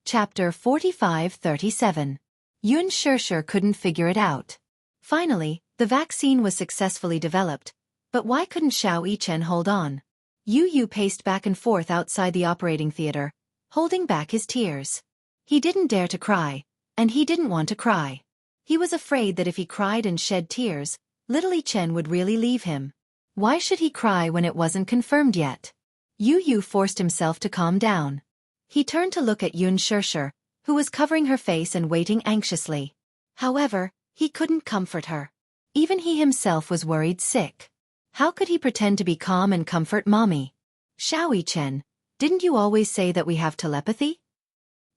Chapter 45-37. Xianxia couldn't figure it out. Finally, the vaccine was successfully developed, but why couldn't Xianxia hold on? Yu paced back and forth outside the operating theater, holding back his tears. He didn't dare to cry, and he didn't want to cry. He was afraid that if he cried and shed tears, little Chen would really leave him. Why should he cry when it wasn't confirmed yet? Yu forced himself to calm down. He turned to look at Xianxia, who was covering her face and waiting anxiously. However, he couldn't comfort her. Even he himself was worried sick. How could he pretend to be calm and comfort mommy? Xianxia, didn't you always say that we have telepathy?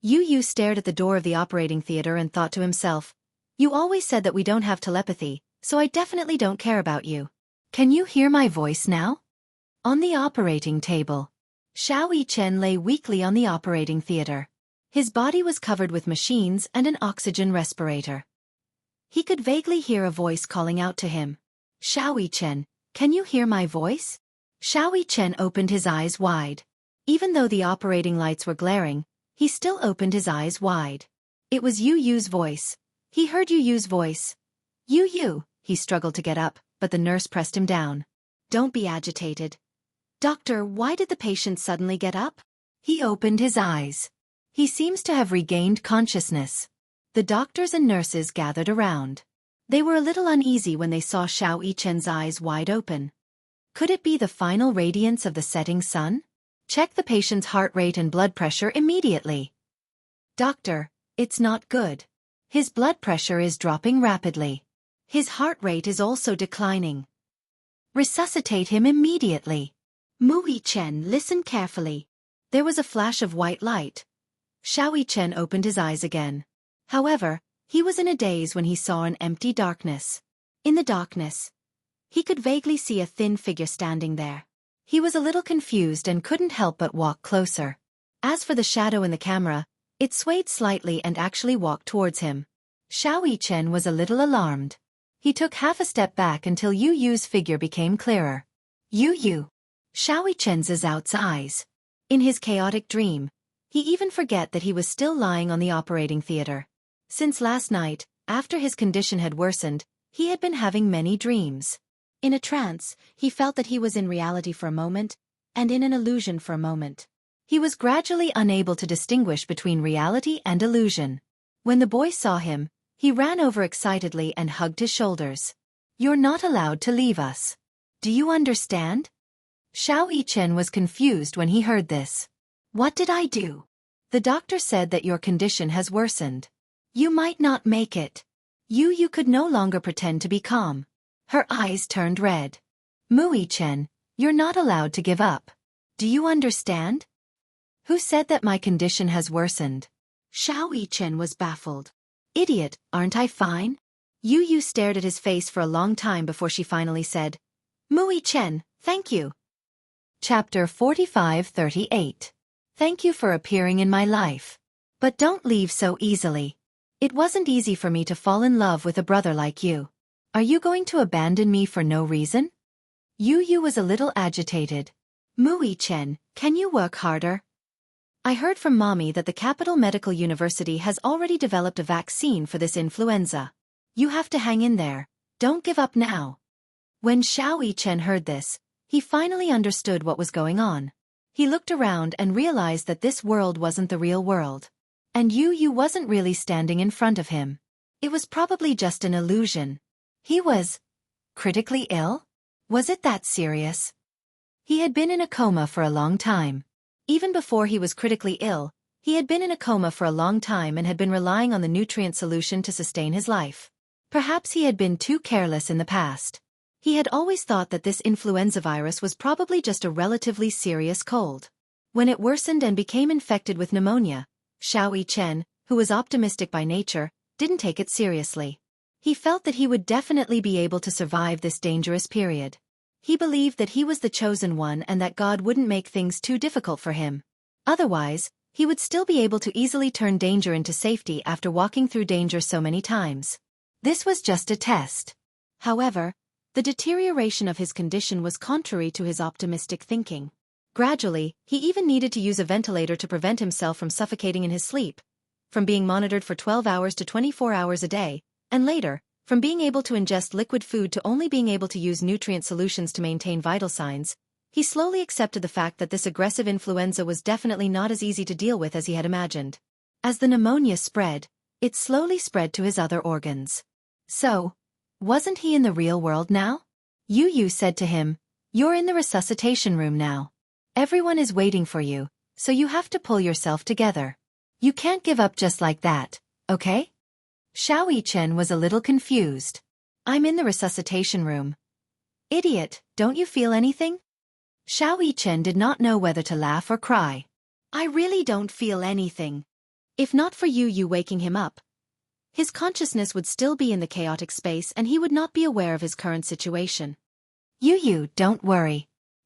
Yu stared at the door of the operating theater and thought to himself, you always said that we don't have telepathy, so I definitely don't care about you. Can you hear my voice now? On the operating table. Xianxia lay weakly on the operating theater. His body was covered with machines and an oxygen respirator. He could vaguely hear a voice calling out to him. Xianxia, can you hear my voice? Xianxia opened his eyes wide. Even though the operating lights were glaring, he still opened his eyes wide. It was Yu's voice. He heard Yu's voice. Yu. He struggled to get up, but the nurse pressed him down. Don't be agitated. Doctor, why did the patient suddenly get up? He opened his eyes. He seems to have regained consciousness. The doctors and nurses gathered around. They were a little uneasy when they saw Xianxia's eyes wide open. Could it be the final radiance of the setting sun? Check the patient's heart rate and blood pressure immediately. Doctor, it's not good. His blood pressure is dropping rapidly. His heart rate is also declining. Resuscitate him immediately. Xianxia, listen carefully. There was a flash of white light. Xianxia opened his eyes again. However, he was in a daze when he saw an empty darkness. In the darkness, he could vaguely see a thin figure standing there. He was a little confused and couldn't help but walk closer. As for the shadow in the camera, it swayed slightly and actually walked towards him. Xianxia was a little alarmed. He took half a step back until Yu's figure became clearer. Yu. Xianxia's eyes. In his chaotic dream, he even forgot that he was still lying on the operating theater. Since last night, after his condition had worsened, he had been having many dreams. In a trance, he felt that he was in reality for a moment, and in an illusion for a moment. He was gradually unable to distinguish between reality and illusion. When the boy saw him, he ran over excitedly and hugged his shoulders. You're not allowed to leave us. Do you understand? Xianxia was confused when he heard this. What did I do? The doctor said that your condition has worsened. You might not make it. You could no longer pretend to be calm. Her eyes turned red. Xianxia, you're not allowed to give up. Do you understand? Who said that my condition has worsened? Xianxia was baffled. Idiot, aren't I fine? Yu stared at his face for a long time before she finally said, Xianxia, thank you. Chapter 45-38. Thank you for appearing in my life. But don't leave so easily. It wasn't easy for me to fall in love with a brother like you. Are you going to abandon me for no reason? Yu was a little agitated. Xianxia, can you work harder? I heard from Mommy that the Capital Medical University has already developed a vaccine for this influenza. You have to hang in there. Don't give up now. When Xianxia heard this, he finally understood what was going on. He looked around and realized that this world wasn't the real world. And Yu wasn't really standing in front of him. It was probably just an illusion. He was critically ill? Was it that serious? He had been in a coma for a long time. Even before he was critically ill, he had been in a coma for a long time and had been relying on the nutrient solution to sustain his life. Perhaps he had been too careless in the past. He had always thought that this influenza virus was probably just a relatively serious cold. When it worsened and became infected with pneumonia, Xianxia, who was optimistic by nature, didn't take it seriously. He felt that he would definitely be able to survive this dangerous period. He believed that he was the chosen one and that God wouldn't make things too difficult for him. Otherwise, he would still be able to easily turn danger into safety after walking through danger so many times. This was just a test. However, the deterioration of his condition was contrary to his optimistic thinking. Gradually, he even needed to use a ventilator to prevent himself from suffocating in his sleep, from being monitored for 12 hours to 24 hours a day, and later, from being able to ingest liquid food to only being able to use nutrient solutions to maintain vital signs. He slowly accepted the fact that this aggressive influenza was definitely not as easy to deal with as he had imagined. As the pneumonia spread, it slowly spread to his other organs. So, wasn't he in the real world now? Yu said to him, "You're in the resuscitation room now. Everyone is waiting for you, so you have to pull yourself together. You can't give up just like that, okay?" Xianxia was a little confused. "I'm in the resuscitation room." "Idiot, don't you feel anything?" Xianxia did not know whether to laugh or cry. "I really don't feel anything." If not for Yu waking him up, his consciousness would still be in the chaotic space and he would not be aware of his current situation. Yu, don't worry.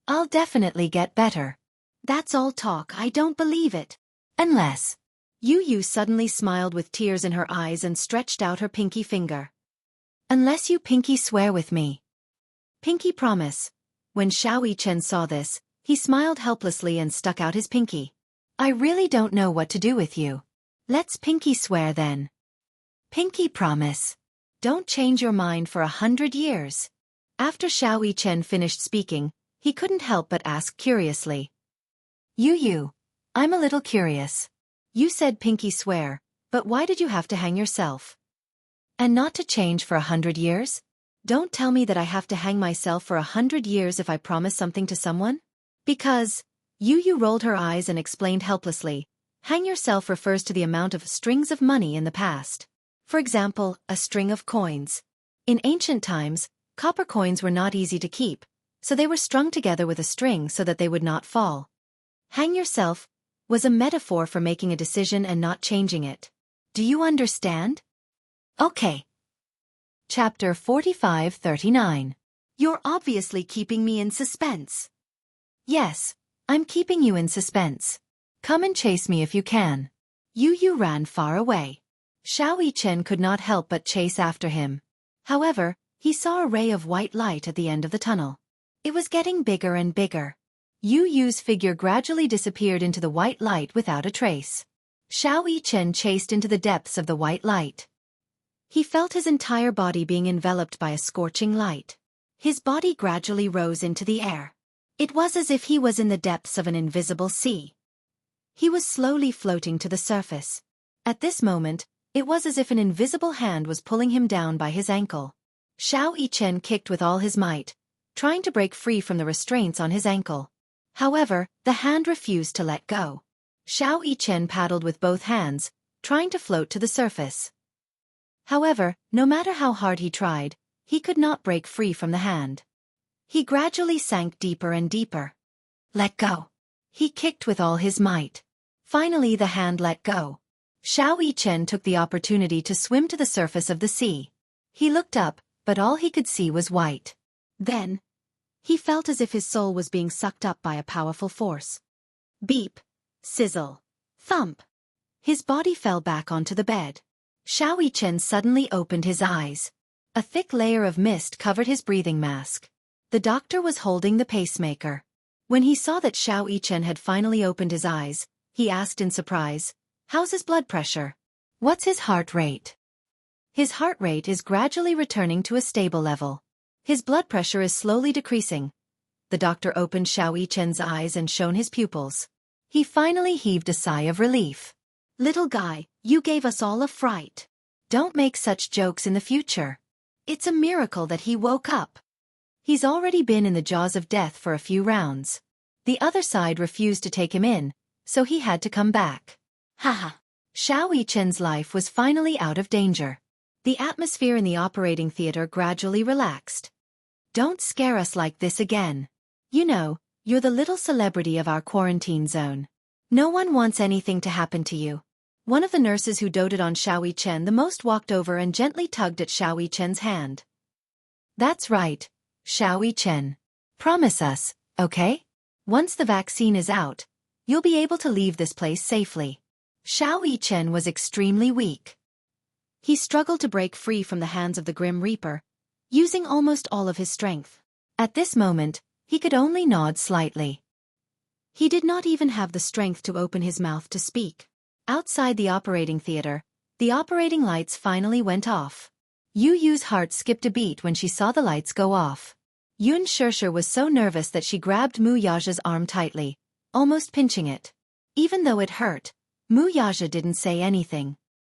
I'll definitely get better." "That's all talk, I don't believe it." "Unless..." Yu suddenly smiled with tears in her eyes and stretched out her pinky finger. "Unless you pinky swear with me." "Pinky promise." When Xianxia saw this, he smiled helplessly and stuck out his pinky. "I really don't know what to do with you. Let's pinky swear then." "Pinky promise. Don't change your mind for 100 years. After Xianxia finished speaking, he couldn't help but ask curiously. Yu, I'm a little curious. You said pinky swear, but why did you have to hang yourself? And not to change for 100 years? Don't tell me that I have to hang myself for 100 years if I promise something to someone? Because..." Yu rolled her eyes and explained helplessly, "Hang yourself refers to the amount of strings of money in the past. For example, a string of coins. In ancient times, copper coins were not easy to keep, so they were strung together with a string so that they would not fall. Hang yourself was a metaphor for making a decision and not changing it. Do you understand?" "Okay." Chapter 45-39. "You're obviously keeping me in suspense." "Yes, I'm keeping you in suspense. Come and chase me if you can." Yu ran far away. Xianxia could not help but chase after him. However, he saw a ray of white light at the end of the tunnel. It was getting bigger and bigger. Yu's figure gradually disappeared into the white light without a trace. Xianxia chased into the depths of the white light. He felt his entire body being enveloped by a scorching light. His body gradually rose into the air. It was as if he was in the depths of an invisible sea. He was slowly floating to the surface. At this moment, it was as if an invisible hand was pulling him down by his ankle. Xianxia kicked with all his might, trying to break free from the restraints on his ankle. However, the hand refused to let go. Xianxia paddled with both hands, trying to float to the surface. However, no matter how hard he tried, he could not break free from the hand. He gradually sank deeper and deeper. "Let go." He kicked with all his might. Finally the hand let go. Xianxia took the opportunity to swim to the surface of the sea. He looked up, but all he could see was white. Then, he felt as if his soul was being sucked up by a powerful force. Beep, sizzle, thump. His body fell back onto the bed. Xianxia suddenly opened his eyes. A thick layer of mist covered his breathing mask. The doctor was holding the pacemaker. When he saw that Xianxia had finally opened his eyes, he asked in surprise, "How's his blood pressure? What's his heart rate?" "His heart rate is gradually returning to a stable level. His blood pressure is slowly decreasing." The doctor opened Xianxia's eyes and shone his pupils. He finally heaved a sigh of relief. "Little guy, you gave us all a fright. Don't make such jokes in the future. It's a miracle that he woke up. He's already been in the jaws of death for a few rounds. The other side refused to take him in, so he had to come back." Haha. Xianxia's life was finally out of danger. The atmosphere in the operating theater gradually relaxed. "Don't scare us like this again. You know, you're the little celebrity of our quarantine zone. No one wants anything to happen to you." One of the nurses who doted on Xianxia the most walked over and gently tugged at Xianxia's hand. "That's right, Xianxia. Promise us, okay? Once the vaccine is out, you'll be able to leave this place safely." Xianxia was extremely weak. He struggled to break free from the hands of the Grim Reaper, using almost all of his strength. At this moment, he could only nod slightly. He did not even have the strength to open his mouth to speak. Outside the operating theater, the operating lights finally went off. Yu Yu's heart skipped a beat when she saw the lights go off. Xianxia was so nervous that she grabbed Mu Yaja's arm tightly, almost pinching it. Even though it hurt, Mu Yaja didn't say anything.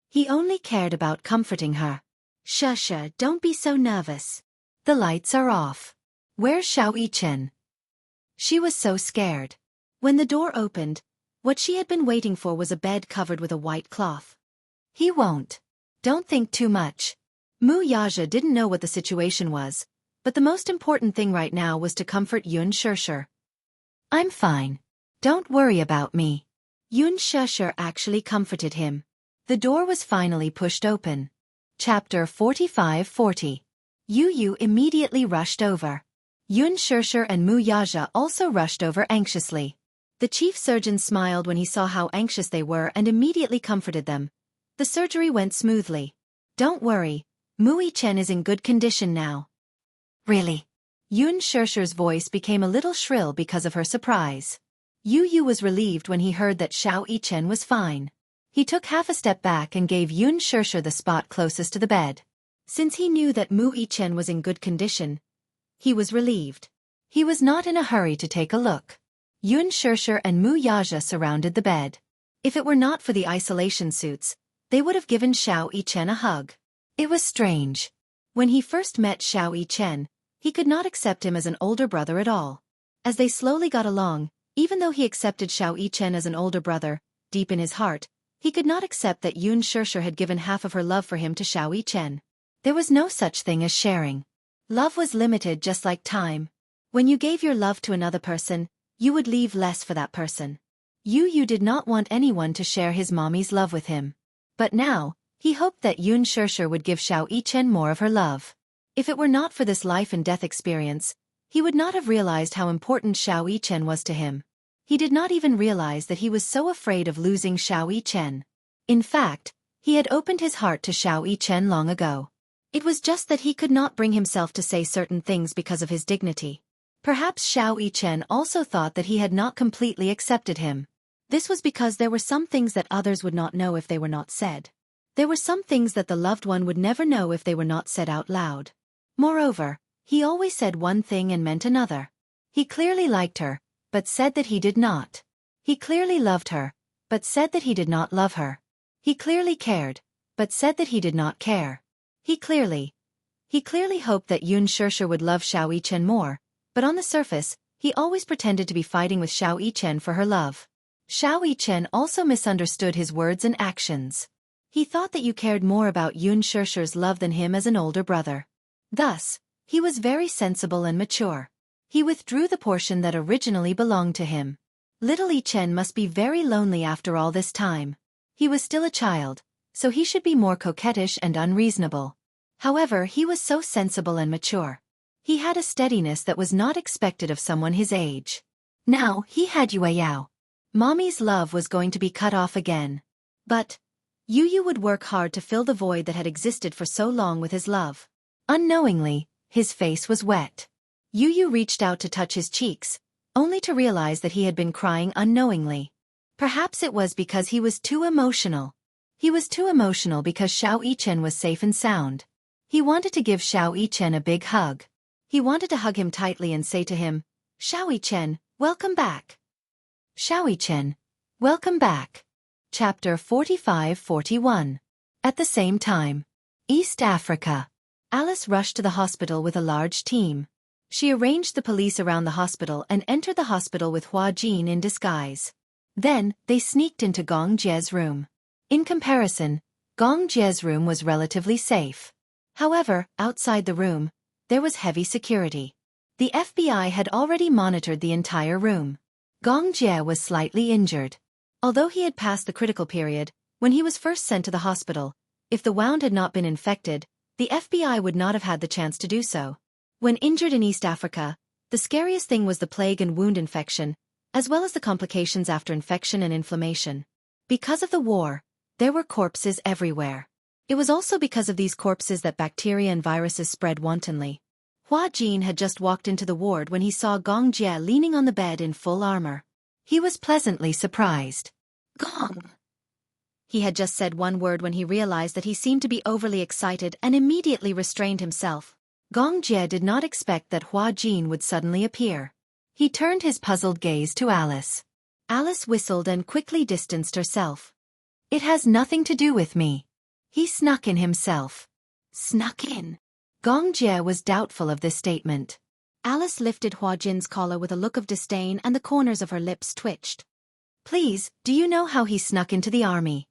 He only cared about comforting her. Shusha, don't be so nervous. The lights are off. Where's Xianxia? She was so scared. When the door opened, what she had been waiting for was a bed covered with a white cloth. He won't. Don't think too much. Mu Yaja didn't know what the situation was, but the most important thing right now was to comfort Xianxia. I'm fine. Don't worry about me. Xianxia actually comforted him. The door was finally pushed open. Chapter 45-40. Yu Yu immediately rushed over. Xianxia and Mu Yaja also rushed over anxiously. The chief surgeon smiled when he saw how anxious they were and immediately comforted them. The surgery went smoothly. Don't worry, Mu Yichen is in good condition now. Really? Xianxia's voice became a little shrill because of her surprise. Yu Yu was relieved when he heard that Xianxia was fine. He took half a step back and gave Xianxia the spot closest to the bed. Since he knew that Mu Yichen was in good condition, he was relieved. He was not in a hurry to take a look. Xianxia and Mu Yaja surrounded the bed. If it were not for the isolation suits, they would have given Xianxia a hug. It was strange. When he first met Xianxia, he could not accept him as an older brother at all. As they slowly got along, even though he accepted Xianxia as an older brother, deep in his heart, he could not accept that Xianxia had given half of her love for him to Xianxia. There was no such thing as sharing. Love was limited just like time. When you gave your love to another person, you would leave less for that person. Yu Yu did not want anyone to share his mommy's love with him. But now, he hoped that Xianxia would give Xianxia more of her love. If it were not for this life-and-death experience, he would not have realized how important Xianxia was to him. He did not even realize that he was so afraid of losing Xianxia. In fact, he had opened his heart to Xianxia long ago. It was just that he could not bring himself to say certain things because of his dignity. Perhaps Xianxia also thought that he had not completely accepted him. This was because there were some things that others would not know if they were not said. There were some things that the loved one would never know if they were not said out loud. Moreover, he always said one thing and meant another. He clearly liked her, but said that he did not. He clearly loved her, but said that he did not love her. He clearly cared, but said that he did not care. He clearly hoped that Xianxia would love Xianxia more, but on the surface, he always pretended to be fighting with Xianxia for her love. Xianxia also misunderstood his words and actions. He thought that you cared more about Xianxia's love than him as an older brother. Thus, he was very sensible and mature. He withdrew the portion that originally belonged to him. Little Yichen must be very lonely after all this time. He was still a child, so he should be more coquettish and unreasonable. However, he was so sensible and mature. He had a steadiness that was not expected of someone his age. Now, he had Yao. Mommy's love was going to be cut off again. But Yu Yu would work hard to fill the void that had existed for so long with his love. Unknowingly, his face was wet. Yu Yu reached out to touch his cheeks, only to realize that he had been crying unknowingly. Perhaps it was because he was too emotional. He was too emotional because Xianxia was safe and sound. He wanted to give Xianxia a big hug. He wanted to hug him tightly and say to him, "Xianxia, welcome back. Xianxia, welcome back." Chapter 45-41. At the same time, East Africa. Alice rushed to the hospital with a large team. She arranged the police around the hospital and entered the hospital with Hua Jin in disguise. Then, they sneaked into Gong Jie's room. In comparison, Gong Jie's room was relatively safe. However, outside the room, there was heavy security. The FBI had already monitored the entire room. Gong Jie was slightly injured. Although he had passed the critical period, when he was first sent to the hospital, if the wound had not been infected, the FBI would not have had the chance to do so. When injured in East Africa, the scariest thing was the plague and wound infection, as well as the complications after infection and inflammation. Because of the war, there were corpses everywhere. It was also because of these corpses that bacteria and viruses spread wantonly. Hua Jin had just walked into the ward when he saw Gong Jie leaning on the bed in full armor. He was pleasantly surprised. Gong. He had just said one word when he realized that he seemed to be overly excited and immediately restrained himself. Gong Jie did not expect that Hua Jin would suddenly appear. He turned his puzzled gaze to Alice. Alice whistled and quickly distanced herself. It has nothing to do with me. He snuck in himself. Snuck in? Gong Jie was doubtful of this statement. Alice lifted Hua Jin's collar with a look of disdain and the corners of her lips twitched. Please, do you know how he snuck into the army?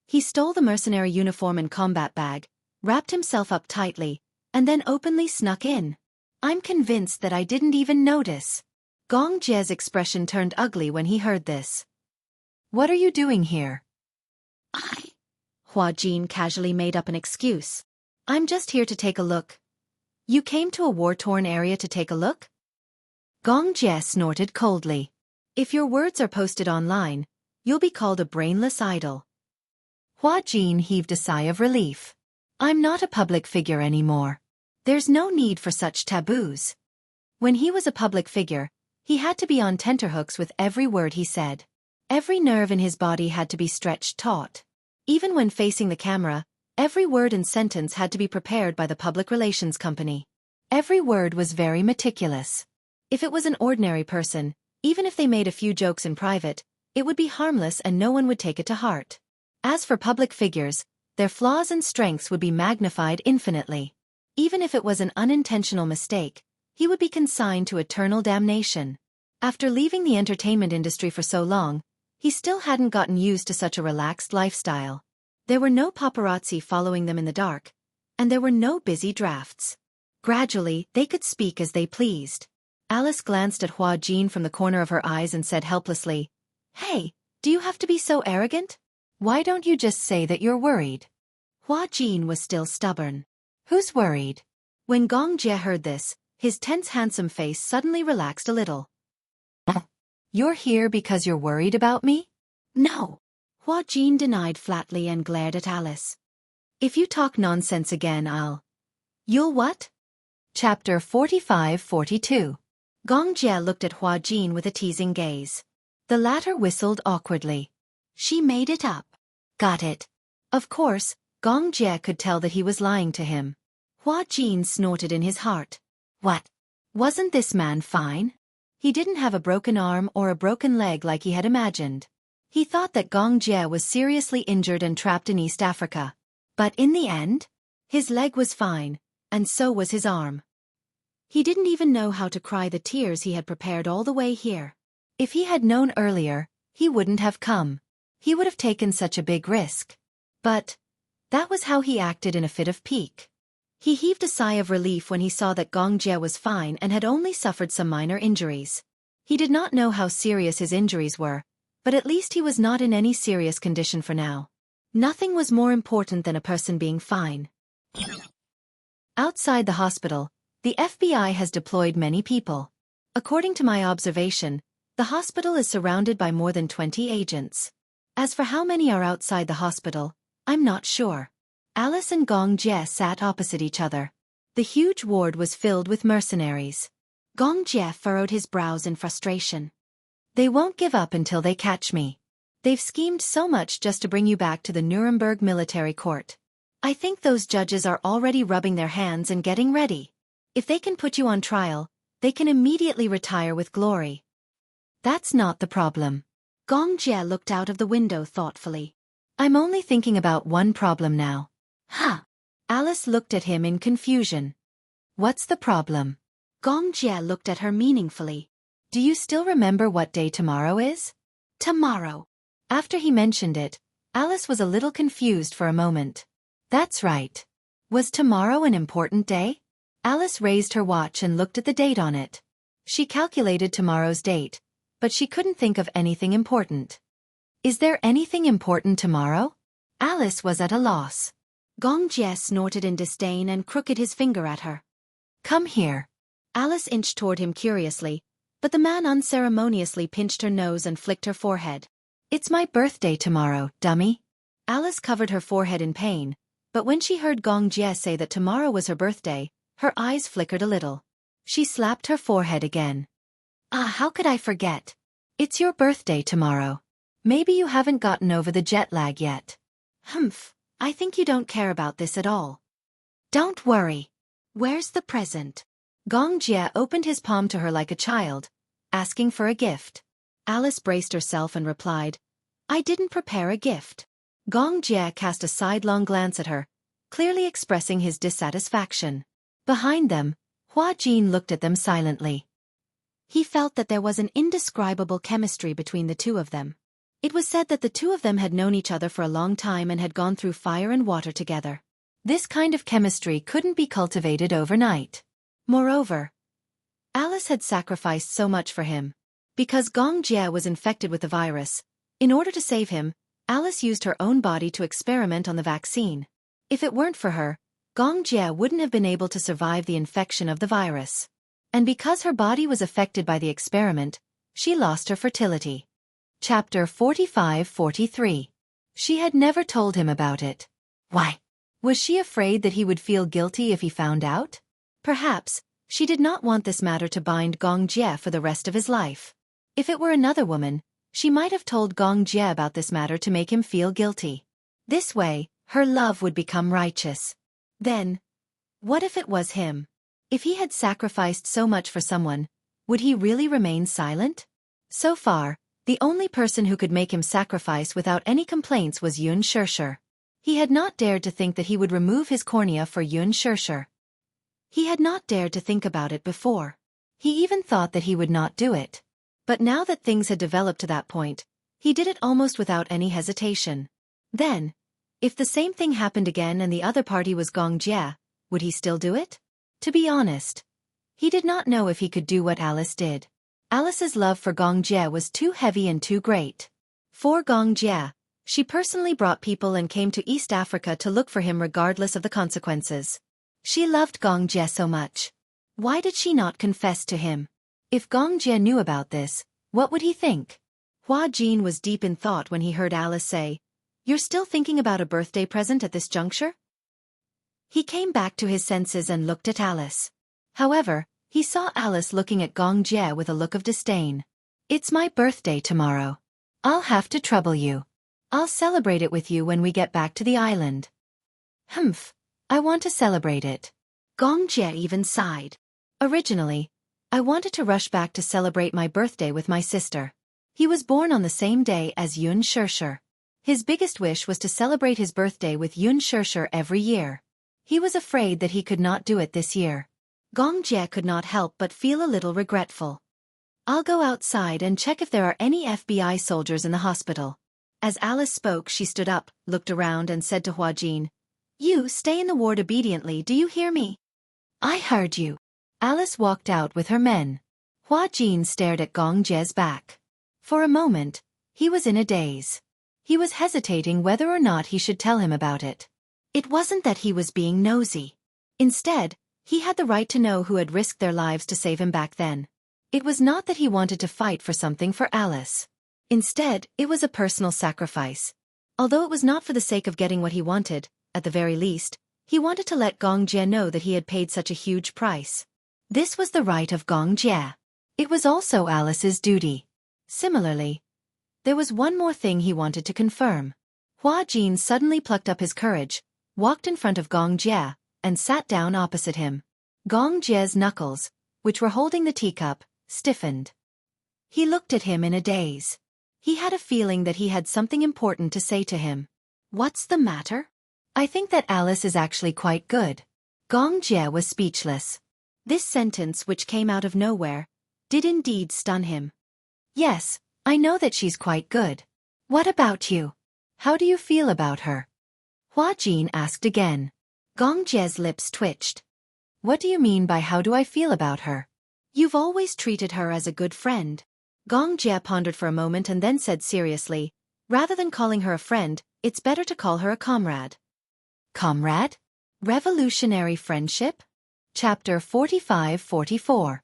He stole the mercenary uniform and combat bag, wrapped himself up tightly, and then openly snuck in. I'm convinced that I didn't even notice. Gong Jie's expression turned ugly when he heard this. What are you doing here? Hua Jin casually made up an excuse. I'm just here to take a look. You came to a war-torn area to take a look? Gong Jie snorted coldly. If your words are posted online, you'll be called a brainless idol. Hua Jin heaved a sigh of relief. I'm not a public figure anymore. There's no need for such taboos. When he was a public figure, he had to be on tenterhooks with every word he said. Every nerve in his body had to be stretched taut. Even when facing the camera, every word and sentence had to be prepared by the public relations company. Every word was very meticulous. If it was an ordinary person, even if they made a few jokes in private, it would be harmless and no one would take it to heart. As for public figures, their flaws and strengths would be magnified infinitely. Even if it was an unintentional mistake, he would be consigned to eternal damnation. After leaving the entertainment industry for so long, he still hadn't gotten used to such a relaxed lifestyle. There were no paparazzi following them in the dark, and there were no busy drafts. Gradually, they could speak as they pleased. Alice glanced at Hua Jin from the corner of her eyes and said helplessly, Hey, do you have to be so arrogant? Why don't you just say that you're worried? Hua Jin was still stubborn. Who's worried? When Gong Jie heard this, his tense handsome face suddenly relaxed a little. You're here because you're worried about me? No. Hua Jin denied flatly and glared at Alice. If you talk nonsense again, You'll what? Chapter 45-42. Gong Jie looked at Hua Jin with a teasing gaze. The latter whistled awkwardly. She made it up. Got it. Of course, Gong Jie could tell that he was lying to him. Hua Jin snorted in his heart. What? Wasn't this man fine? He didn't have a broken arm or a broken leg like he had imagined. He thought that Gong Jie was seriously injured and trapped in East Africa. But in the end, his leg was fine, and so was his arm. He didn't even know how to cry the tears he had prepared all the way here. If he had known earlier, he wouldn't have come. He would have taken such a big risk. But that was how he acted in a fit of pique. He heaved a sigh of relief when he saw that Gong Jie was fine and had only suffered some minor injuries. He did not know how serious his injuries were, but at least he was not in any serious condition for now. Nothing was more important than a person being fine. Outside the hospital, the FBI has deployed many people. According to my observation, the hospital is surrounded by more than 20 agents. As for how many are outside the hospital, I'm not sure. Alice and Gong Jie sat opposite each other. The huge ward was filled with mercenaries. Gong Jie furrowed his brows in frustration. They won't give up until they catch me. They've schemed so much just to bring you back to the Nuremberg military court. I think those judges are already rubbing their hands and getting ready. If they can put you on trial, they can immediately retire with glory. That's not the problem. Gong Jie looked out of the window thoughtfully. I'm only thinking about one problem now. Huh? Alice looked at him in confusion. What's the problem? Gong Jie looked at her meaningfully. Do you still remember what day tomorrow is? Tomorrow. After he mentioned it, Alice was a little confused for a moment. That's right. Was tomorrow an important day? Alice raised her watch and looked at the date on it. She calculated tomorrow's date, but she couldn't think of anything important. Is there anything important tomorrow? Alice was at a loss. Gong Jie snorted in disdain and crooked his finger at her. Come here. Alice inched toward him curiously, but the man unceremoniously pinched her nose and flicked her forehead. It's my birthday tomorrow, dummy. Alice covered her forehead in pain, but when she heard Gong Jie say that tomorrow was her birthday, her eyes flickered a little. She slapped her forehead again. How could I forget? It's your birthday tomorrow. Maybe you haven't gotten over the jet lag yet. Humph, I think you don't care about this at all. Don't worry. Where's the present? Xianxia opened his palm to her like a child, asking for a gift. Alice braced herself and replied, I didn't prepare a gift. Xianxia cast a sidelong glance at her, clearly expressing his dissatisfaction. Behind them, Jin looked at them silently. He felt that there was an indescribable chemistry between the two of them. It was said that the two of them had known each other for a long time and had gone through fire and water together. This kind of chemistry couldn't be cultivated overnight. Moreover, Alice had sacrificed so much for him. Because Xianxia was infected with the virus, in order to save him, Alice used her own body to experiment on the vaccine. If it weren't for her, Xianxia wouldn't have been able to survive the infection of the virus. And because her body was affected by the experiment, she lost her fertility. Chapter 45-43. She had never told him about it. Why? Was she afraid that he would feel guilty if he found out? Perhaps, she did not want this matter to bind Xianxia for the rest of his life. If it were another woman, she might have told Xianxia about this matter to make him feel guilty. This way, her love would become righteous. Then, what if it was him? If he had sacrificed so much for someone, would he really remain silent? So far, the only person who could make him sacrifice without any complaints was Xianxia. He had not dared to think that he would remove his cornea for Xianxia. He had not dared to think about it before. He even thought that he would not do it. But now that things had developed to that point, he did it almost without any hesitation. Then, if the same thing happened again and the other party was Xianxia, would he still do it? To be honest, he did not know if he could do what Alice did. Alice's love for Xianxia was too heavy and too great. For Xianxia, she personally brought people and came to East Africa to look for him regardless of the consequences. She loved Xianxia so much. Why did she not confess to him? If Xianxia knew about this, what would he think? Jin was deep in thought when he heard Alice say, "You're still thinking about a birthday present at this juncture?" He came back to his senses and looked at Alice. However, he saw Alice looking at Xianxia with a look of disdain. "It's my birthday tomorrow. I'll have to trouble you. I'll celebrate it with you when we get back to the island." "Humph, I want to celebrate it." Xianxia even sighed. "Originally, I wanted to rush back to celebrate my birthday with my sister. He was born on the same day as Xianxia. His biggest wish was to celebrate his birthday with Xianxia every year. He was afraid that he could not do it this year." Xianxia could not help but feel a little regretful. "I'll go outside and check if there are any FBI soldiers in the hospital." As Alice spoke, she stood up, looked around and said to Jin, "You stay in the ward obediently, do you hear me?" "I heard you." Alice walked out with her men. Jin stared at Xianxia's back. For a moment, he was in a daze. He was hesitating whether or not he should tell him about it. It wasn't that he was being nosy. Instead, he had the right to know who had risked their lives to save him back then. It was not that he wanted to fight for something for Alice. Instead, it was a personal sacrifice. Although it was not for the sake of getting what he wanted, at the very least, he wanted to let Xianxia know that he had paid such a huge price. This was the right of Xianxia. It was also Alice's duty. Similarly, there was one more thing he wanted to confirm. Jin suddenly plucked up his courage, walked in front of Xianxia, and sat down opposite him. Xianxia's knuckles, which were holding the teacup, stiffened. He looked at him in a daze. He had a feeling that he had something important to say to him. "What's the matter?" "I think that Alice is actually quite good." Xianxia was speechless. This sentence, which came out of nowhere, did indeed stun him. "Yes, I know that she's quite good. What about you? How do you feel about her?" Jin asked again. Xianxia's lips twitched. "What do you mean by how do I feel about her?" "You've always treated her as a good friend." Xianxia pondered for a moment and then said seriously, "Rather than calling her a friend, it's better to call her a comrade." Comrade? Revolutionary friendship? Chapter 45-44.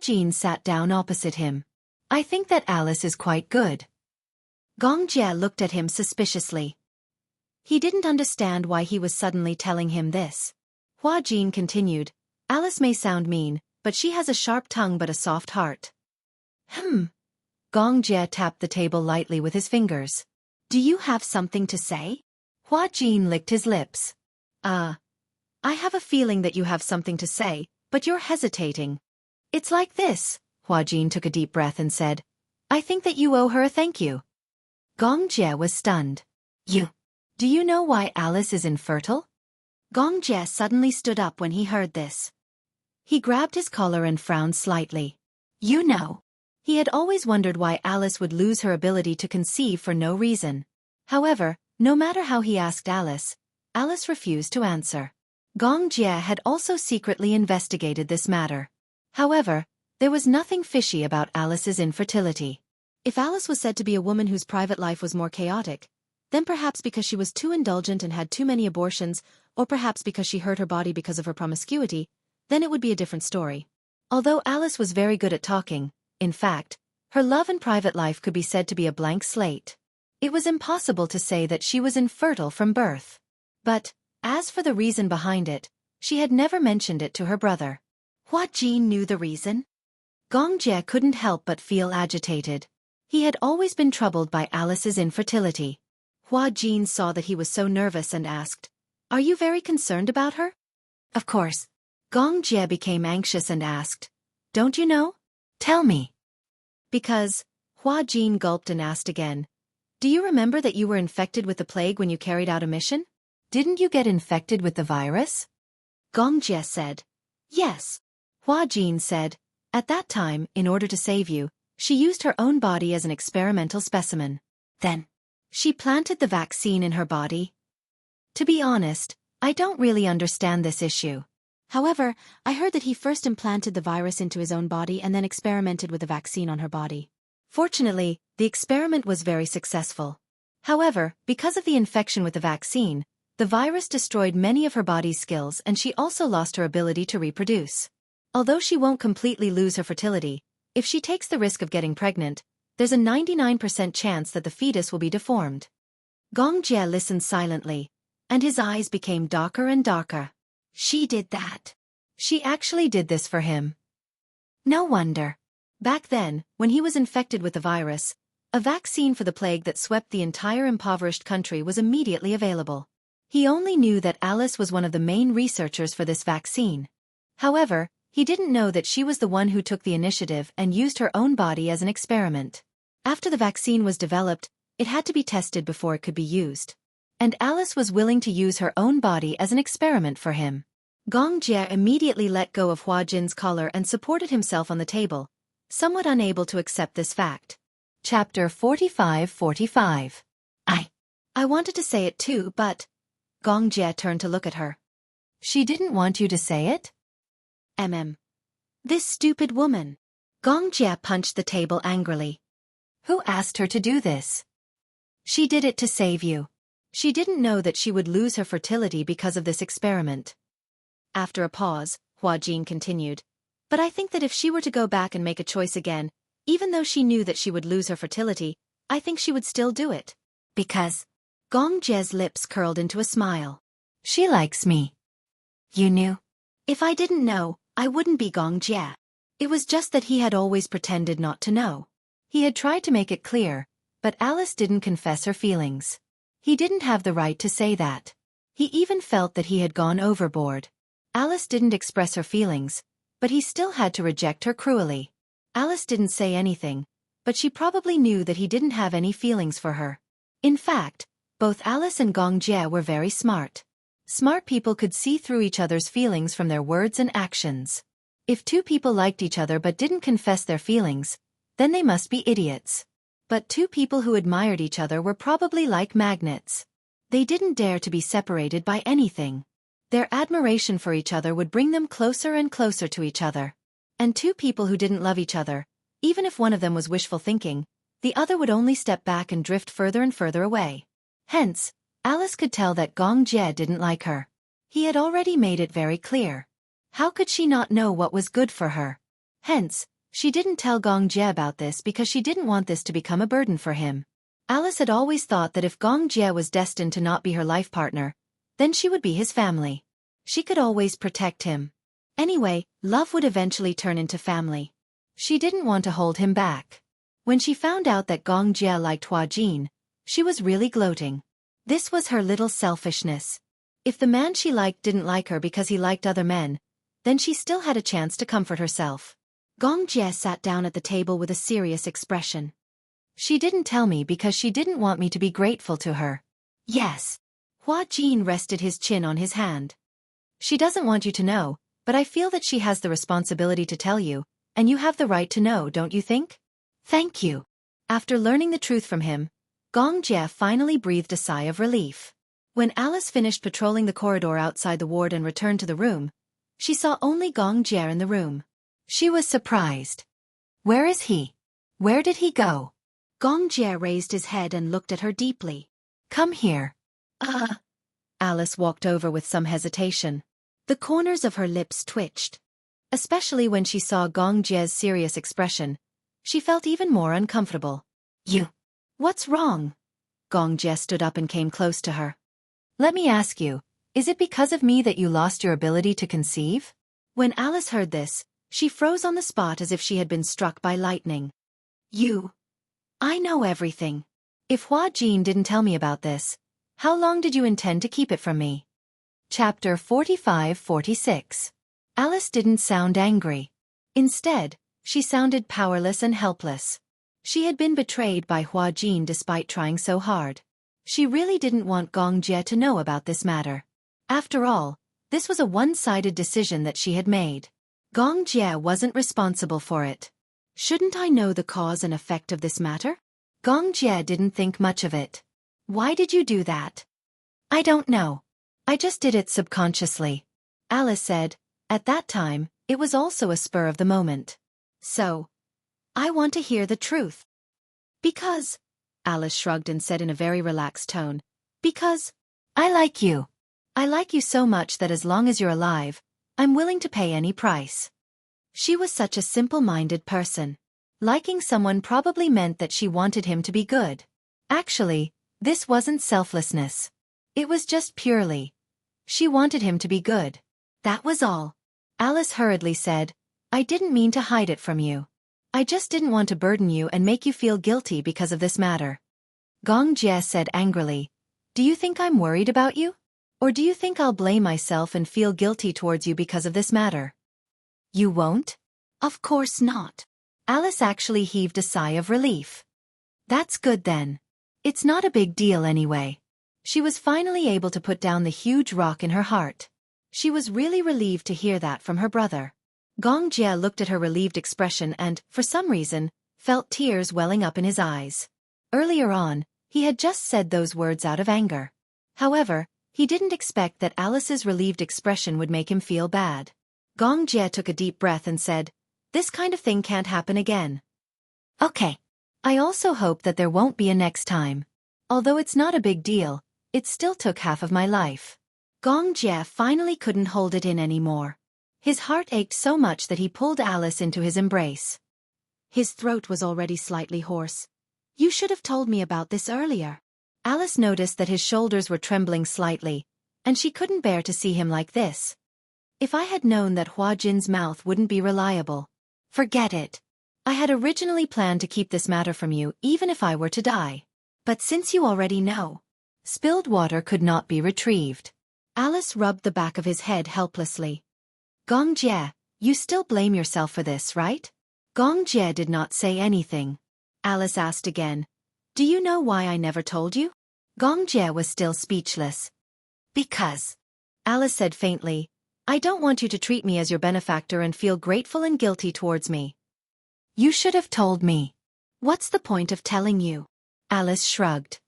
Jin sat down opposite him. "I think that Alice is quite good." Xianxia looked at him suspiciously. He didn't understand why he was suddenly telling him this. Jin continued, "Alice may sound mean, but she has a sharp tongue but a soft heart." Gong Jie tapped the table lightly with his fingers. Do you have something to say? Hua Jin licked his lips. I have a feeling that you have something to say, but you're hesitating. It's like this. Hua Jin took a deep breath and said, I think that you owe her a thank you. Gong Jie was stunned. Do you know why Alice is infertile? Gong Jie suddenly stood up when he heard this. He grabbed his collar and frowned slightly. You know. He had always wondered why Alice would lose her ability to conceive for no reason. However, no matter how he asked Alice refused to answer. Gong Jie had also secretly investigated this matter. However, there was nothing fishy about Alice's infertility. If Alice was said to be a woman whose private life was more chaotic, then perhaps because she was too indulgent and had too many abortions, or perhaps because she hurt her body because of her promiscuity, then it would be a different story. Although Alice was very good at talking, in fact, her love and private life could be said to be a blank slate. It was impossible to say that she was infertile from birth. But, as for the reason behind it, she had never mentioned it to her brother. Hua Jin knew the reason. Gong Jie couldn't help but feel agitated. He had always been troubled by Alice's infertility. Hua Jin saw that he was so nervous and asked, Are you very concerned about her? Of course. Gong Jie became anxious and asked, Don't you know? Tell me. Because, Hua Jin gulped and asked again, Do you remember that you were infected with the plague when you carried out a mission? Didn't you get infected with the virus? Gong Jie said, Yes. Hua Jin said, At that time, in order to save you, she used her own body as an experimental specimen. Then, she planted the vaccine in her body. To be honest, I don't really understand this issue. However, I heard that he first implanted the virus into his own body and then experimented with the vaccine on her body. Fortunately, the experiment was very successful. However, because of the infection with the vaccine, the virus destroyed many of her body's skills and she also lost her ability to reproduce. Although she won't completely lose her fertility, if she takes the risk of getting pregnant, there's a 99% chance that the fetus will be deformed. Gong Jie listened silently, and his eyes became darker and darker. She did that. She actually did this for him. No wonder. Back then, when he was infected with the virus, a vaccine for the plague that swept the entire impoverished country was immediately available. He only knew that Alice was one of the main researchers for this vaccine. However, he didn't know that she was the one who took the initiative and used her own body as an experiment. After the vaccine was developed, it had to be tested before it could be used. And Alice was willing to use her own body as an experiment for him. Gong Jie immediately let go of Hua Jin's collar and supported himself on the table, somewhat unable to accept this fact. Chapter 45-45. I wanted to say it too, but... Gong Jie turned to look at her. She didn't want you to say it? This stupid woman. Gong Jie punched the table angrily. Who asked her to do this? She did it to save you. She didn't know that she would lose her fertility because of this experiment. After a pause, Hua Jin continued, But I think that if she were to go back and make a choice again, even though she knew that she would lose her fertility, I think she would still do it. Because... Gong Jie's lips curled into a smile. She likes me. You knew? If I didn't know, I wouldn't be Gong Jie. It was just that he had always pretended not to know. He had tried to make it clear, but Alice didn't confess her feelings. He didn't have the right to say that. He even felt that he had gone overboard. Alice didn't express her feelings, but he still had to reject her cruelly. Alice didn't say anything, but she probably knew that he didn't have any feelings for her. In fact, both Alice and Gong Jie were very smart. Smart people could see through each other's feelings from their words and actions. If two people liked each other but didn't confess their feelings, then they must be idiots. But two people who admired each other were probably like magnets. They didn't dare to be separated by anything. Their admiration for each other would bring them closer and closer to each other. And two people who didn't love each other, even if one of them was wishful thinking, the other would only step back and drift further and further away. Hence, Alice could tell that Gong Jie didn't like her. He had already made it very clear. How could she not know what was good for her? Hence, she didn't tell Gong Jie about this because she didn't want this to become a burden for him. Alice had always thought that if Gong Jie was destined to not be her life partner, then she would be his family. She could always protect him. Anyway, love would eventually turn into family. She didn't want to hold him back. When she found out that Gong Jie liked Hua Jin, she was really gloating. This was her little selfishness. If the man she liked didn't like her because he liked other men, then she still had a chance to comfort herself. Gong Jie sat down at the table with a serious expression. She didn't tell me because she didn't want me to be grateful to her. Yes. Hua Jin rested his chin on his hand. She doesn't want you to know, but I feel that she has the responsibility to tell you, and you have the right to know, don't you think? Thank you. After learning the truth from him, Gong Jie finally breathed a sigh of relief. When Alice finished patrolling the corridor outside the ward and returned to the room, she saw only Gong Jie in the room. She was surprised. Where is he? Where did he go? Gong Jie raised his head and looked at her deeply. Come here. Alice walked over with some hesitation. The corners of her lips twitched. Especially when she saw Gong Jie's serious expression, she felt even more uncomfortable. You. What's wrong? Gong Jie stood up and came close to her. Let me ask you, is it because of me that you lost your ability to conceive? When Alice heard this, she froze on the spot as if she had been struck by lightning. You. I know everything. If Hua Jin didn't tell me about this, how long did you intend to keep it from me? Chapter 45-46. Alice didn't sound angry. Instead, she sounded powerless and helpless. She had been betrayed by Hua Jin despite trying so hard. She really didn't want Gong Jie to know about this matter. After all, this was a one-sided decision that she had made. Gong Jie wasn't responsible for it. Shouldn't I know the cause and effect of this matter? Gong Jie didn't think much of it. Why did you do that? I don't know. I just did it subconsciously. Alice said. At that time, it was also a spur of the moment. So, I want to hear the truth. Because, Alice shrugged and said in a very relaxed tone, because I like you. I like you so much that as long as you're alive, I'm willing to pay any price. She was such a simple-minded person. Liking someone probably meant that she wanted him to be good. Actually, this wasn't selflessness. It was just purely. She wanted him to be good. That was all. Alice hurriedly said, I didn't mean to hide it from you. I just didn't want to burden you and make you feel guilty because of this matter. Gong Jie said angrily, Do you think I'm worried about you? Or do you think I'll blame myself and feel guilty towards you because of this matter? You won't? Of course not. Alice actually heaved a sigh of relief. That's good then. It's not a big deal anyway. She was finally able to put down the huge rock in her heart. She was really relieved to hear that from her brother. Gong Jie looked at her relieved expression and, for some reason, felt tears welling up in his eyes. Earlier on, he had just said those words out of anger. However, he didn't expect that Alice's relieved expression would make him feel bad. Gong Jie took a deep breath and said, This kind of thing can't happen again. Okay. I also hope that there won't be a next time. Although it's not a big deal, it still took half of my life. Gong Jie finally couldn't hold it in anymore. His heart ached so much that he pulled Alice into his embrace. His throat was already slightly hoarse. You should have told me about this earlier. Alice noticed that his shoulders were trembling slightly, and she couldn't bear to see him like this. If I had known that Hua Jin's mouth wouldn't be reliable. Forget it. I had originally planned to keep this matter from you even if I were to die. But since you already know, spilled water could not be retrieved. Alice rubbed the back of his head helplessly. Gong Jie, you still blame yourself for this, right? Gong Jie did not say anything. Alice asked again, Do you know why I never told you? Gong Jie was still speechless. Because, Alice said faintly, I don't want you to treat me as your benefactor and feel grateful and guilty towards me. You should have told me. What's the point of telling you? Alice shrugged.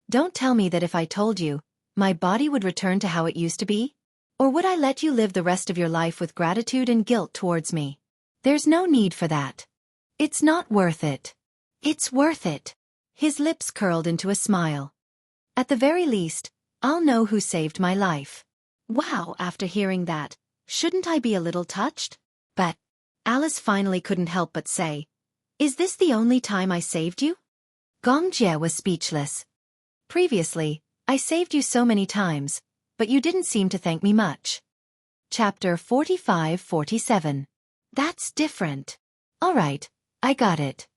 Don't tell me that if I told you, my body would return to how it used to be? Or would I let you live the rest of your life with gratitude and guilt towards me? There's no need for that. It's not worth it. It's worth it. His lips curled into a smile. At the very least, I'll know who saved my life. Wow, after hearing that, shouldn't I be a little touched? But, Alice finally couldn't help but say, Is this the only time I saved you? Gong Jie was speechless. Previously, I saved you so many times, but you didn't seem to thank me much. Chapter 45-47. That's different. All right, I got it.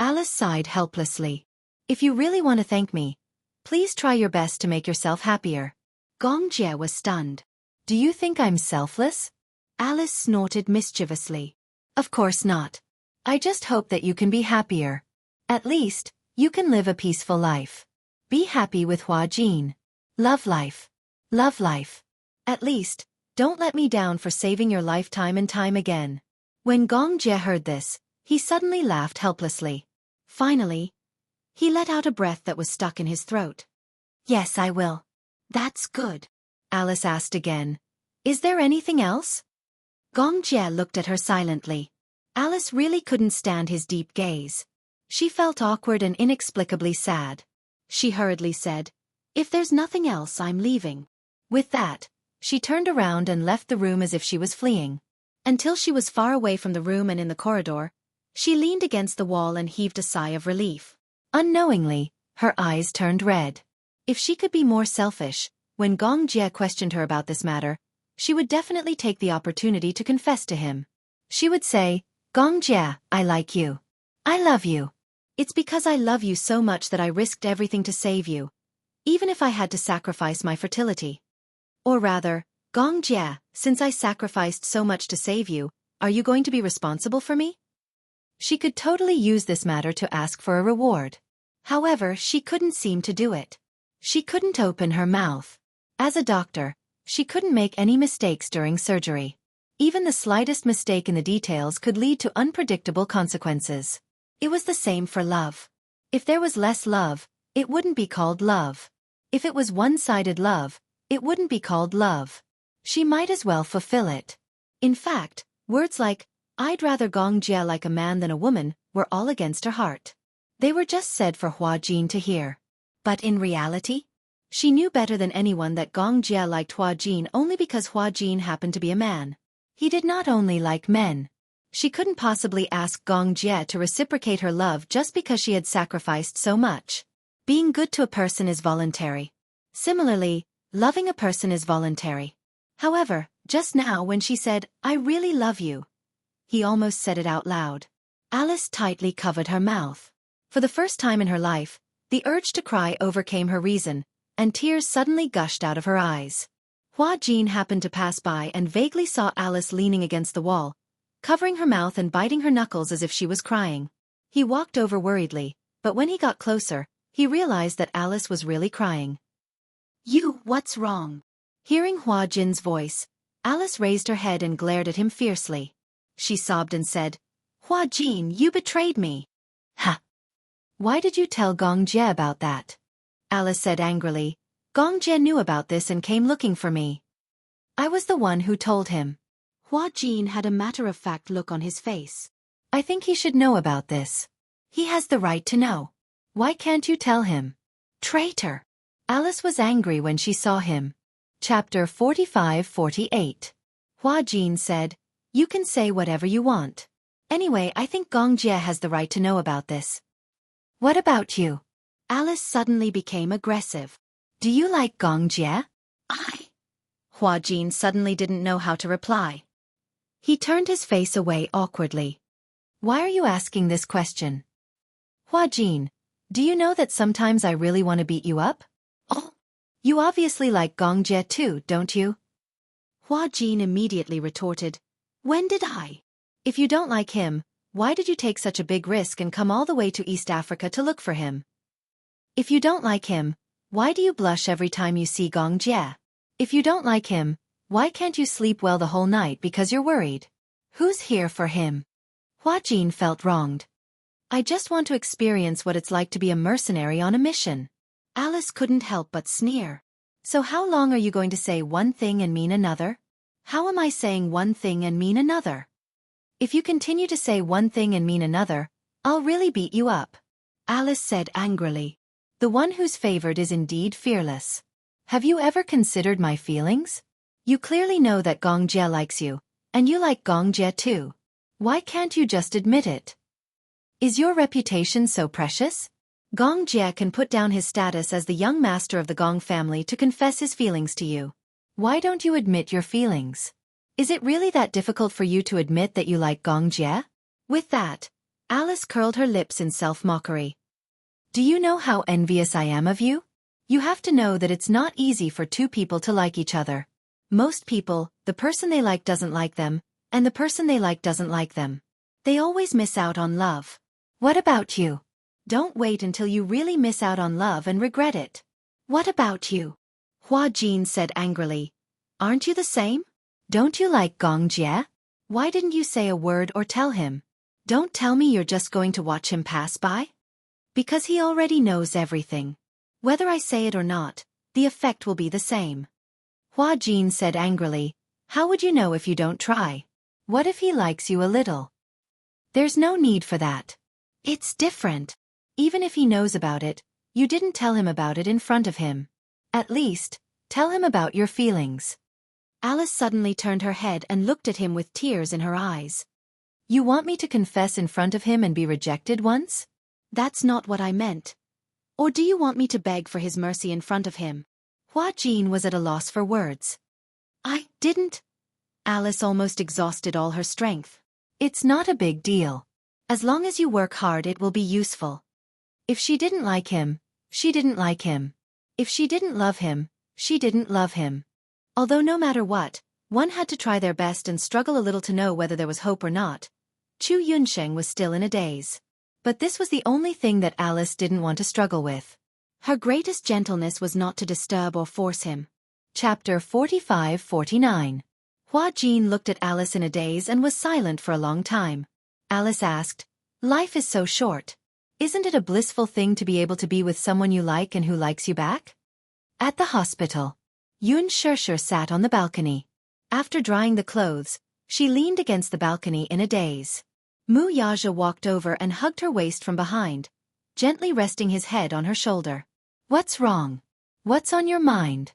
Alice sighed helplessly. If you really want to thank me, please try your best to make yourself happier. Gong Jie was stunned. Do you think I'm selfless? Alice snorted mischievously. Of course not. I just hope that you can be happier. At least, you can live a peaceful life. Be happy with Hua Jin. Love life. Love life. At least, don't let me down for saving your life time and time again. When Gong Jie heard this, he suddenly laughed helplessly. Finally, he let out a breath that was stuck in his throat. Yes, I will. That's good. Alice asked again. Is there anything else? Gong Jie looked at her silently. Alice really couldn't stand his deep gaze. She felt awkward and inexplicably sad. She hurriedly said, "If there's nothing else, I'm leaving." With that, she turned around and left the room as if she was fleeing. Until she was far away from the room and in the corridor, she leaned against the wall and heaved a sigh of relief. Unknowingly, her eyes turned red. If she could be more selfish, when Gong Jie questioned her about this matter, she would definitely take the opportunity to confess to him. She would say, Gong Jie, I like you. I love you. It's because I love you so much that I risked everything to save you, even if I had to sacrifice my fertility. Or rather, Gong Jie, since I sacrificed so much to save you, are you going to be responsible for me? She could totally use this matter to ask for a reward. However, she couldn't seem to do it. She couldn't open her mouth. As a doctor, she couldn't make any mistakes during surgery. Even the slightest mistake in the details could lead to unpredictable consequences. It was the same for love. If there was less love, it wouldn't be called love. If it was one-sided love, it wouldn't be called love. She might as well fulfill it. In fact, words like, I'd rather Gong Jie like a man than a woman, were all against her heart. They were just said for Hua Jin to hear. But in reality, she knew better than anyone that Gong Jie liked Hua Jin only because Hua Jin happened to be a man. He did not only like men. She couldn't possibly ask Gong Jie to reciprocate her love just because she had sacrificed so much. Being good to a person is voluntary. Similarly, loving a person is voluntary. However, just now when she said, I really love you, he almost said it out loud. Alice tightly covered her mouth. For the first time in her life, the urge to cry overcame her reason, and tears suddenly gushed out of her eyes. Hua Jin happened to pass by and vaguely saw Alice leaning against the wall, covering her mouth and biting her knuckles as if she was crying. He walked over worriedly, but when he got closer, he realized that Alice was really crying. What's wrong? Hearing Hua Jin's voice, Alice raised her head and glared at him fiercely. She sobbed and said, Hua Jin, you betrayed me. Ha! Why did you tell Gong Jie about that? Alice said angrily. Gong Jie knew about this and came looking for me. I was the one who told him. Hua Jin had a matter-of-fact look on his face. I think he should know about this. He has the right to know. Why can't you tell him? Traitor! Alice was angry when she saw him. Chapter 45-48. Hua Jin said, You can say whatever you want. Anyway, I think Gong Jie has the right to know about this. What about you? Alice suddenly became aggressive. Do you like Gong Jie? Hua Jin suddenly didn't know how to reply. He turned his face away awkwardly. Why are you asking this question? Hua Jin, do you know that sometimes I really want to beat you up? Oh, you obviously like Gong Jie too, don't you? Hua Jin immediately retorted, When did I? If you don't like him, why did you take such a big risk and come all the way to East Africa to look for him? If you don't like him, why do you blush every time you see Gong Jie? If you don't like him, why can't you sleep well the whole night because you're worried? Who's here for him? Hua Jin felt wronged. I just want to experience what it's like to be a mercenary on a mission. Alice couldn't help but sneer. So how long are you going to say one thing and mean another? How am I saying one thing and mean another? If you continue to say one thing and mean another, I'll really beat you up. Alice said angrily. The one who's favored is indeed fearless. Have you ever considered my feelings? You clearly know that Gong Jie likes you, and you like Gong Jie too. Why can't you just admit it? Is your reputation so precious? Gong Jie can put down his status as the young master of the Gong family to confess his feelings to you. Why don't you admit your feelings? Is it really that difficult for you to admit that you like Gong Jie? With that, Alice curled her lips in self-mockery. Do you know how envious I am of you? You have to know that it's not easy for two people to like each other. Most people, the person they like doesn't like them, and the person they like doesn't like them. They always miss out on love. What about you? Don't wait until you really miss out on love and regret it. What about you? Hua Jin said angrily. Aren't you the same? Don't you like Gong Jie? Why didn't you say a word or tell him? Don't tell me you're just going to watch him pass by? Because he already knows everything. Whether I say it or not, the effect will be the same. Hua Jin said angrily, how would you know if you don't try? What if he likes you a little? There's no need for that. It's different. Even if he knows about it, you didn't tell him about it in front of him. At least, tell him about your feelings. Alice suddenly turned her head and looked at him with tears in her eyes. You want me to confess in front of him and be rejected once? That's not what I meant. Or do you want me to beg for his mercy in front of him? Hua Jin was at a loss for words. I didn't. Alice almost exhausted all her strength. It's not a big deal. As long as you work hard it will be useful. If she didn't like him, she didn't like him. If she didn't love him, she didn't love him. Although no matter what, one had to try their best and struggle a little to know whether there was hope or not. Chu Yunsheng was still in a daze. But this was the only thing that Alice didn't want to struggle with. Her greatest gentleness was not to disturb or force him. Chapter 45-49. Hua Jin looked at Alice in a daze and was silent for a long time. Alice asked, life is so short. Isn't it a blissful thing to be able to be with someone you like and who likes you back? At the hospital, Xianxia sat on the balcony. After drying the clothes, she leaned against the balcony in a daze. Wuxia walked over and hugged her waist from behind, gently resting his head on her shoulder. What's wrong? What's on your mind?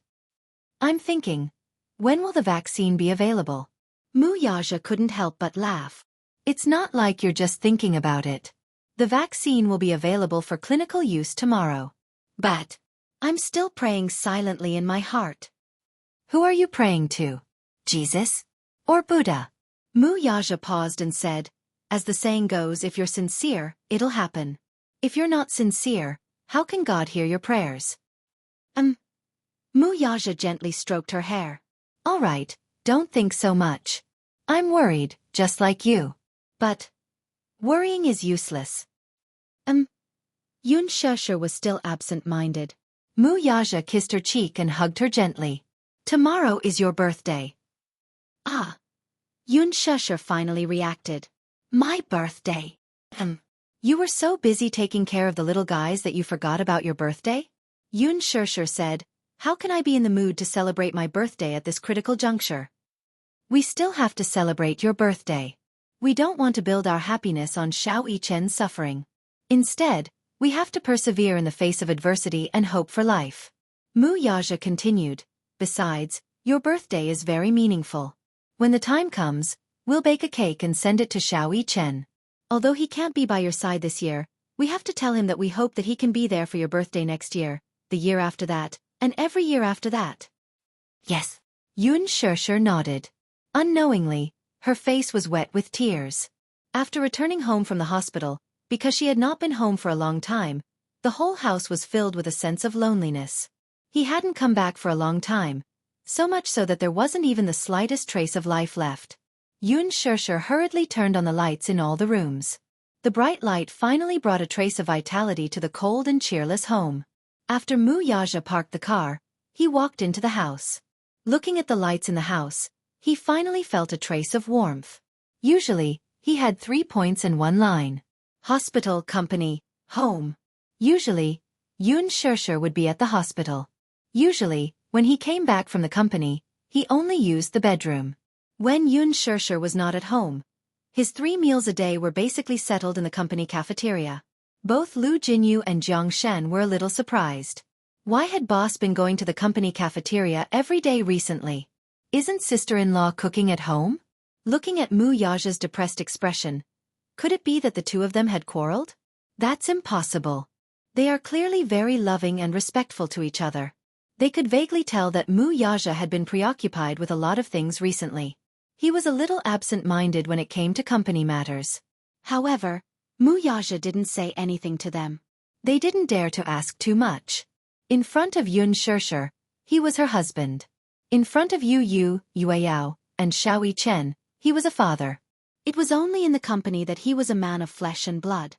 I'm thinking, when will the vaccine be available? Wuxia couldn't help but laugh. It's not like you're just thinking about it. The vaccine will be available for clinical use tomorrow. But I'm still praying silently in my heart. Who are you praying to? Jesus? Or Buddha? Wuxia paused and said, as the saying goes, if you're sincere, it'll happen. If you're not sincere, how can God hear your prayers? Wuxia gently stroked her hair. All right, don't think so much. I'm worried, just like you. But worrying is useless. Xianxia was still absent-minded. Wuxia kissed her cheek and hugged her gently. Tomorrow is your birthday. Ah. Xianxia finally reacted. My birthday. You were so busy taking care of the little guys that you forgot about your birthday? Xianxia said, how can I be in the mood to celebrate my birthday at this critical juncture? We still have to celebrate your birthday. We don't want to build our happiness on Xianxia's suffering. Instead, we have to persevere in the face of adversity and hope for life. Wuxia continued, besides, your birthday is very meaningful. When the time comes, we'll bake a cake and send it to Xianxia. Although he can't be by your side this year, we have to tell him that we hope that he can be there for your birthday next year, the year after that, and every year after that. Yes. Xianxia nodded. Unknowingly, her face was wet with tears. After returning home from the hospital, because she had not been home for a long time, the whole house was filled with a sense of loneliness. He hadn't come back for a long time, so much so that there wasn't even the slightest trace of life left. Xianxia hurriedly turned on the lights in all the rooms. The bright light finally brought a trace of vitality to the cold and cheerless home. After Wuxia parked the car, he walked into the house. Looking at the lights in the house, he finally felt a trace of warmth. Usually, he had 3 points and 1 line. Hospital, company, home. Usually, Xianxia would be at the hospital. Usually, when he came back from the company, he only used the bedroom. When Xianxia was not at home, his 3 meals a day were basically settled in the company cafeteria. Both Lu Jinyu and Jiang Shen were a little surprised. Why had boss been going to the company cafeteria every day recently? Isn't sister-in-law cooking at home? Looking at Wuxia's depressed expression, could it be that the two of them had quarreled? That's impossible. They are clearly very loving and respectful to each other. They could vaguely tell that Wuxia had been preoccupied with a lot of things recently. He was a little absent-minded when it came to company matters. However, Wuxia didn't say anything to them. They didn't dare to ask too much. In front of Xianxia, he was her husband. In front of Yu Yueyao, and Xiao Chen, he was a father. It was only in the company that he was a man of flesh and blood.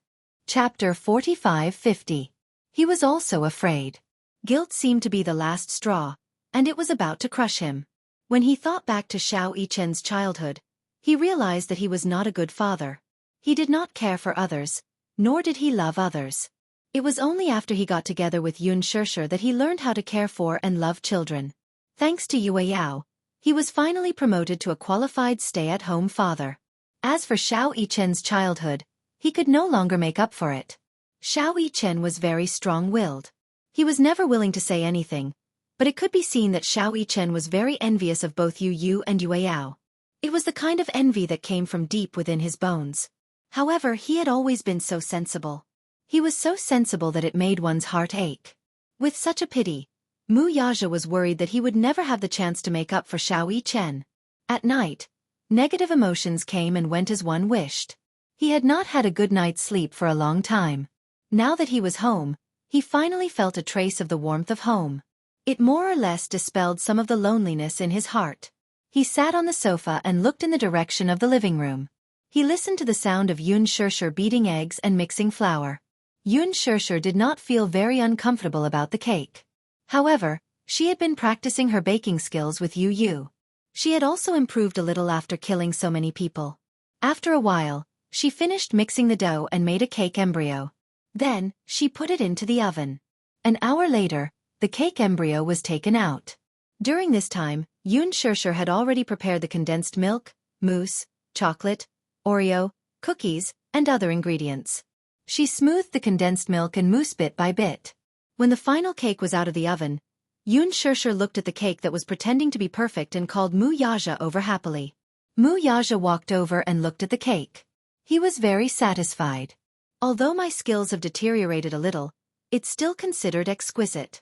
Chapter 45-50. He was also afraid. Guilt seemed to be the last straw, and it was about to crush him. When he thought back to Xiao Chen's childhood, he realized that he was not a good father. He did not care for others, nor did he love others. It was only after he got together with Xianxia that he learned how to care for and love children. Thanks to Yueyao, he was finally promoted to a qualified stay-at-home father. As for Xiao Chen's childhood, he could no longer make up for it. Xiao Chen was very strong-willed. He was never willing to say anything, but it could be seen that Xiao Chen was very envious of both Yu and Yueyao. It was the kind of envy that came from deep within his bones. However, he had always been so sensible. He was so sensible that it made one's heart ache. With such a pity, Wuxia was worried that he would never have the chance to make up for Xiao Chen. At night, negative emotions came and went as one wished. He had not had a good night's sleep for a long time. Now that he was home, he finally felt a trace of the warmth of home. It more or less dispelled some of the loneliness in his heart. He sat on the sofa and looked in the direction of the living room. He listened to the sound of Xianxia beating eggs and mixing flour. Xianxia did not feel very uncomfortable about the cake. However, she had been practicing her baking skills with Yu. She had also improved a little after killing so many people. After a while, she finished mixing the dough and made a cake embryo. Then, she put it into the oven. An hour later, the cake embryo was taken out. During this time, Xianxia had already prepared the condensed milk, mousse, chocolate, Oreo, cookies, and other ingredients. She smoothed the condensed milk and mousse bit by bit. When the final cake was out of the oven, Xianxia looked at the cake that was pretending to be perfect and called Wuxia over happily. Wuxia walked over and looked at the cake. He was very satisfied. Although my skills have deteriorated a little, it's still considered exquisite.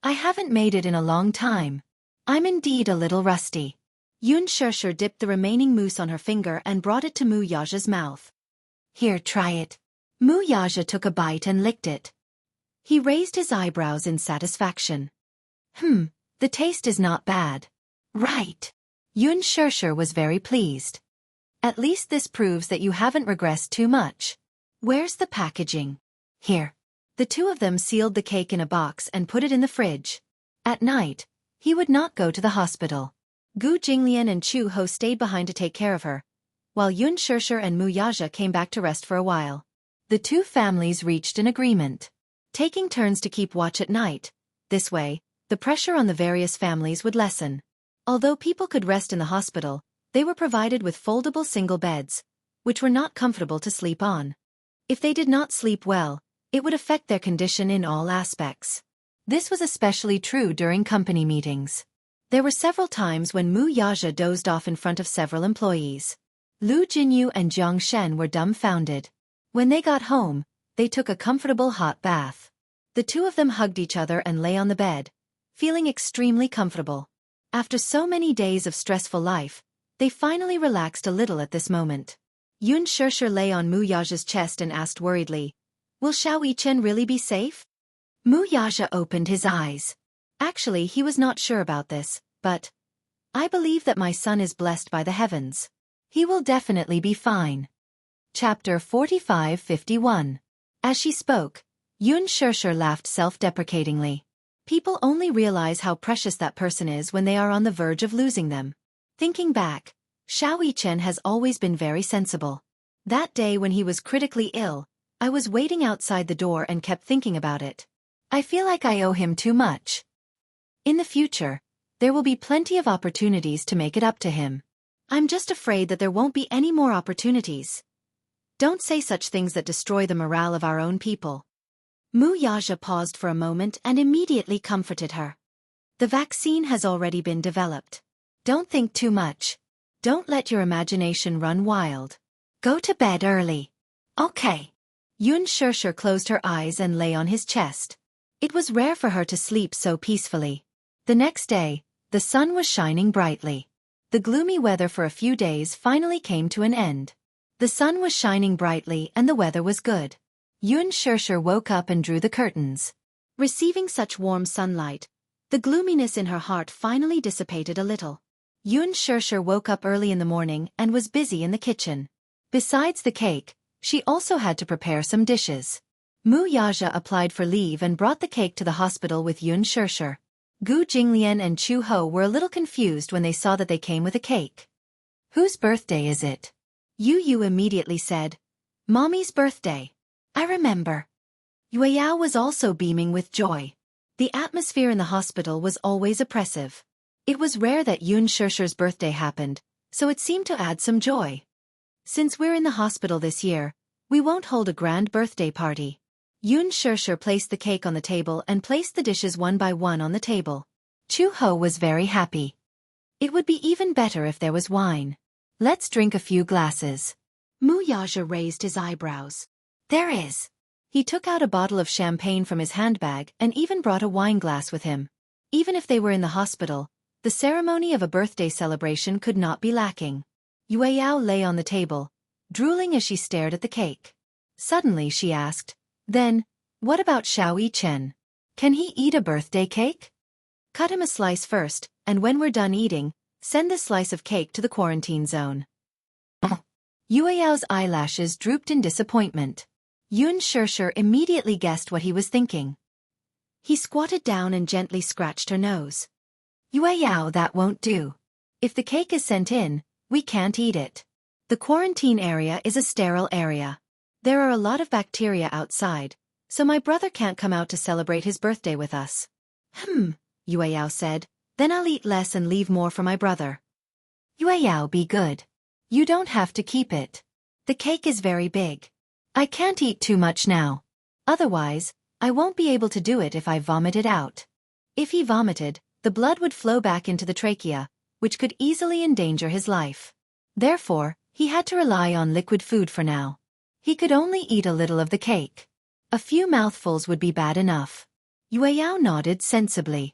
I haven't made it in a long time. I'm indeed a little rusty. Xianxia dipped the remaining mousse on her finger and brought it to Wuxia's mouth. Here, try it. Wuxia took a bite and licked it. He raised his eyebrows in satisfaction. The taste is not bad. Right. Xianxia was very pleased. At least this proves that you haven't regressed too much. Where's the packaging? Here. The two of them sealed the cake in a box and put it in the fridge. At night, he would not go to the hospital. Gu Jinglian and Chu Ho stayed behind to take care of her, while Xianxia and Wuxia came back to rest for a while. The two families reached an agreement, taking turns to keep watch at night. This way, the pressure on the various families would lessen. Although people could rest in the hospital, they were provided with foldable single beds, which were not comfortable to sleep on. If they did not sleep well, it would affect their condition in all aspects. This was especially true during company meetings. There were several times when Wuxia dozed off in front of several employees. Lu Jinyu and Jiang Shen were dumbfounded. When they got home, they took a comfortable hot bath. The two of them hugged each other and lay on the bed, feeling extremely comfortable. After so many days of stressful life, they finally relaxed a little at this moment. Xianxia lay on Wuxia's chest and asked worriedly, "Will Xiao Chen really be safe?" Wuxia opened his eyes. Actually, he was not sure about this, but I believe that my son is blessed by the heavens. He will definitely be fine. Chapter 45-51. As she spoke, Xianxia laughed self-deprecatingly. People only realize how precious that person is when they are on the verge of losing them. Thinking back, Xiao Chen has always been very sensible. That day when he was critically ill, I was waiting outside the door and kept thinking about it. I feel like I owe him too much. In the future, there will be plenty of opportunities to make it up to him. I'm just afraid that there won't be any more opportunities. Don't say such things that destroy the morale of our own people. Wuxia paused for a moment and immediately comforted her. The vaccine has already been developed. Don't think too much. Don't let your imagination run wild. Go to bed early. Okay. Xianxia closed her eyes and lay on his chest. It was rare for her to sleep so peacefully. The next day, the sun was shining brightly. The gloomy weather for a few days finally came to an end. The sun was shining brightly and the weather was good. Xianxia woke up and drew the curtains. Receiving such warm sunlight, the gloominess in her heart finally dissipated a little. Xianxia woke up early in the morning and was busy in the kitchen. Besides the cake, she also had to prepare some dishes. Wuxia applied for leave and brought the cake to the hospital with Xianxia. Gu Jinglian and Chu Ho were a little confused when they saw that they came with a cake. Whose birthday is it? Yu immediately said, Mommy's birthday. I remember. Yao was also beaming with joy. The atmosphere in the hospital was always oppressive. It was rare that Xia's birthday happened, so it seemed to add some joy. Since we're in the hospital this year, we won't hold a grand birthday party. Xianxia placed the cake on the table and placed the dishes one by one on the table. Chu Ho was very happy. It would be even better if there was wine. Let's drink a few glasses. Wuxia raised his eyebrows. There is. He took out a bottle of champagne from his handbag and even brought a wine glass with him. Even if they were in the hospital, the ceremony of a birthday celebration could not be lacking. Yao lay on the table, drooling as she stared at the cake. Suddenly she asked, Then, what about Xianxia? Can he eat a birthday cake? Cut him a slice first, and when we're done eating, send this slice of cake to the quarantine zone. Yao's eyelashes drooped in disappointment. Xianxia immediately guessed what he was thinking. He squatted down and gently scratched her nose. Yao, that won't do. If the cake is sent in, we can't eat it. The quarantine area is a sterile area. There are a lot of bacteria outside, so my brother can't come out to celebrate his birthday with us. Yao said, then I'll eat less and leave more for my brother. Yao, be good. You don't have to keep it. The cake is very big. I can't eat too much now. Otherwise, I won't be able to do it if I vomit it out. If he vomited, the blood would flow back into the trachea, which could easily endanger his life. Therefore, he had to rely on liquid food for now. He could only eat a little of the cake. A few mouthfuls would be bad enough. Yao nodded sensibly.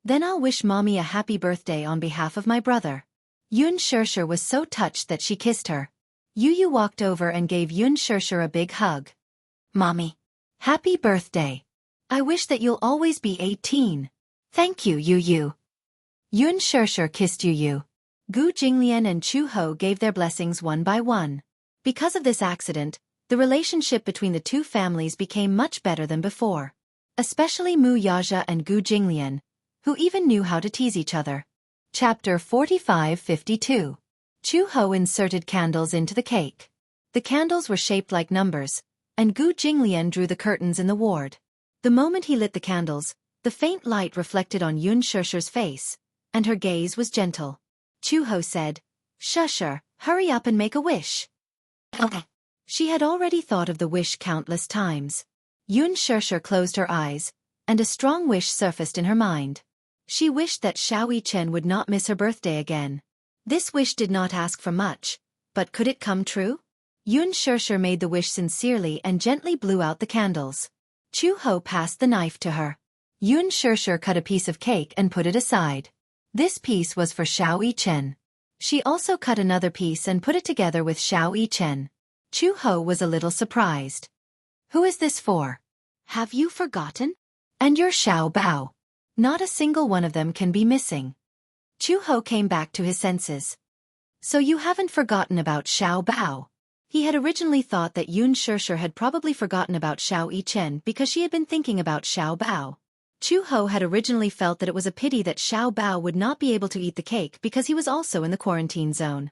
Then I'll wish Mommy a happy birthday on behalf of my brother. Xianxia was so touched that she kissed her. Yu walked over and gave Xianxia a big hug. Mommy. Happy birthday. I wish that you'll always be 18. Thank you, Yu. Xianxia kissed Yu. Gu Jinglian and Chu Ho gave their blessings one by one. Because of this accident, the relationship between the two families became much better than before. Especially Wuxia and Gu Jinglian, who even knew how to tease each other. Chapter 45-52. Chu Ho inserted candles into the cake. The candles were shaped like numbers, and Gu Jinglian drew the curtains in the ward. The moment he lit the candles, the faint light reflected on Xia's face, and her gaze was gentle. Chu Ho said, Shusher, hurry up and make a wish. Okay. She had already thought of the wish countless times. Xianxia closed her eyes, and a strong wish surfaced in her mind. She wished that Xianxia would not miss her birthday again. This wish did not ask for much, but could it come true? Xianxia made the wish sincerely and gently blew out the candles. Chu Ho passed the knife to her. Xianxia cut a piece of cake and put it aside. This piece was for Xianxia. She also cut another piece and put it together with Xianxia. Chu Ho was a little surprised. Who is this for? Have you forgotten? And your Xiao Bao. Not a single one of them can be missing. Chu Ho came back to his senses. So you haven't forgotten about Xiao Bao. He had originally thought that Xianxia had probably forgotten about Xianxia because she had been thinking about Xiao Bao. Chu Ho had originally felt that it was a pity that Xiao Bao would not be able to eat the cake because he was also in the quarantine zone.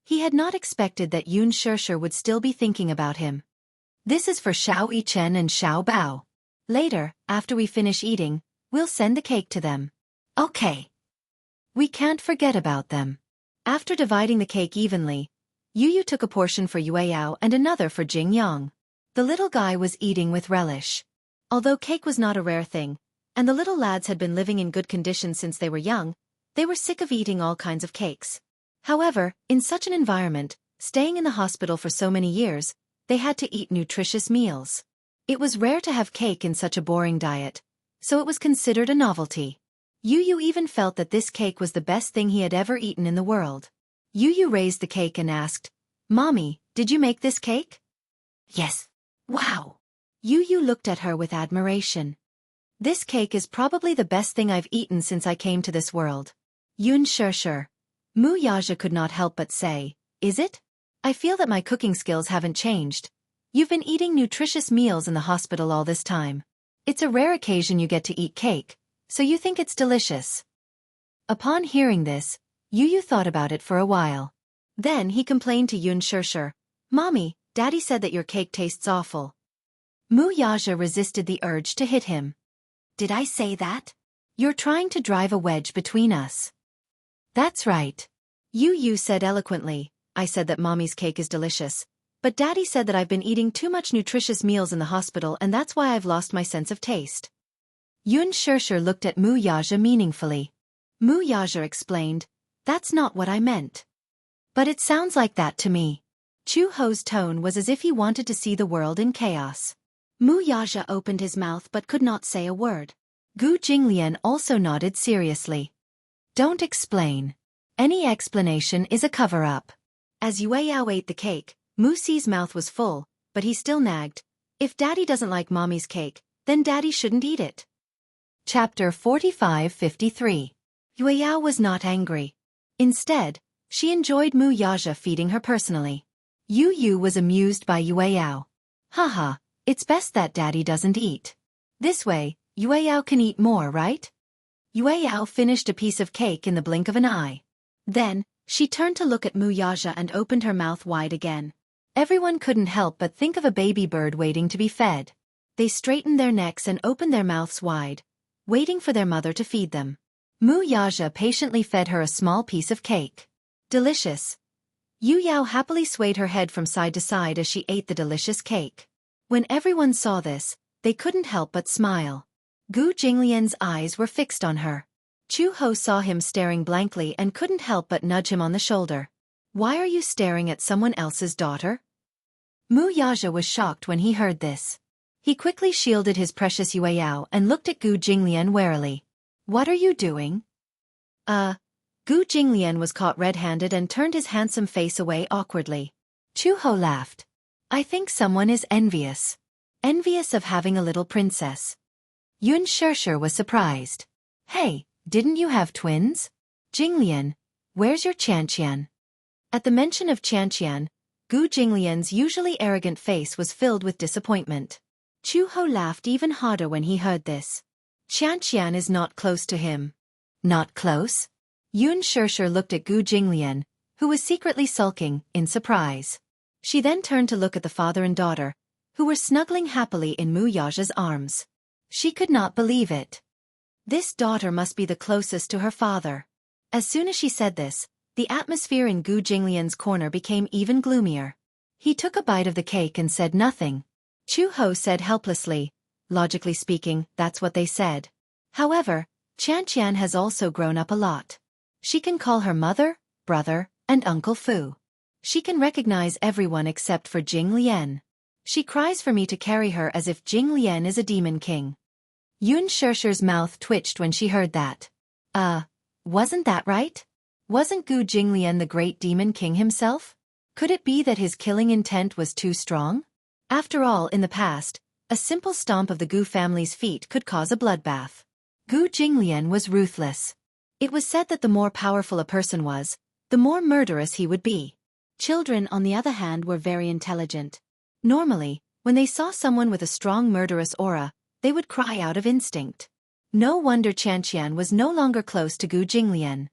He had not expected that Xianxia would still be thinking about him. This is for Xianxia and Xiao Bao. Later, after we finish eating, we'll send the cake to them. Okay. We can't forget about them. After dividing the cake evenly, Yu took a portion for Yao and another for Jingyang. The little guy was eating with relish. Although cake was not a rare thing, and the little lads had been living in good condition since they were young, they were sick of eating all kinds of cakes. However, in such an environment, staying in the hospital for so many years, they had to eat nutritious meals. It was rare to have cake in such a boring diet, so it was considered a novelty. Yu even felt that this cake was the best thing he had ever eaten in the world. Yu raised the cake and asked, Mommy, did you make this cake? Yes. Wow. Yu looked at her with admiration. This cake is probably the best thing I've eaten since I came to this world. Sure. Mu Yaja could not help but say, is it? I feel that my cooking skills haven't changed. You've been eating nutritious meals in the hospital all this time. It's a rare occasion you get to eat cake, so you think it's delicious. Upon hearing this, Yu thought about it for a while. Then he complained to Sure. Mommy, Daddy said that your cake tastes awful. Mu Yaja resisted the urge to hit him. Did I say that? You're trying to drive a wedge between us. That's right. Yu said eloquently, I said that Mommy's cake is delicious, but Daddy said that I've been eating too much nutritious meals in the hospital and that's why I've lost my sense of taste. Sure looked at Mu Yaja meaningfully. Mu Yaja explained, that's not what I meant. But it sounds like that to me. Chu Ho's tone was as if he wanted to see the world in chaos. Mu Yaja opened his mouth but could not say a word. Gu Jinglian also nodded seriously. Don't explain. Any explanation is a cover-up. As Yao ate the cake, Mu Si's mouth was full, but he still nagged. If Daddy doesn't like Mommy's cake, then Daddy shouldn't eat it. Chapter 45-53. Yao was not angry. Instead, she enjoyed Mu Yaja feeding her personally. Yu was amused by Yao. Haha, it's best that Daddy doesn't eat. This way, Yao can eat more, right? Yao finished a piece of cake in the blink of an eye. Then, she turned to look at Mu Yaja and opened her mouth wide again. Everyone couldn't help but think of a baby bird waiting to be fed. They straightened their necks and opened their mouths wide, waiting for their mother to feed them. Mu Yaja patiently fed her a small piece of cake. Delicious. Yao happily swayed her head from side to side as she ate the delicious cake. When everyone saw this, they couldn't help but smile. Gu Jinglian's eyes were fixed on her. Chu Ho saw him staring blankly and couldn't help but nudge him on the shoulder. Why are you staring at someone else's daughter? Mu Yaja was shocked when he heard this. He quickly shielded his precious Yao and looked at Gu Jinglian warily. What are you doing? Gu Jinglian was caught red-handed and turned his handsome face away awkwardly. Chu Ho laughed. I think someone is envious. Envious of having a little princess. Sure was surprised. Hey, didn't you have twins? Jinglian, where's your Xianxia? At the mention of Xianxia, Gu Jinglian's usually arrogant face was filled with disappointment. Chu Ho laughed even harder when he heard this. Xianxia is not close to him. Not close? Sure looked at Gu Jinglian, who was secretly sulking, in surprise. She then turned to look at the father and daughter, who were snuggling happily in Mu Yaja's arms. She could not believe it. This daughter must be the closest to her father. As soon as she said this, the atmosphere in Gu Jinglian's corner became even gloomier. He took a bite of the cake and said nothing. Chu Ho said helplessly, logically speaking, that's what they said. However, Xianxia has also grown up a lot. She can call her mother, brother, and Uncle Fu. She can recognize everyone except for Jing Lian. She cries for me to carry her as if Jing Lian is a demon king. Shure's mouth twitched when she heard that. Wasn't that right? Wasn't Gu Jinglian the great demon king himself? Could it be that his killing intent was too strong? After all, in the past, a simple stomp of the Gu family's feet could cause a bloodbath. Gu Jinglian was ruthless. It was said that the more powerful a person was, the more murderous he would be. Children, on the other hand, were very intelligent. Normally, when they saw someone with a strong murderous aura, they would cry out of instinct. No wonder Xianxia was no longer close to Gu Jinglian.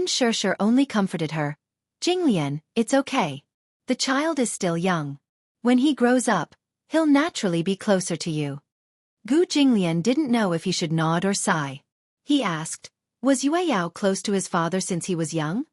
Sure only comforted her. Jinglian, it's okay. The child is still young. When he grows up, he'll naturally be closer to you. Gu Jinglian didn't know if he should nod or sigh. He asked, was Yao close to his father since he was young?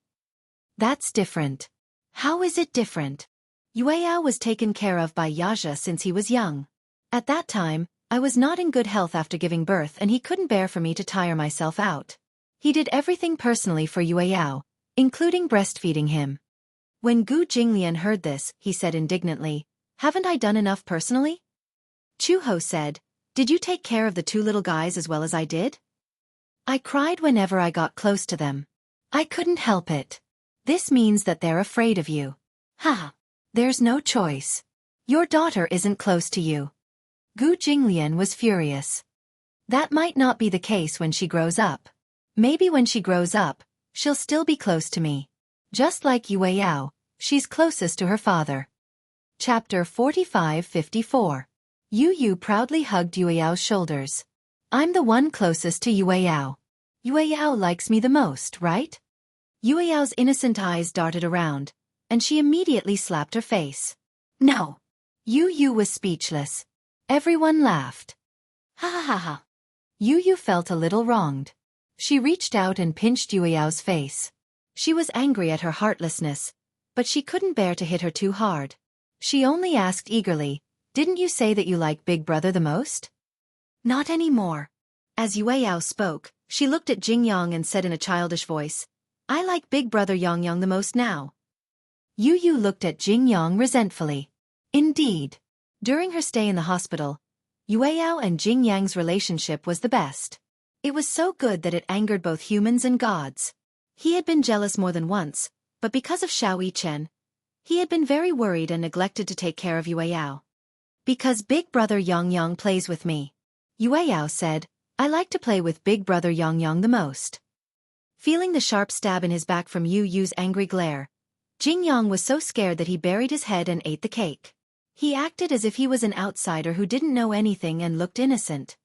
That's different. How is it different? Yao was taken care of by Yaja since he was young. At that time, I was not in good health after giving birth and he couldn't bear for me to tire myself out. He did everything personally for Yao, including breastfeeding him. When Gu Jinglian heard this, he said indignantly, haven't I done enough personally? Chu Ho said, did you take care of the two little guys as well as I did? I cried whenever I got close to them. I couldn't help it. This means that they're afraid of you. Ha! There's no choice. Your daughter isn't close to you. Gu Jinglian was furious. That might not be the case when she grows up. Maybe when she grows up, she'll still be close to me. Just like Yue Yao, she's closest to her father. Chapter 45-54. Yu Yu proudly hugged Yue Yao's shoulders. I'm the one closest to Yue Yao. Yue Yao likes me the most, right? Yue Yao's innocent eyes darted around, and she immediately slapped her face. No. Yu Yu was speechless. Everyone laughed. Ha ha ha ha. Yu Yu felt a little wronged. She reached out and pinched Yue Yao's face. She was angry at her heartlessness, but she couldn't bear to hit her too hard. She only asked eagerly, "Didn't you say that you like Big Brother the most?" Not anymore. As Yue Yao spoke, she looked at Jingyang and said in a childish voice, I like Big Brother Yangyang the most now. Yu Yu looked at Jingyang resentfully. Indeed. During her stay in the hospital, Yue Yao and Jingyang's relationship was the best. It was so good that it angered both humans and gods. He had been jealous more than once, but because of Xiao Yichen, he had been very worried and neglected to take care of Yue Yao. Because Big Brother Yangyang plays with me. Yue Yao said, I like to play with Big Brother Yangyang the most. Feeling the sharp stab in his back from Yu Yu's angry glare, Jingyang was so scared that he buried his head and ate the cake. He acted as if he was an outsider who didn't know anything and looked innocent.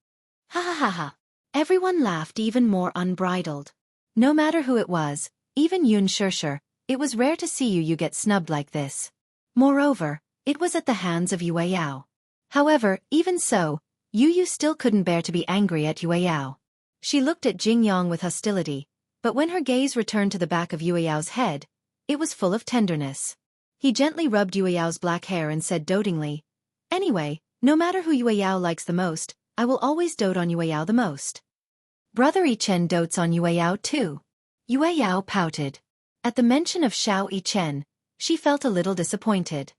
Ha ha ha ha. Everyone laughed even more unbridled. No matter who it was, even Xianxia, it was rare to see Yu Yu get snubbed like this. Moreover, it was at the hands of Yue Yao. However, even so, Yu Yu still couldn't bear to be angry at Yue Yao. She looked at Jingyang with hostility, but when her gaze returned to the back of Yue Yao's head, it was full of tenderness. He gently rubbed Yue Yao's black hair and said dotingly, Anyway, no matter who Yue Yao likes the most, I will always dote on Yue Yao the most. Brother Yichen dotes on Yue Yao too. Yue Yao pouted. At the mention of Xiao Yichen, she felt a little disappointed.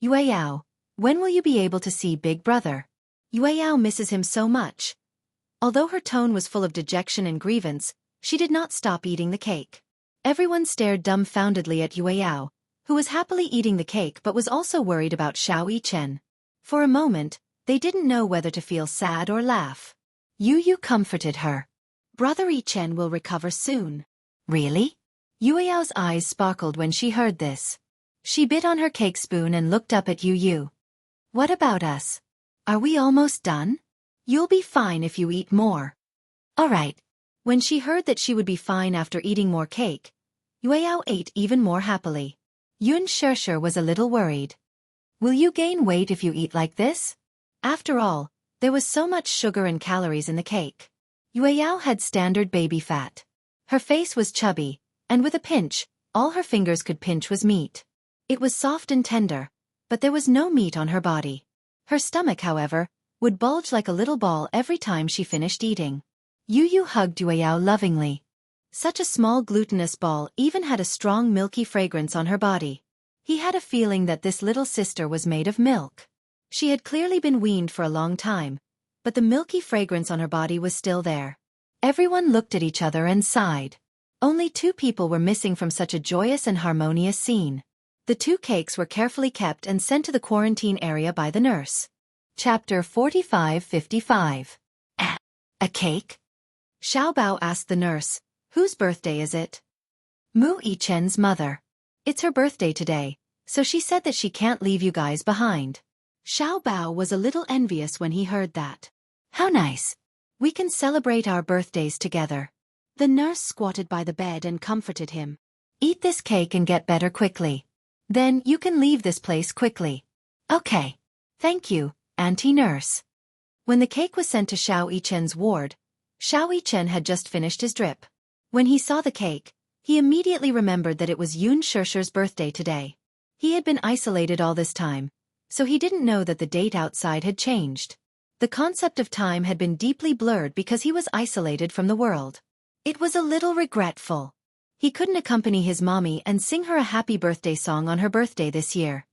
Yue Yao, when will you be able to see Big Brother? Yue Yao misses him so much. Although her tone was full of dejection and grievance, she did not stop eating the cake. Everyone stared dumbfoundedly at Yue Yao, who was happily eating the cake but was also worried about Xiao Yichen. For a moment, they didn't know whether to feel sad or laugh. Yu Yu comforted her. Brother Yichen will recover soon. Really? Yue Yao's eyes sparkled when she heard this. She bit on her cake spoon and looked up at Yu Yu. What about us? Are we almost done? You'll be fine if you eat more. All right. When she heard that she would be fine after eating more cake, Yue Yao ate even more happily. Xianxia was a little worried. Will you gain weight if you eat like this? After all, there was so much sugar and calories in the cake. Yue Yao had standard baby fat. Her face was chubby, and with a pinch, all her fingers could pinch was meat. It was soft and tender, but there was no meat on her body. Her stomach, however, would bulge like a little ball every time she finished eating. Yu Yu hugged Yue Yao lovingly. Such a small glutinous ball even had a strong milky fragrance on her body. He had a feeling that this little sister was made of milk. She had clearly been weaned for a long time, but the milky fragrance on her body was still there. Everyone looked at each other and sighed. Only 2 people were missing from such a joyous and harmonious scene. The 2 cakes were carefully kept and sent to the quarantine area by the nurse. Chapter 45-55. A cake? Xiao Bao asked the nurse, Whose birthday is it? Mu Yichen's mother. It's her birthday today, so she said that she can't leave you guys behind. Xiao Bao was a little envious when he heard that. How nice. We can celebrate our birthdays together. The nurse squatted by the bed and comforted him. Eat this cake and get better quickly. Then you can leave this place quickly. Okay. Thank you, Auntie Nurse. When the cake was sent to Xiao Yichen's ward, Xiao Yichen had just finished his drip. When he saw the cake, he immediately remembered that it was Xianxia's birthday today. He had been isolated all this time, so he didn't know that the date outside had changed. The concept of time had been deeply blurred because he was isolated from the world. It was a little regretful. He couldn't accompany his mommy and sing her a happy birthday song on her birthday this year.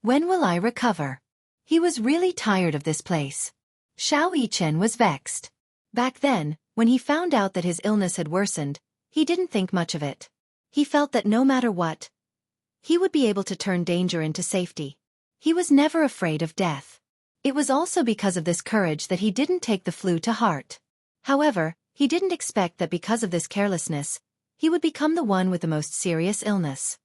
When will I recover? He was really tired of this place. Xiao Yichen was vexed. Back then, when he found out that his illness had worsened, he didn't think much of it. He felt that no matter what, He would be able to turn danger into safety. He was never afraid of death. It was also because of this courage that he didn't take the flu to heart. However, he didn't expect that because of this carelessness, he would become the one with the most serious illness.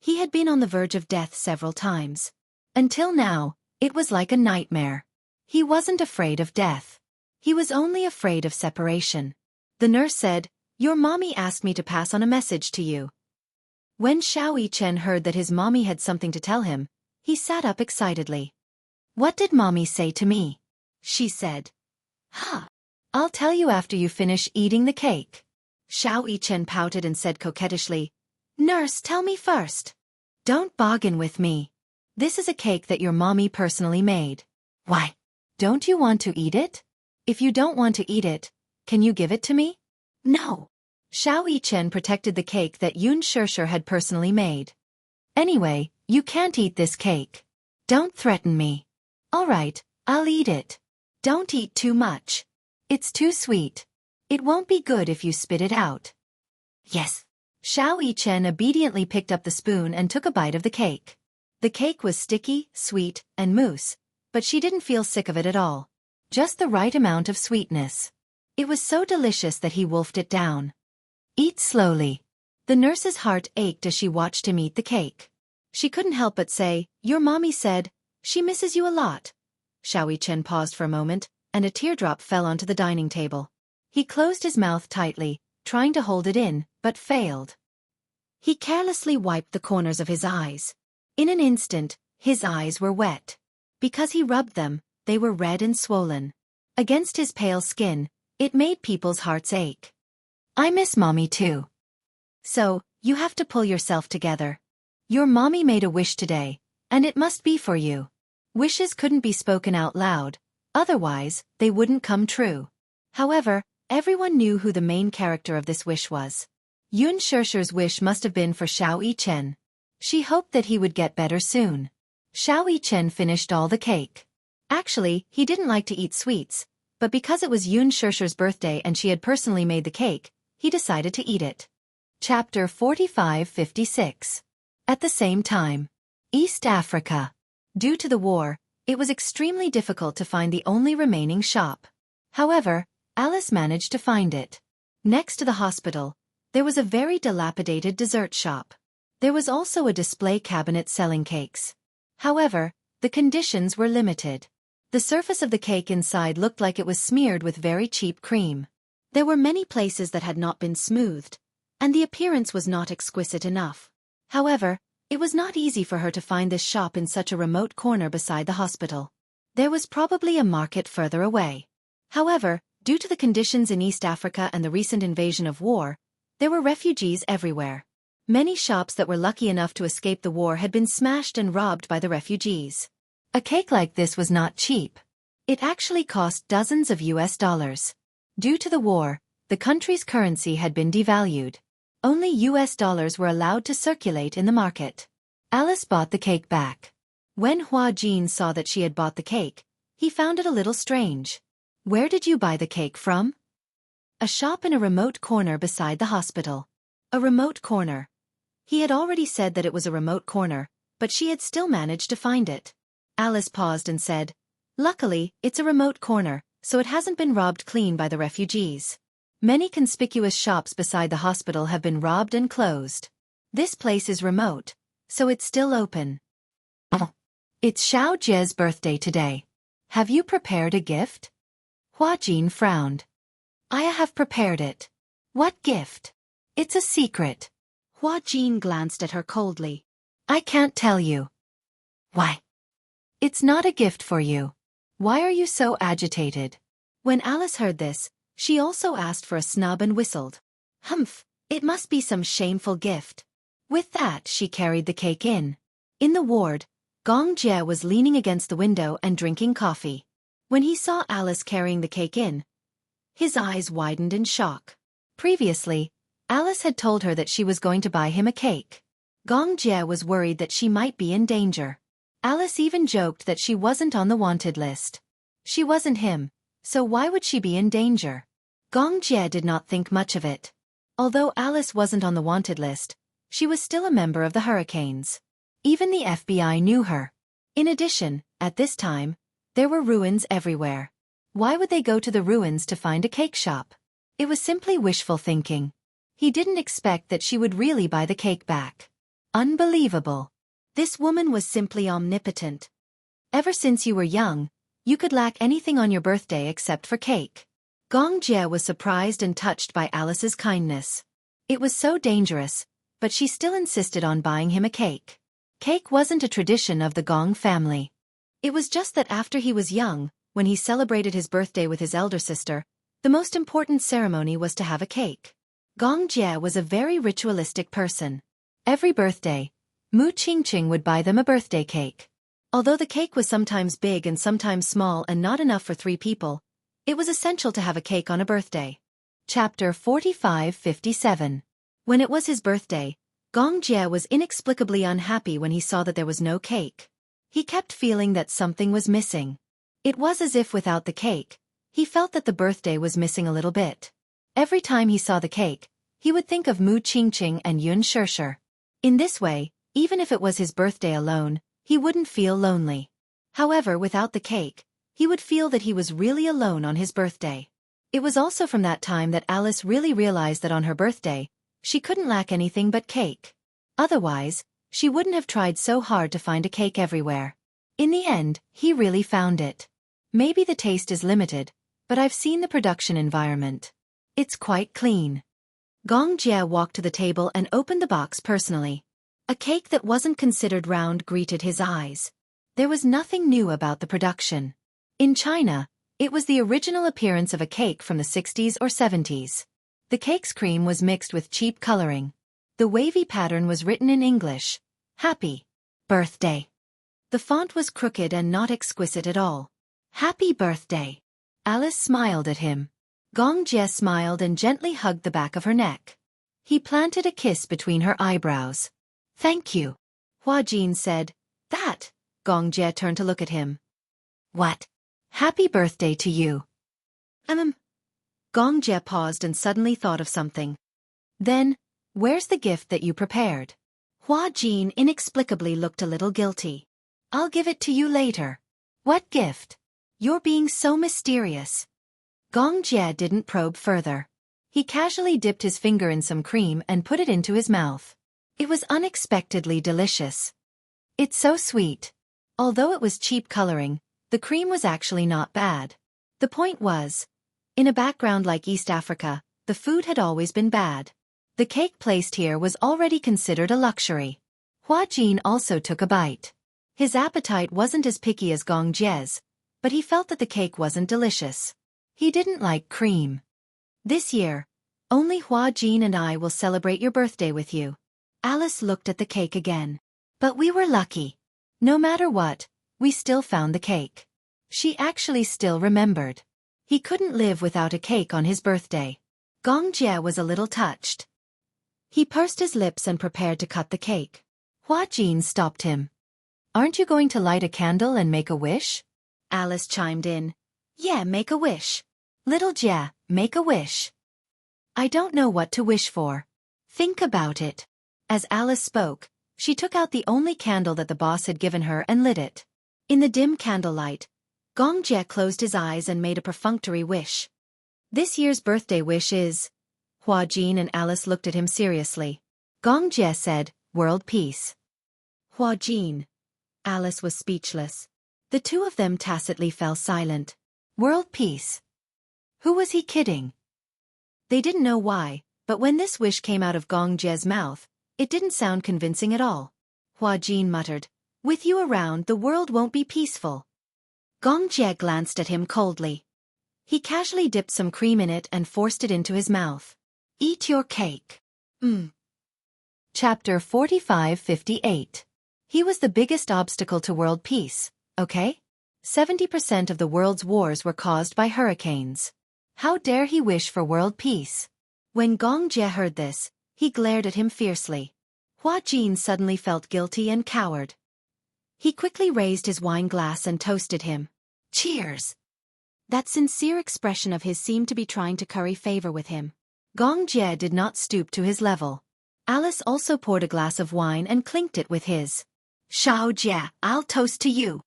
He had been on the verge of death several times. Until now, it was like a nightmare. He wasn't afraid of death. He was only afraid of separation. The nurse said, "Your mommy asked me to pass on a message to you." When Xianxia heard that his mommy had something to tell him, he sat up excitedly. "What did mommy say to me?" she said. Ha! "I'll tell you after you finish eating the cake." Xianxia pouted and said coquettishly, "Nurse, tell me first." "Don't bargain with me. This is a cake that your mommy personally made." Why? "Don't you want to eat it? If you don't want to eat it, can you give it to me?" No. Xianxia protected the cake that Xianxia had personally made. "Anyway, you can't eat this cake. Don't threaten me." "All right, I'll eat it. Don't eat too much. It's too sweet. It won't be good if you spit it out." Yes. Xianxia obediently picked up the spoon and took a bite of the cake. The cake was sticky, sweet, and mousse, but she didn't feel sick of it at all. Just the right amount of sweetness. It was so delicious that he wolfed it down. "Eat slowly." The nurse's heart ached as she watched him eat the cake. She couldn't help but say, "Your mommy said she misses you a lot." Xianxia paused for a moment, and a teardrop fell onto the dining table. He closed his mouth tightly, trying to hold it in, but failed. He carelessly wiped the corners of his eyes. In an instant, his eyes were wet. Because he rubbed them, they were red and swollen. Against his pale skin, it made people's hearts ache. "I miss mommy too." "So, you have to pull yourself together. Your mommy made a wish today, and it must be for you." Wishes couldn't be spoken out loud, otherwise, they wouldn't come true. However, everyone knew who the main character of this wish was. Xianxia's wish must have been for Xianxia. She hoped that he would get better soon. Xianxia finished all the cake. Actually, he didn't like to eat sweets, but because it was Xianxia's birthday and she had personally made the cake, he decided to eat it. Chapter 45-56. At the same time. East Africa. Due to the war, it was extremely difficult to find the only remaining shop. However, Alice managed to find it. Next to the hospital, there was a very dilapidated dessert shop. There was also a display cabinet selling cakes. However, the conditions were limited. The surface of the cake inside looked like it was smeared with very cheap cream. There were many places that had not been smoothed, and the appearance was not exquisite enough. However, it was not easy for her to find this shop in such a remote corner beside the hospital. There was probably a market further away. However, due to the conditions in East Africa and the recent invasion of war, there were refugees everywhere. Many shops that were lucky enough to escape the war had been smashed and robbed by the refugees. A cake like this was not cheap. It actually cost dozens of US dollars. Due to the war, the country's currency had been devalued. Only US dollars were allowed to circulate in the market. Alice bought the cake back. When Hua Jin saw that she had bought the cake, he found it a little strange. "Where did you buy the cake from?" "A shop in a remote corner beside the hospital." A remote corner. He had already said that it was a remote corner, but she had still managed to find it. Alice paused and said, "Luckily, it's a remote corner, so it hasn't been robbed clean by the refugees. Many conspicuous shops beside the hospital have been robbed and closed. This place is remote, so it's still open." "It's Xiao Jie's birthday today. Have you prepared a gift?" Hua Jin frowned. "I have prepared it." "What gift?" "It's a secret." Hua Jin glanced at her coldly. "I can't tell you." Why? "It's not a gift for you. Why are you so agitated?" When Alice heard this, she also asked for a snub and whistled. "Humph, it must be some shameful gift." With that, she carried the cake in. In the ward, Gong Jie was leaning against the window and drinking coffee. When he saw Alice carrying the cake in, his eyes widened in shock. Previously, Alice had told her that she was going to buy him a cake. Gong Jie was worried that she might be in danger. Alice even joked that she wasn't on the wanted list. She wasn't him, so why would she be in danger? Gong Jie did not think much of it. Although Alice wasn't on the wanted list, She was still a member of the Hurricanes. Even the FBI knew her. In addition, at this time, there were ruins everywhere. Why would they go to the ruins to find a cake shop? It was simply wishful thinking. He didn't expect that she would really buy the cake back. Unbelievable. This woman was simply omnipotent. Ever since you were young, you could lack anything on your birthday except for cake. Gong Jie was surprised and touched by Alice's kindness. It was so dangerous, but she still insisted on buying him a cake. Cake wasn't a tradition of the Gong family. It was just that after he was young, when he celebrated his birthday with his elder sister, the most important ceremony was to have a cake. Gong Jie was a very ritualistic person. Every birthday, Mu Qingqing would buy them a birthday cake. Although the cake was sometimes big and sometimes small and not enough for 3 people, it was essential to have a cake on a birthday. Chapter 45-57. When it was his birthday, Gong Jie was inexplicably unhappy when he saw that there was no cake. He kept feeling that something was missing. It was as if without the cake, he felt that the birthday was missing a little bit. Every time he saw the cake, he would think of Mu Qingqing and Xianxia. In this way, even if it was his birthday alone, he wouldn't feel lonely. However, without the cake, he would feel that he was really alone on his birthday. It was also from that time that Alice really realized that on her birthday, she couldn't lack anything but cake. Otherwise, she wouldn't have tried so hard to find a cake everywhere. In the end, he really found it. Maybe the taste is limited, but I've seen the production environment. It's quite clean. Gong Jie walked to the table and opened the box personally. A cake that wasn't considered round greeted his eyes. There was nothing new about the production. In China, it was the original appearance of a cake from the 60s or 70s. The cake's cream was mixed with cheap coloring. The wavy pattern was written in English. Happy birthday. The font was crooked and not exquisite at all. Happy birthday. Alice smiled at him. Gong Jie smiled and gently hugged the back of her neck. He planted a kiss between her eyebrows. Thank you. Hua Jin said. That. Gong Jie turned to look at him. What? Happy birthday to you. Gong Jie paused and suddenly thought of something. Then, where's the gift that you prepared? Hua Jin inexplicably looked a little guilty. I'll give it to you later. What gift? You're being so mysterious. Gong Jie didn't probe further. He casually dipped his finger in some cream and put it into his mouth. It was unexpectedly delicious. It's so sweet. Although it was cheap coloring, the cream was actually not bad. The point was, in a background like East Africa, the food had always been bad. The cake placed here was already considered a luxury. Hua Jin also took a bite. His appetite wasn't as picky as Gong Jie's, but he felt that the cake wasn't delicious. He didn't like cream. This year, only Hua Jin and I will celebrate your birthday with you. Alice looked at the cake again. But we were lucky. No matter what, we still found the cake. She actually still remembered. He couldn't live without a cake on his birthday. Gong Jie was a little touched. He pursed his lips and prepared to cut the cake. Hua Jin stopped him. Aren't you going to light a candle and make a wish? Alice chimed in. Yeah, make a wish. Little Jie, make a wish. I don't know what to wish for. Think about it. As Alice spoke, she took out the only candle that the boss had given her and lit it. In the dim candlelight, Gong Jie closed his eyes and made a perfunctory wish. This year's birthday wish is... Hua Jin and Alice looked at him seriously. Gong Jie said, world peace. Hua Jin. Alice was speechless. The two of them tacitly fell silent. World peace. Who was he kidding? They didn't know why, but when this wish came out of Gong Jie's mouth, it didn't sound convincing at all. Hua Jin muttered, with you around the world won't be peaceful. Gong Jie glanced at him coldly. He casually dipped some cream in it and forced it into his mouth. Eat your cake. Chapter 45-58. He was the biggest obstacle to world peace, okay? 70% of the world's wars were caused by hurricanes. How dare he wish for world peace? When Gong Jie heard this, he glared at him fiercely. Hua Jin suddenly felt guilty and cowered. He quickly raised his wine glass and toasted him. Cheers! That sincere expression of his seemed to be trying to curry favor with him. Gong Jie did not stoop to his level. Alice also poured a glass of wine and clinked it with his. Xiaojia, I'll toast to you.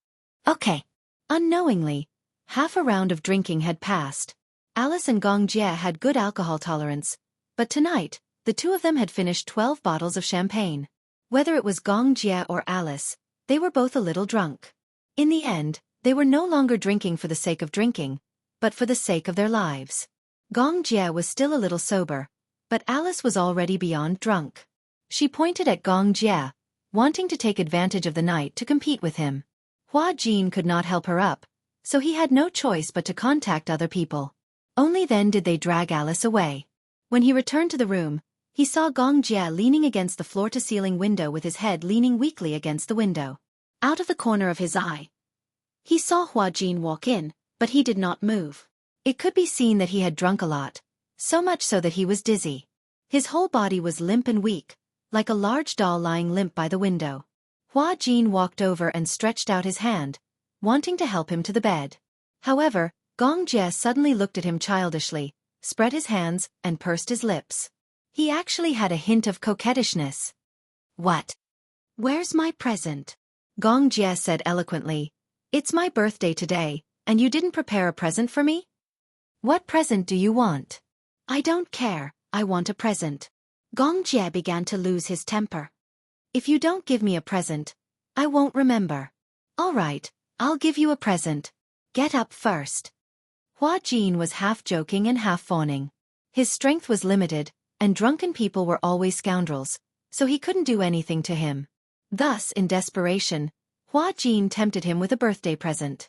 Okay. Unknowingly, half a round of drinking had passed. Alice and Gong Jie had good alcohol tolerance, but tonight, the two of them had finished 12 bottles of champagne. Whether it was Gong Jie or Alice, they were both a little drunk. In the end, they were no longer drinking for the sake of drinking, but for the sake of their lives. Gong Jie was still a little sober, but Alice was already beyond drunk. She pointed at Gong Jie, wanting to take advantage of the night to compete with him. Hua Jin could not help her up, so he had no choice but to contact other people. Only then did they drag Alice away. When he returned to the room, he saw Gong Jie leaning against the floor-to-ceiling window with his head leaning weakly against the window. Out of the corner of his eye, he saw Hua Jin walk in, but he did not move. It could be seen that he had drunk a lot, so much so that he was dizzy. His whole body was limp and weak, like a large doll lying limp by the window. Hua Jin walked over and stretched out his hand, wanting to help him to the bed. However, Gong Jie suddenly looked at him childishly, spread his hands, and pursed his lips. He actually had a hint of coquettishness. What? Where's my present? Gong Jie said eloquently. It's my birthday today, and you didn't prepare a present for me? What present do you want? I don't care, I want a present. Gong Jie began to lose his temper. If you don't give me a present, I won't remember. All right, I'll give you a present. Get up first. Hua Jin was half joking and half fawning. His strength was limited, and drunken people were always scoundrels, so he couldn't do anything to him. Thus, in desperation, Hua Jin tempted him with a birthday present.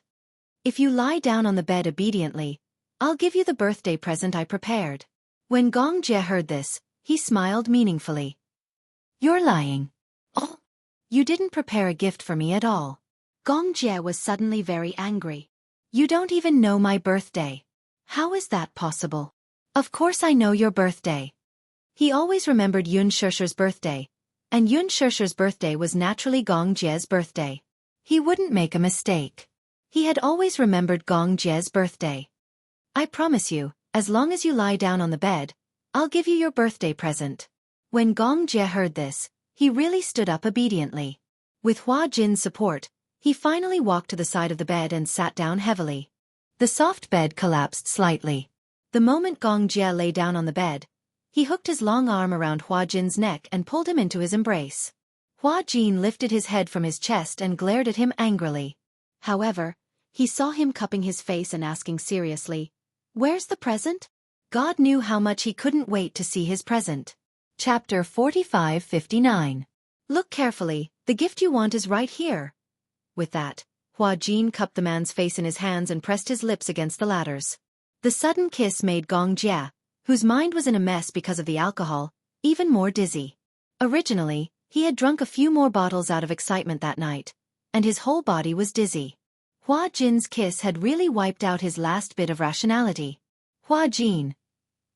If you lie down on the bed obediently, I'll give you the birthday present I prepared. When Gong Jie heard this, he smiled meaningfully. You're lying. Oh, You didn't prepare a gift for me at all. Gong Jie was suddenly very angry. You don't even know my birthday. How is that possible? Of course I know your birthday. He always remembered Xianxia's birthday, and Xianxia's birthday was naturally Gong Jie's birthday. He wouldn't make a mistake. He had always remembered Gong Jie's birthday. I promise you, as long as you lie down on the bed, I'll give you your birthday present. When Gong Jie heard this, he really stood up obediently. With Hua Jin's support, he finally walked to the side of the bed and sat down heavily. The soft bed collapsed slightly. The moment Gong Jie lay down on the bed, he hooked his long arm around Hua Jin's neck and pulled him into his embrace. Hua Jin lifted his head from his chest and glared at him angrily. However, he saw him cupping his face and asking seriously, "Where's the present?" God knew how much he couldn't wait to see his present. Chapter 45-59. Look carefully, the gift you want is right here. With that, Hua Jin cupped the man's face in his hands and pressed his lips against the latter's. The sudden kiss made Gong Jie, whose mind was in a mess because of the alcohol, even more dizzy. Originally, he had drunk a few more bottles out of excitement that night, and his whole body was dizzy. Hua Jin's kiss had really wiped out his last bit of rationality. Hua Jin.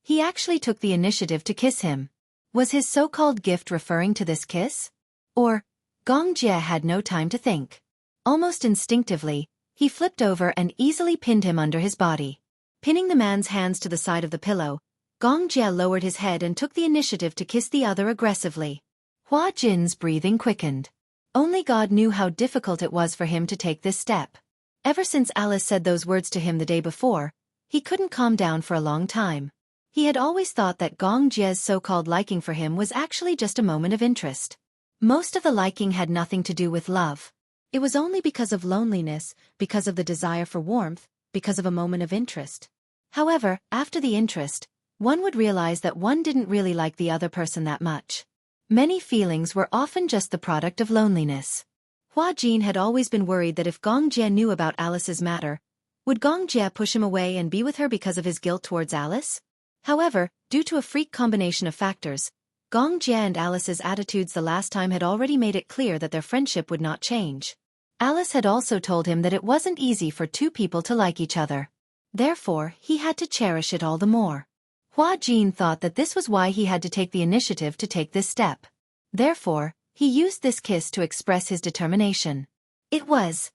He actually took the initiative to kiss him. Was his so-called gift referring to this kiss? Or, Gong Jie had no time to think. Almost instinctively, he flipped over and easily pinned him under his body. Pinning the man's hands to the side of the pillow, Gong Jie lowered his head and took the initiative to kiss the other aggressively. Hua Jin's breathing quickened. Only God knew how difficult it was for him to take this step. Ever since Alice said those words to him the day before, he couldn't calm down for a long time. He had always thought that Gong Jie's so-called liking for him was actually just a moment of interest. Most of the liking had nothing to do with love. It was only because of loneliness, because of the desire for warmth, because of a moment of interest. However, after the interest, one would realize that one didn't really like the other person that much. Many feelings were often just the product of loneliness. Hua Jin had always been worried that if Gong Jie knew about Alice's matter, would Gong Jie push him away and be with her because of his guilt towards Alice? However, due to a freak combination of factors, Gong Jie and Alice's attitudes the last time had already made it clear that their friendship would not change. Alice had also told him that it wasn't easy for two people to like each other. Therefore, he had to cherish it all the more. Hua Jin thought that this was why he had to take the initiative to take this step. Therefore, he used this kiss to express his determination. It was.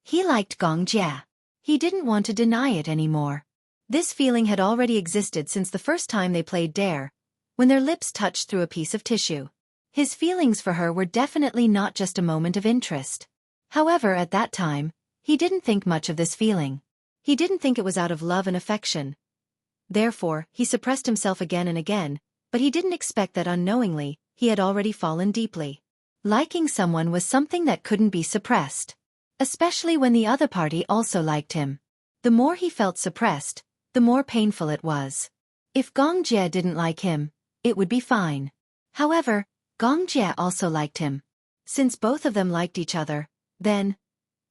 He liked Gong Jie. He didn't want to deny it anymore. This feeling had already existed since the first time they played Dare, when their lips touched through a piece of tissue. His feelings for her were definitely not just a moment of interest. However, at that time, he didn't think much of this feeling. He didn't think it was out of love and affection. Therefore, he suppressed himself again and again, but he didn't expect that unknowingly, he had already fallen deeply. Liking someone was something that couldn't be suppressed. Especially when the other party also liked him. The more he felt suppressed, the more painful it was. If Xianxia didn't like him, it would be fine. However, Xianxia also liked him. Since both of them liked each other, then,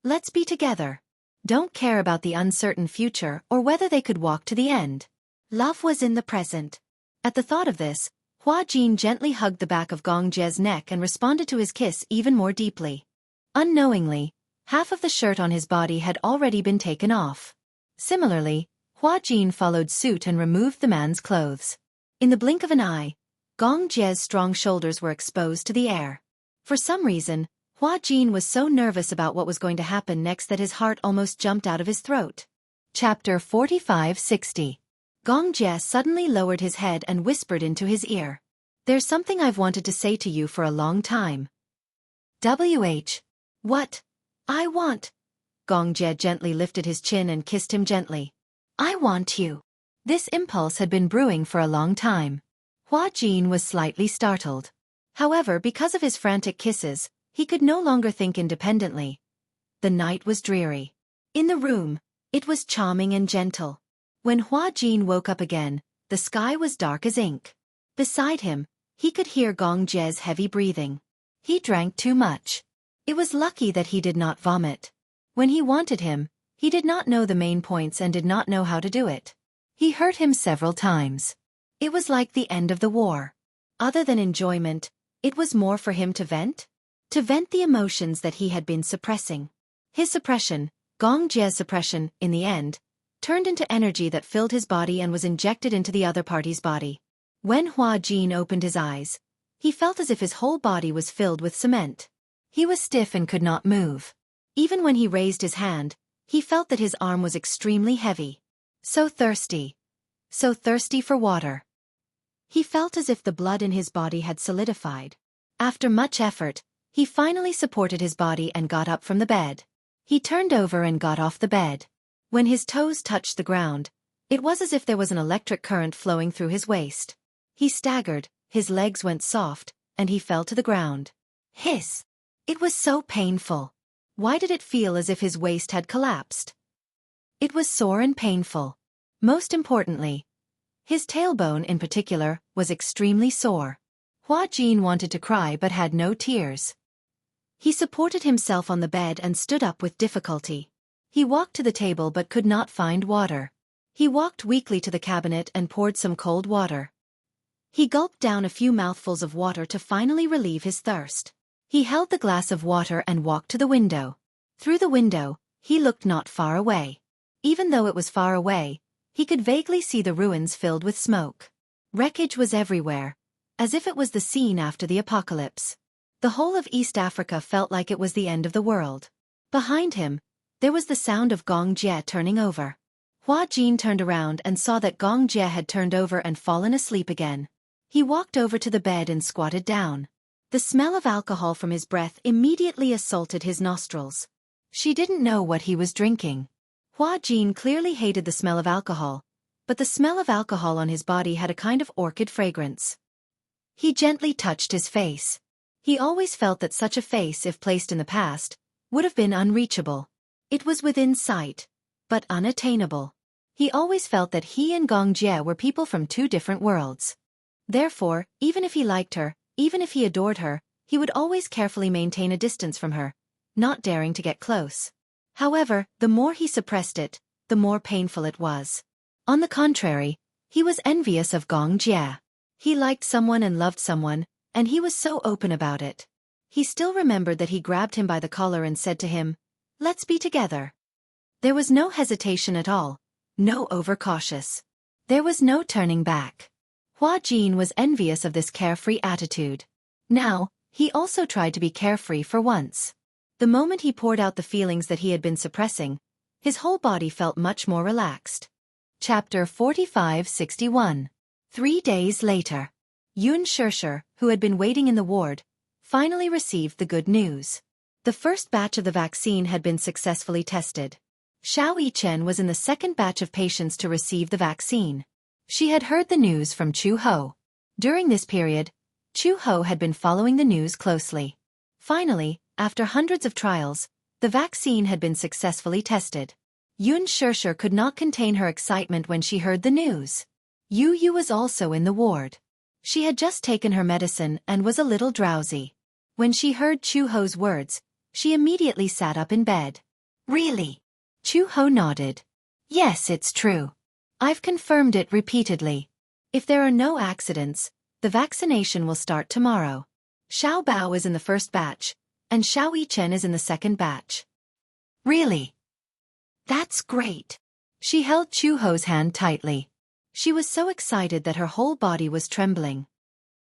let's be together. Don't care about the uncertain future or whether they could walk to the end. Love was in the present. At the thought of this, Hua Jin gently hugged the back of Xianxia's neck and responded to his kiss even more deeply. Unknowingly, half of the shirt on his body had already been taken off. Similarly, Hua Jin followed suit and removed the man's clothes. In the blink of an eye, Xianxia's strong shoulders were exposed to the air. For some reason, Hua Jin was so nervous about what was going to happen next that his heart almost jumped out of his throat. Chapter 4560. Xianxia suddenly lowered his head and whispered into his ear. There's something I've wanted to say to you for a long time. What? I want. Xianxia gently lifted his chin and kissed him gently. I want you. This impulse had been brewing for a long time. Hua Jin was slightly startled. However, because of his frantic kisses, he could no longer think independently. The night was dreary. In the room, it was charming and gentle. When Hua Jin woke up again, the sky was dark as ink. Beside him, he could hear Xianxia's heavy breathing. He drank too much. It was lucky that he did not vomit. When he wanted him, he did not know the main points and did not know how to do it. He hurt him several times. It was like the end of the war. Other than enjoyment, it was more for him to vent. To vent the emotions that he had been suppressing. His suppression, Xianxia's suppression, in the end, turned into energy that filled his body and was injected into the other party's body. When Hua Jin opened his eyes, he felt as if his whole body was filled with cement. He was stiff and could not move. Even when he raised his hand, he felt that his arm was extremely heavy. So thirsty. So thirsty for water. He felt as if the blood in his body had solidified. After much effort, he finally supported his body and got up from the bed. He turned over and got off the bed. When his toes touched the ground, it was as if there was an electric current flowing through his waist. He staggered, his legs went soft, and he fell to the ground. Hiss! It was so painful. Why did it feel as if his waist had collapsed? It was sore and painful. Most importantly, his tailbone in particular was extremely sore. Hua Jin wanted to cry but had no tears. He supported himself on the bed and stood up with difficulty. He walked to the table but could not find water. He walked weakly to the cabinet and poured some cold water. He gulped down a few mouthfuls of water to finally relieve his thirst. He held the glass of water and walked to the window. Through the window, he looked not far away. Even though it was far away, he could vaguely see the ruins filled with smoke. Wreckage was everywhere, as if it was the scene after the apocalypse. The whole of East Africa felt like it was the end of the world. Behind him, there was the sound of Xianxia turning over. Hua Jin turned around and saw that Xianxia had turned over and fallen asleep again. He walked over to the bed and squatted down. The smell of alcohol from his breath immediately assaulted his nostrils. She didn't know what he was drinking. Hua Jin clearly hated the smell of alcohol, but the smell of alcohol on his body had a kind of orchid fragrance. He gently touched his face. He always felt that such a face, if placed in the past, would have been unreachable. It was within sight, but unattainable. He always felt that he and Xianxia were people from two different worlds. Therefore, even if he liked her, even if he adored her, he would always carefully maintain a distance from her, not daring to get close. However, the more he suppressed it, the more painful it was. On the contrary, he was envious of Xianxia. He liked someone and loved someone, and he was so open about it. He still remembered that he grabbed him by the collar and said to him, "Let's be together." There was no hesitation at all, no overcautious. There was no turning back. Hua Jin was envious of this carefree attitude. Now, he also tried to be carefree for once. The moment he poured out the feelings that he had been suppressing, his whole body felt much more relaxed. Chapter 4561. 3 days later. Xianxia, who had been waiting in the ward, finally received the good news. The first batch of the vaccine had been successfully tested. Xiao Yichen was in the second batch of patients to receive the vaccine. She had heard the news from Chu Ho. During this period, Chu Ho had been following the news closely. Finally, after hundreds of trials, the vaccine had been successfully tested. Xianxia could not contain her excitement when she heard the news. Yu was also in the ward. She had just taken her medicine and was a little drowsy. When she heard Chu Ho's words, she immediately sat up in bed. Really? Chu Ho nodded. Yes, it's true. I've confirmed it repeatedly. If there are no accidents, the vaccination will start tomorrow. Xiao Bao is in the first batch, and Xiao Yichen is in the second batch. Really? That's great. She held Chu Ho's hand tightly. She was so excited that her whole body was trembling.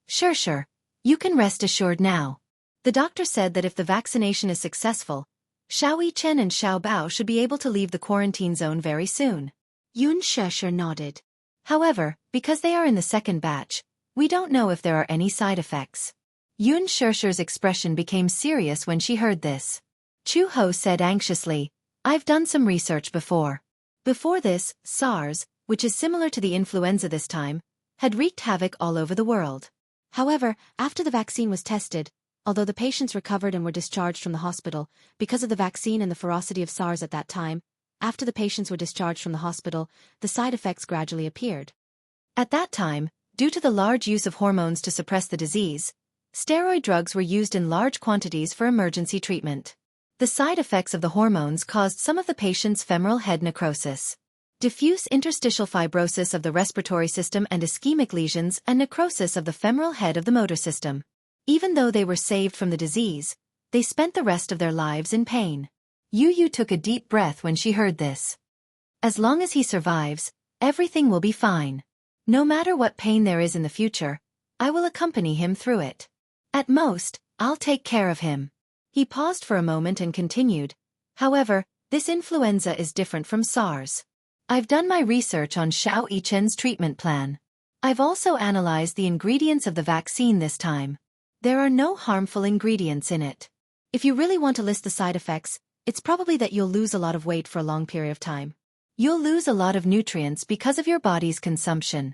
Sure, you can rest assured now. The doctor said that if the vaccination is successful, Xiao Yichen and Xiao Bao should be able to leave the quarantine zone very soon. Xianxia nodded. However, because they are in the second batch, we don't know if there are any side effects. Xiaxia's expression became serious when she heard this. Chu Ho said anxiously, I've done some research before. Before this, SARS, which is similar to the influenza this time, had wreaked havoc all over the world. However, after the vaccine was tested, although the patients recovered and were discharged from the hospital, because of the vaccine and the ferocity of SARS at that time, after the patients were discharged from the hospital, the side effects gradually appeared. At that time, due to the large use of hormones to suppress the disease, steroid drugs were used in large quantities for emergency treatment. The side effects of the hormones caused some of the patients' femoral head necrosis, diffuse interstitial fibrosis of the respiratory system and ischemic lesions and necrosis of the femoral head of the motor system. Even though they were saved from the disease, they spent the rest of their lives in pain. Yu took a deep breath when she heard this. As long as he survives, everything will be fine. No matter what pain there is in the future, I will accompany him through it. At most, I'll take care of him. He paused for a moment and continued, however, this influenza is different from SARS. I've done my research on Xiao Yichen's treatment plan. I've also analyzed the ingredients of the vaccine this time. There are no harmful ingredients in it. If you really want to list the side effects, it's probably that you'll lose a lot of weight for a long period of time. You'll lose a lot of nutrients because of your body's consumption.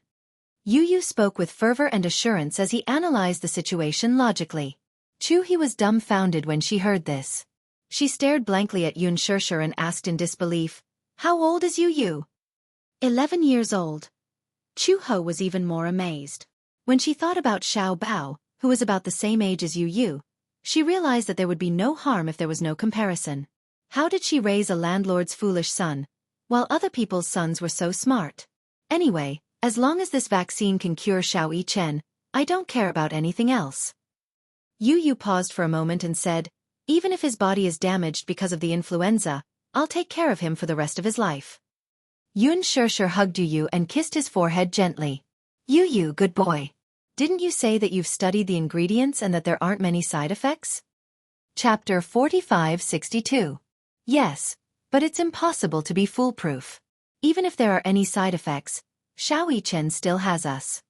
Yu spoke with fervor and assurance as he analyzed the situation logically. He was dumbfounded when she heard this. She stared blankly at Xianxia and asked in disbelief, How old is Yu? 11 years old. Chu Ho was even more amazed. When she thought about Xiao Bao, who was about the same age as Yu, she realized that there would be no harm if there was no comparison. How did she raise a landlord's foolish son, while other people's sons were so smart? Anyway, as long as this vaccine can cure Xiao Yichen, I don't care about anything else. Yu paused for a moment and said, even if his body is damaged because of the influenza, I'll take care of him for the rest of his life. Xianxia hugged Yu and kissed his forehead gently. Yu, good boy. Didn't you say that you've studied the ingredients and that there aren't many side effects? Chapter 4562. Yes, but it's impossible to be foolproof. Even if there are any side effects, Xiao Yichen still has us.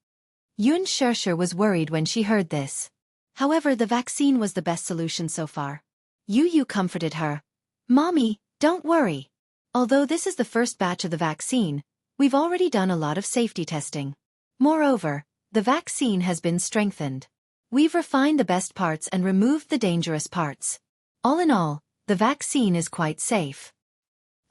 Xianxia was worried when she heard this. However, the vaccine was the best solution so far. Yu comforted her. Mommy, don't worry. Although this is the first batch of the vaccine, we've already done a lot of safety testing. Moreover, the vaccine has been strengthened. We've refined the best parts and removed the dangerous parts. All in all, the vaccine is quite safe.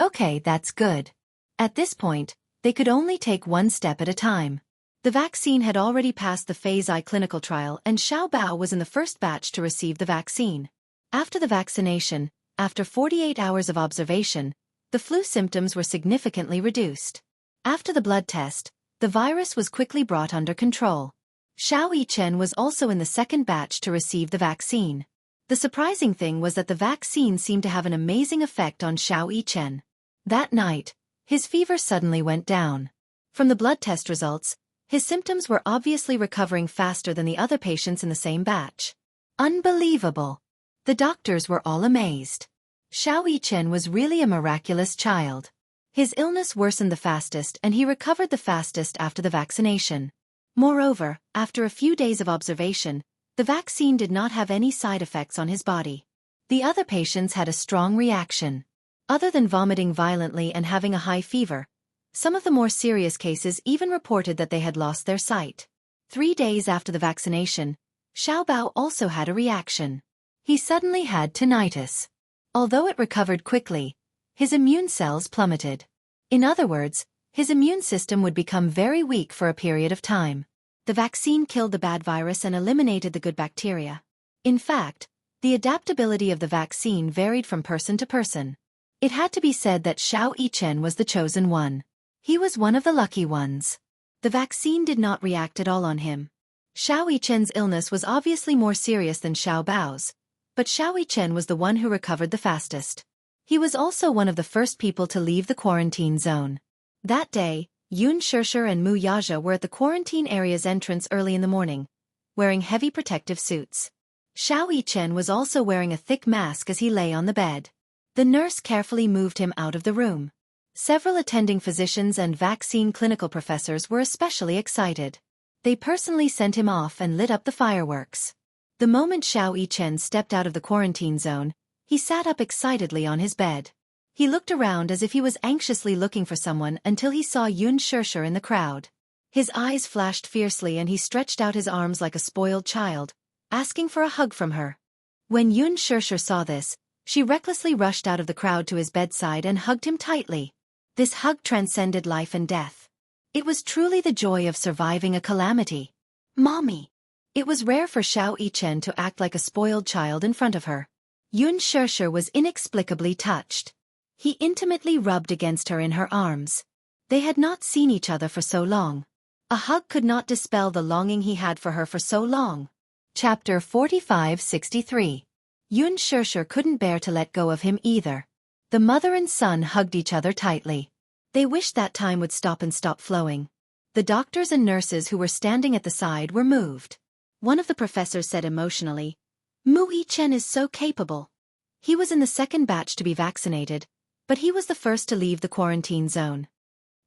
Okay, that's good. At this point, they could only take one step at a time. The vaccine had already passed the Phase I clinical trial and Xiao Bao was in the first batch to receive the vaccine. After the vaccination, after 48 hours of observation, the flu symptoms were significantly reduced. After the blood test, the virus was quickly brought under control. Xiao Yichen was also in the second batch to receive the vaccine. The surprising thing was that the vaccine seemed to have an amazing effect on Xiao Yichen. That night, his fever suddenly went down. From the blood test results, his symptoms were obviously recovering faster than the other patients in the same batch. Unbelievable! The doctors were all amazed. Xiao Yichen was really a miraculous child. His illness worsened the fastest and he recovered the fastest after the vaccination. Moreover, after a few days of observation, the vaccine did not have any side effects on his body. The other patients had a strong reaction. Other than vomiting violently and having a high fever, some of the more serious cases even reported that they had lost their sight. 3 days after the vaccination, Xiao Bao also had a reaction. He suddenly had tinnitus. Although it recovered quickly, his immune cells plummeted. In other words, his immune system would become very weak for a period of time. The vaccine killed the bad virus and eliminated the good bacteria. In fact, the adaptability of the vaccine varied from person to person. It had to be said that Xiao Yichen was the chosen one. He was one of the lucky ones. The vaccine did not react at all on him. Xiao Yichen's illness was obviously more serious than Xiao Bao's, but Xiao Yichen was the one who recovered the fastest. He was also one of the first people to leave the quarantine zone. That day, Xianxia and Wuxia were at the quarantine area's entrance early in the morning, wearing heavy protective suits. Xiao Yichen was also wearing a thick mask as he lay on the bed. The nurse carefully moved him out of the room. Several attending physicians and vaccine clinical professors were especially excited. They personally sent him off and lit up the fireworks. The moment Xiao Yichen stepped out of the quarantine zone, he sat up excitedly on his bed. He looked around as if he was anxiously looking for someone until he saw Xianxia in the crowd. His eyes flashed fiercely and he stretched out his arms like a spoiled child, asking for a hug from her. When Xianxia saw this, she recklessly rushed out of the crowd to his bedside and hugged him tightly. This hug transcended life and death. It was truly the joy of surviving a calamity. Mommy. It was rare for Xiao Yichen to act like a spoiled child in front of her. Xianxia was inexplicably touched. He intimately rubbed against her in her arms. They had not seen each other for so long. A hug could not dispel the longing he had for her for so long. Chapter 45-63. Xianxia couldn't bear to let go of him either. The mother and son hugged each other tightly. They wished that time would stop and stop flowing. The doctors and nurses who were standing at the side were moved. One of the professors said emotionally, "Mu Yichen is so capable." He was in the second batch to be vaccinated, but he was the first to leave the quarantine zone.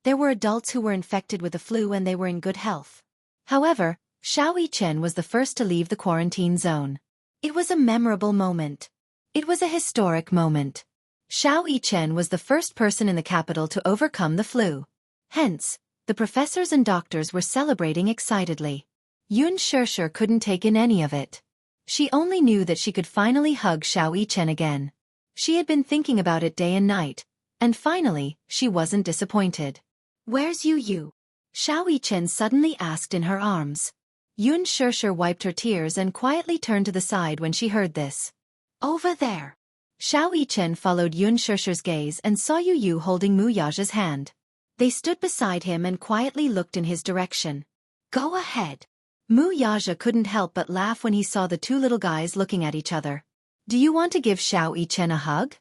There were adults who were infected with the flu and they were in good health. However, Xiao Yichen was the first to leave the quarantine zone. It was a memorable moment. It was a historic moment. Xiao Yichen was the first person in the capital to overcome the flu. Hence, the professors and doctors were celebrating excitedly. Xianxia couldn't take in any of it. She only knew that she could finally hug Xiao Yichen again. She had been thinking about it day and night, and finally, she wasn't disappointed. Where's Yu? Xiao Yichen suddenly asked in her arms. Xianxia wiped her tears and quietly turned to the side when she heard this. Over there. Xiao Yichen followed Xianxia's gaze and saw Yu holding Wuxia's hand. They stood beside him and quietly looked in his direction. Go ahead. Wuxia couldn't help but laugh when he saw the two little guys looking at each other. Do you want to give Xiao Yichen a hug?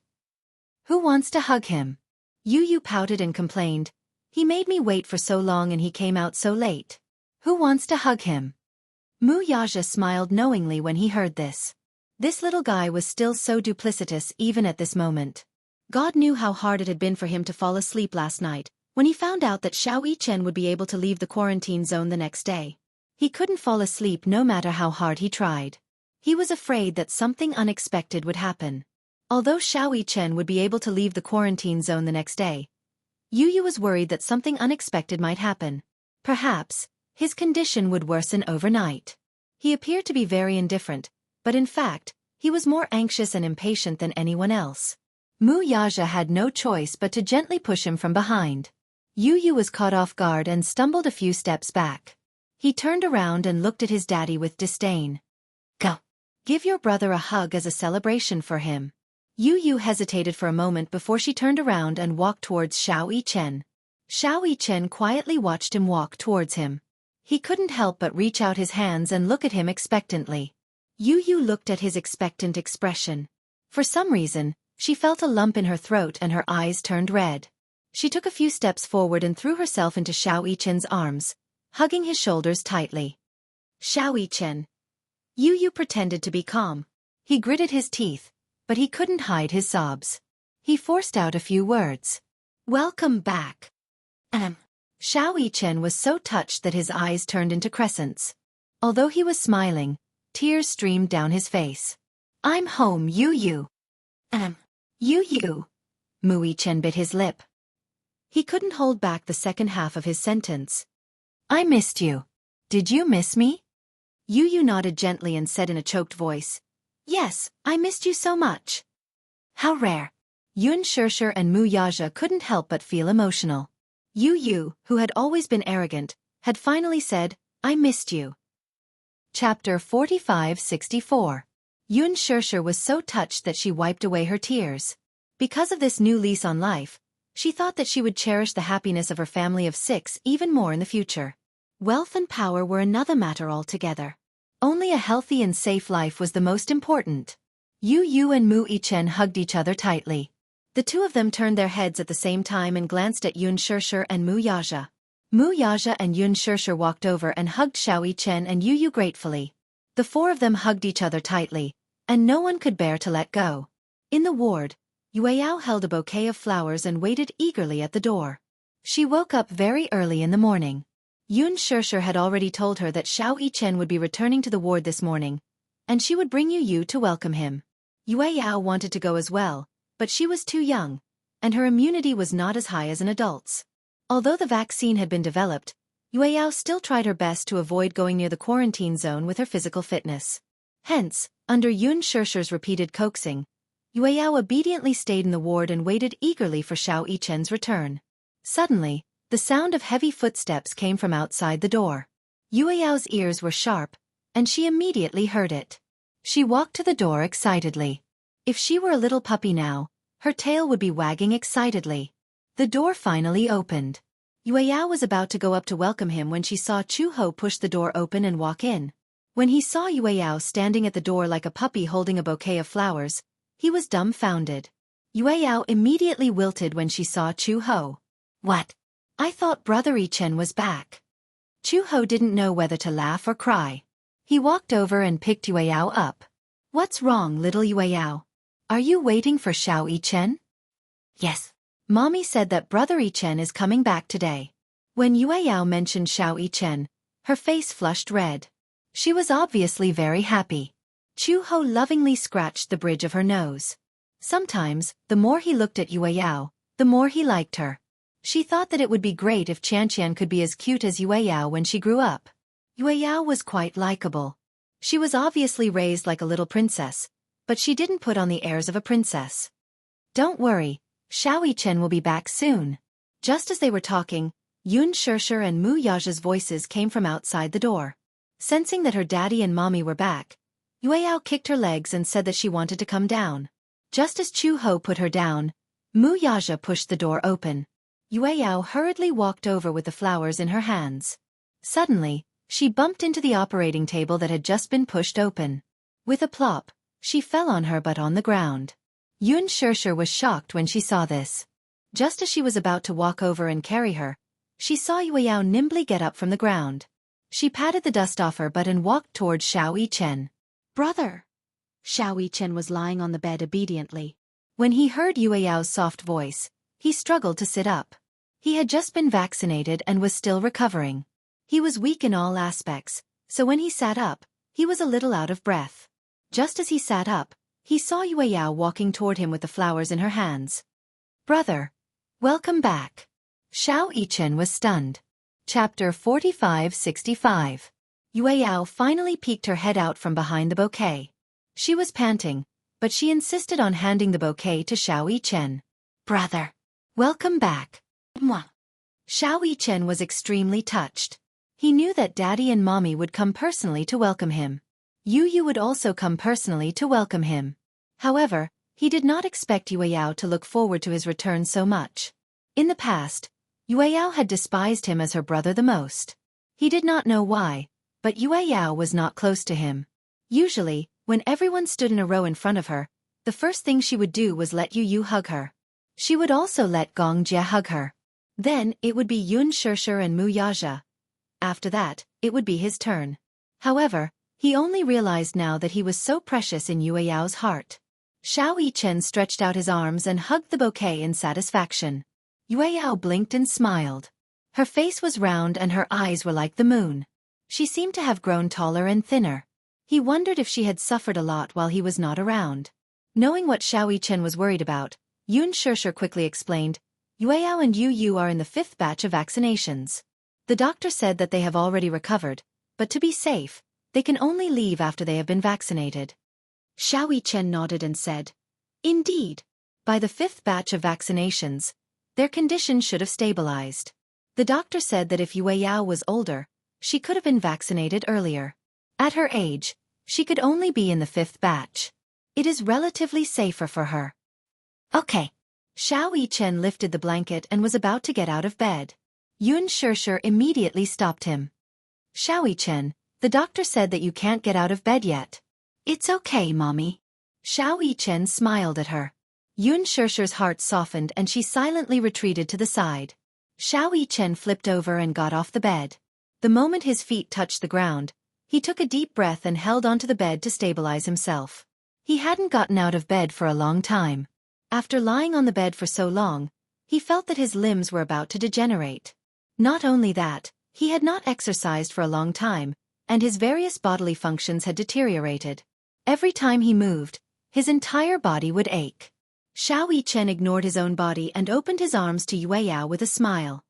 Who wants to hug him? Yu pouted and complained. He made me wait for so long and he came out so late. Who wants to hug him? Wuxia smiled knowingly when he heard this. This little guy was still so duplicitous even at this moment. God knew how hard it had been for him to fall asleep last night, when he found out that Xiao Yichen would be able to leave the quarantine zone the next day. He couldn't fall asleep no matter how hard he tried. He was afraid that something unexpected would happen. Although Xiao Yichen would be able to leave the quarantine zone the next day, Yu was worried that something unexpected might happen. Perhaps, his condition would worsen overnight. He appeared to be very indifferent, but in fact, he was more anxious and impatient than anyone else. Wuxia had no choice but to gently push him from behind. Yu was caught off guard and stumbled a few steps back. He turned around and looked at his daddy with disdain. Go. Give your brother a hug as a celebration for him. Yu hesitated for a moment before she turned around and walked towards Xiao Yichen. Xiao Yichen quietly watched him walk towards him. He couldn't help but reach out his hands and look at him expectantly. Yu looked at his expectant expression. For some reason, she felt a lump in her throat and her eyes turned red. She took a few steps forward and threw herself into Xiao Yichen's arms, hugging his shoulders tightly. Xiao Yichen. Yu pretended to be calm. He gritted his teeth, but he couldn't hide his sobs. He forced out a few words. Welcome back. Xiao Yichen was so touched that his eyes turned into crescents. Although he was smiling, tears streamed down his face. I'm home, Yu. Yu. Mu Yichen bit his lip. He couldn't hold back the second half of his sentence. I missed you. Did you miss me? Yu nodded gently and said in a choked voice, Yes, I missed you so much. How rare. Xianxia and Mu Yaja couldn't help but feel emotional. Yu, who had always been arrogant, had finally said, I missed you. Chapter 45-64. Xianxia was so touched that she wiped away her tears. Because of this new lease on life, she thought that she would cherish the happiness of her family of 6 even more in the future. Wealth and power were another matter altogether. Only a healthy and safe life was the most important. Yu and Mu Yichen hugged each other tightly. The two of them turned their heads at the same time and glanced at Xianxia and Mu Yaja. Mu Yaja and Xianxia walked over and hugged Xiao Yichen and Yu gratefully. The four of them hugged each other tightly, and no one could bear to let go. In the ward, Yueyao held a bouquet of flowers and waited eagerly at the door. She woke up very early in the morning. Xianxia had already told her that Xiao Yichen would be returning to the ward this morning, and she would bring Yu to welcome him. Yueyao wanted to go as well, but she was too young, and her immunity was not as high as an adult's. Although the vaccine had been developed, Yueyao still tried her best to avoid going near the quarantine zone with her physical fitness. Hence, under Xia's repeated coaxing, Yueyao obediently stayed in the ward and waited eagerly for Xiao Yichen's return. Suddenly, the sound of heavy footsteps came from outside the door. Yueyao's ears were sharp, and she immediately heard it. She walked to the door excitedly. If she were a little puppy now, her tail would be wagging excitedly. The door finally opened. Yueyao was about to go up to welcome him when she saw Chu Ho push the door open and walk in. When he saw Yueyao standing at the door like a puppy holding a bouquet of flowers, he was dumbfounded. Yueyao immediately wilted when she saw Chu Ho. What? I thought Brother Yichen was back. Chu Ho didn't know whether to laugh or cry. He walked over and picked Yueyao up. What's wrong, little Yueyao? Are you waiting for Xiao Yichen? Yes. Mommy said that Brother Yichen is coming back today. When Yueyao mentioned Xiao Yichen, her face flushed red. She was obviously very happy. Chu Ho lovingly scratched the bridge of her nose. Sometimes, the more he looked at Yueyao, the more he liked her. She thought that it would be great if Xianxia could be as cute as Yueyao when she grew up. Yueyao was quite likable. She was obviously raised like a little princess, but she didn't put on the airs of a princess. Don't worry, Xiao Yichen will be back soon. Just as they were talking, Xianxia and Mu Yaja's voices came from outside the door. Sensing that her daddy and mommy were back, Yueyao kicked her legs and said that she wanted to come down. Just as Chu Ho put her down, Mu Yaja pushed the door open. Yueyao hurriedly walked over with the flowers in her hands. Suddenly, she bumped into the operating table that had just been pushed open. With a plop, she fell on her butt on the ground. Xianxia was shocked when she saw this. Just as she was about to walk over and carry her, she saw Yueyao nimbly get up from the ground. She patted the dust off her butt and walked toward Xiao Yichen. Brother! Xiao Yichen was lying on the bed obediently. When he heard Yueyao's soft voice, he struggled to sit up. He had just been vaccinated and was still recovering. He was weak in all aspects, so when he sat up, he was a little out of breath. Just as he sat up, he saw Yueyao walking toward him with the flowers in her hands. Brother! Welcome back. Xiao Yichen was stunned. Chapter 45-65. Yueyao finally peeked her head out from behind the bouquet. She was panting, but she insisted on handing the bouquet to Xiao Yichen. Brother! Welcome back. Moi. Xiao Yichen was extremely touched. He knew that Daddy and Mommy would come personally to welcome him. Yu would also come personally to welcome him. However, he did not expect Yueyao to look forward to his return so much. In the past, Yueyao had despised him as her brother the most. He did not know why, but Yueyao was not close to him. Usually, when everyone stood in a row in front of her, the first thing she would do was let Yu hug her. She would also let Gongjie hug her. Then, it would be Xianxia and Mu Yaja. After that, it would be his turn. However, he only realized now that he was so precious in Yueyao's heart. Xiao Yichen stretched out his arms and hugged the bouquet in satisfaction. Yueyao blinked and smiled. Her face was round and her eyes were like the moon. She seemed to have grown taller and thinner. He wondered if she had suffered a lot while he was not around. Knowing what Xianxia was worried about, Xianxia quickly explained, Yueyao and Yu are in the 5th batch of vaccinations. The doctor said that they have already recovered, but to be safe, they can only leave after they have been vaccinated. Xianxia nodded and said, Indeed. By the 5th batch of vaccinations, their condition should have stabilized. The doctor said that if Yueyao was older, she could have been vaccinated earlier. At her age, she could only be in the 5th batch. It is relatively safer for her. Okay. Xianxia lifted the blanket and was about to get out of bed. Xianxia immediately stopped him. Xianxia, the doctor said that you can't get out of bed yet. It's okay, Mommy. Xianxia smiled at her. Xiaxia's heart softened and she silently retreated to the side. Xianxia flipped over and got off the bed. The moment his feet touched the ground, he took a deep breath and held onto the bed to stabilize himself. He hadn't gotten out of bed for a long time. After lying on the bed for so long, he felt that his limbs were about to degenerate. Not only that, he had not exercised for a long time, and his various bodily functions had deteriorated. Every time he moved, his entire body would ache. Xianxia ignored his own body and opened his arms to Yueyao with a smile.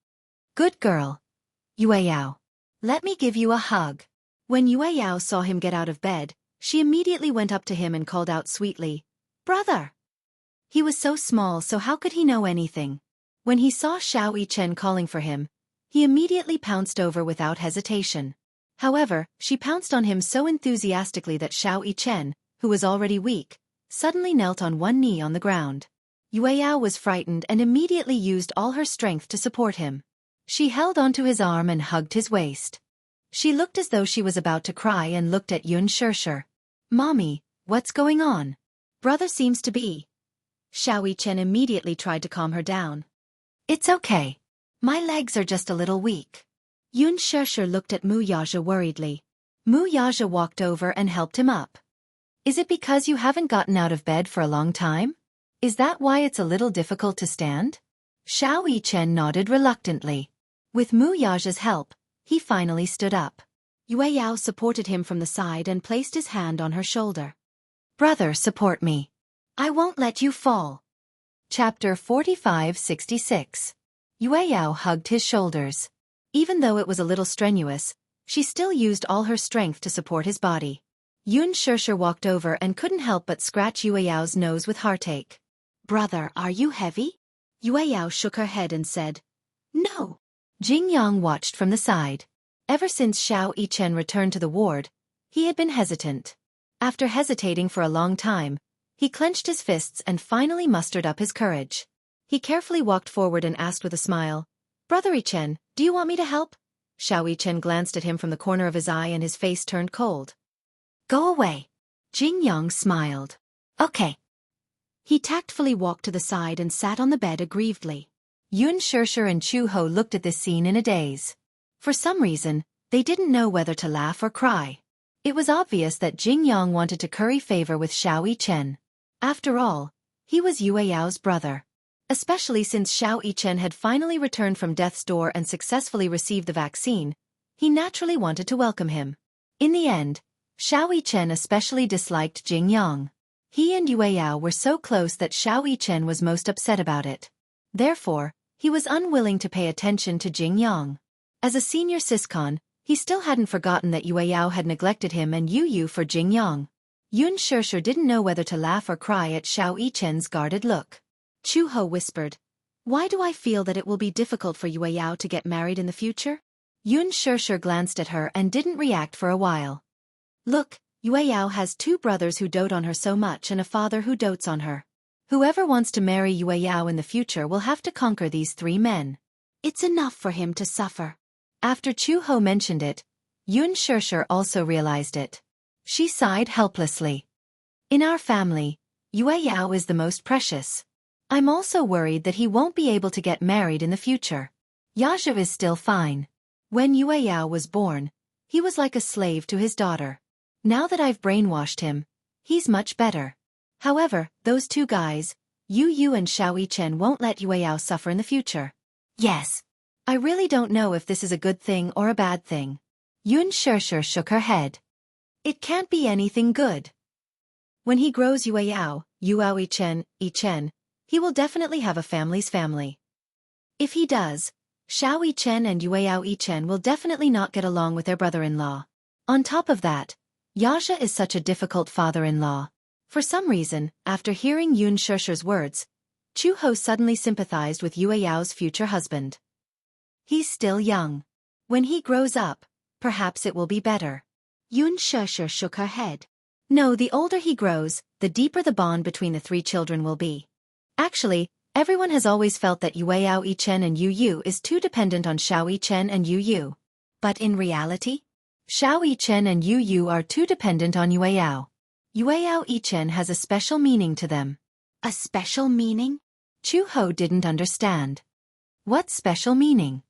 Good girl. Yueyao. Let me give you a hug. When Yueyao saw him get out of bed, she immediately went up to him and called out sweetly, Brother! He was so small, so how could he know anything? When he saw Xianxia calling for him, he immediately pounced over without hesitation. However, she pounced on him so enthusiastically that Xianxia, who was already weak, suddenly knelt on one knee on the ground. Yueyao was frightened and immediately used all her strength to support him. She held onto his arm and hugged his waist. She looked as though she was about to cry and looked at Xianxia. Mommy, what's going on? Brother seems to be. Xianxia immediately tried to calm her down. It's okay. My legs are just a little weak. Xianxia looked at Wuxia worriedly. Wuxia walked over and helped him up. Is it because you haven't gotten out of bed for a long time? Is that why it's a little difficult to stand? Xianxia nodded reluctantly. With Wuxia's help, he finally stood up. Yueyao supported him from the side and placed his hand on her shoulder. Brother, support me. I won't let you fall. Chapter 45-66. Yueyao hugged his shoulders. Even though it was a little strenuous, she still used all her strength to support his body. Xianxia walked over and couldn't help but scratch Yueyao's nose with heartache. Brother, are you heavy? Yueyao shook her head and said, No. Jianghu watched from the side. Ever since Xianxia returned to the ward, he had been hesitant. After hesitating for a long time, he clenched his fists and finally mustered up his courage. He carefully walked forward and asked with a smile, Brother Chen, do you want me to help? Xianxia glanced at him from the corner of his eye and his face turned cold. Go away. Jianghu smiled. Okay. He tactfully walked to the side and sat on the bed aggrievedly. Xianxia and Chuho looked at this scene in a daze. For some reason, they didn't know whether to laugh or cry. It was obvious that Jianghu wanted to curry favor with Xianxia. After all, he was Yueyao's brother. Especially since Xianxia had finally returned from death's door and successfully received the vaccine, he naturally wanted to welcome him. In the end, Xianxia especially disliked Jianghu. He and Yueyao were so close that Xianxia was most upset about it. Therefore, he was unwilling to pay attention to Jianghu. As a senior siscon, he still hadn't forgotten that Yueyao had neglected him and Yu for Jianghu. Xianxia didn't know whether to laugh or cry at Xianxia's guarded look. Chuho whispered, Why do I feel that it will be difficult for Yueyao to get married in the future? Xianxia glanced at her and didn't react for a while. Look, Yueyao has 2 brothers who dote on her so much and a father who dotes on her. Whoever wants to marry Yueyao in the future will have to conquer these 3 men. It's enough for him to suffer. After Chuho mentioned it, Xianxia also realized it. She sighed helplessly. In our family, Yueyao is the most precious. I'm also worried that he won't be able to get married in the future. Xianxia is still fine. When Yueyao was born, he was like a slave to his daughter. Now that I've brainwashed him, he's much better. However, those 2 guys, Yu and Xianxia won't let Yueyao suffer in the future. Yes. I really don't know if this is a good thing or a bad thing. Xianxia shook her head. It can't be anything good. When he grows Yueyao, Ichen, he will definitely have a family's family. If he does, Xiao Yichen and Yueyao Yichen will definitely not get along with their brother-in-law. On top of that, Xianxia is such a difficult father-in-law. For some reason, after hearing Xiaxia's words, Chu Ho suddenly sympathized with Yueyao's future husband. He's still young. When he grows up, perhaps it will be better. Xianxia shook her head. No, the older he grows, the deeper the bond between the three children will be. Actually, everyone has always felt that Yueyao Yichen and Yu is too dependent on Xiao Yichen and Yu. But in reality, Xiao Yichen and Yu are too dependent on Yueyao. Yueyao Yichen has a special meaning to them. A special meaning? Chu Ho didn't understand. What special meaning?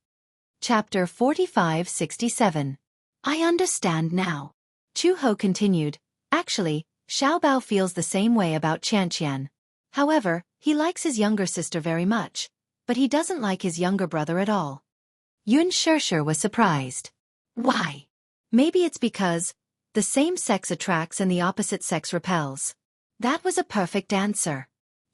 Chapter 45-67. I understand now. Chu Ho continued. Actually, Xiao Bao feels the same way about Xianxia. However, he likes his younger sister very much, but he doesn't like his younger brother at all. Xianxia was surprised. Why? Maybe it's because the same sex attracts and the opposite sex repels. That was a perfect answer.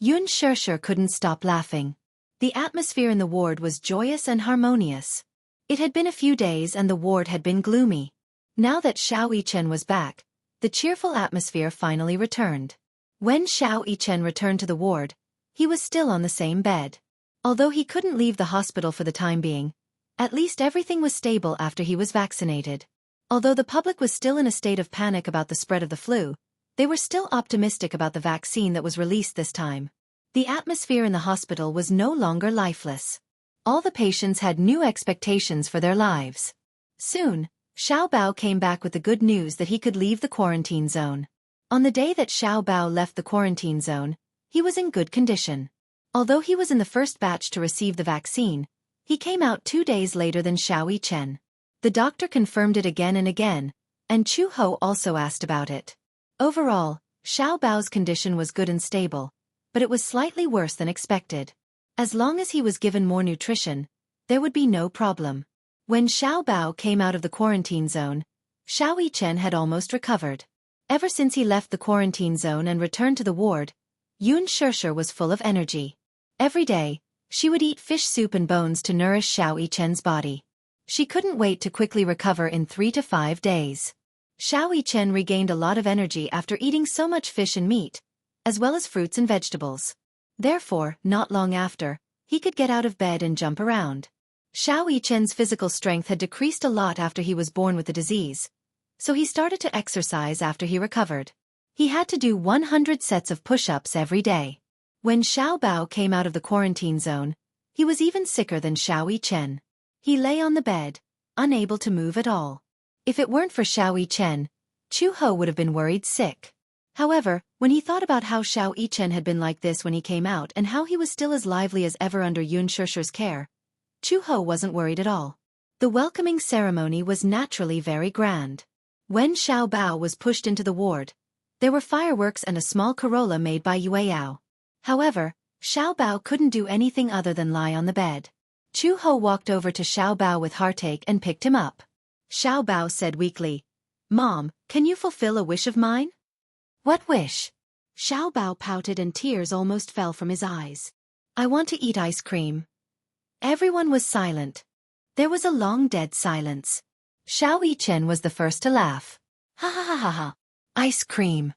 Xianxia couldn't stop laughing. The atmosphere in the ward was joyous and harmonious. It had been a few days and the ward had been gloomy. Now that Xiao Yichen was back, the cheerful atmosphere finally returned. When Xiao Yichen returned to the ward, he was still on the same bed. Although he couldn't leave the hospital for the time being, at least everything was stable after he was vaccinated. Although the public was still in a state of panic about the spread of the flu, they were still optimistic about the vaccine that was released this time. The atmosphere in the hospital was no longer lifeless. All the patients had new expectations for their lives. Soon, Xiao Bao came back with the good news that he could leave the quarantine zone. On the day that Xiao Bao left the quarantine zone, he was in good condition. Although he was in the first batch to receive the vaccine, he came out 2 days later than Xiao Yichen. The doctor confirmed it again and again, and Chu Ho also asked about it. Overall, Xiao Bao's condition was good and stable, but it was slightly worse than expected. As long as he was given more nutrition, there would be no problem. When Xiao Bao came out of the quarantine zone, Xiao Yichen had almost recovered. Ever since he left the quarantine zone and returned to the ward, Xianxia was full of energy. Every day, she would eat fish soup and bones to nourish Xiao Yichen's body. She couldn't wait to quickly recover in 3 to 5 days. Xiao Yichen regained a lot of energy after eating so much fish and meat, as well as fruits and vegetables. Therefore, not long after, he could get out of bed and jump around. Xiao Yichen's physical strength had decreased a lot after he was born with the disease, so he started to exercise after he recovered. He had to do 100 sets of push-ups every day. When Xiao Bao came out of the quarantine zone, he was even sicker than Xiao Yichen. He lay on the bed, unable to move at all. If it weren't for Xiao Yichen, Chu Ho would have been worried sick. However, when he thought about how Xiao Yichen had been like this when he came out and how he was still as lively as ever under Xiaxia's care, Chu Ho wasn't worried at all. The welcoming ceremony was naturally very grand. When Xiao Bao was pushed into the ward, there were fireworks and a small Corolla made by Yueyao. However, Xiao Bao couldn't do anything other than lie on the bed. Chu Ho walked over to Xiao Bao with heartache and picked him up. Xiao Bao said weakly, "Mom, can you fulfill a wish of mine?" "What wish?" Xiao Bao pouted and tears almost fell from his eyes. "I want to eat ice cream." Everyone was silent. There was a long dead silence. Xiao Yichen was the first to laugh. "Ha ha ha ha ha. Ice cream."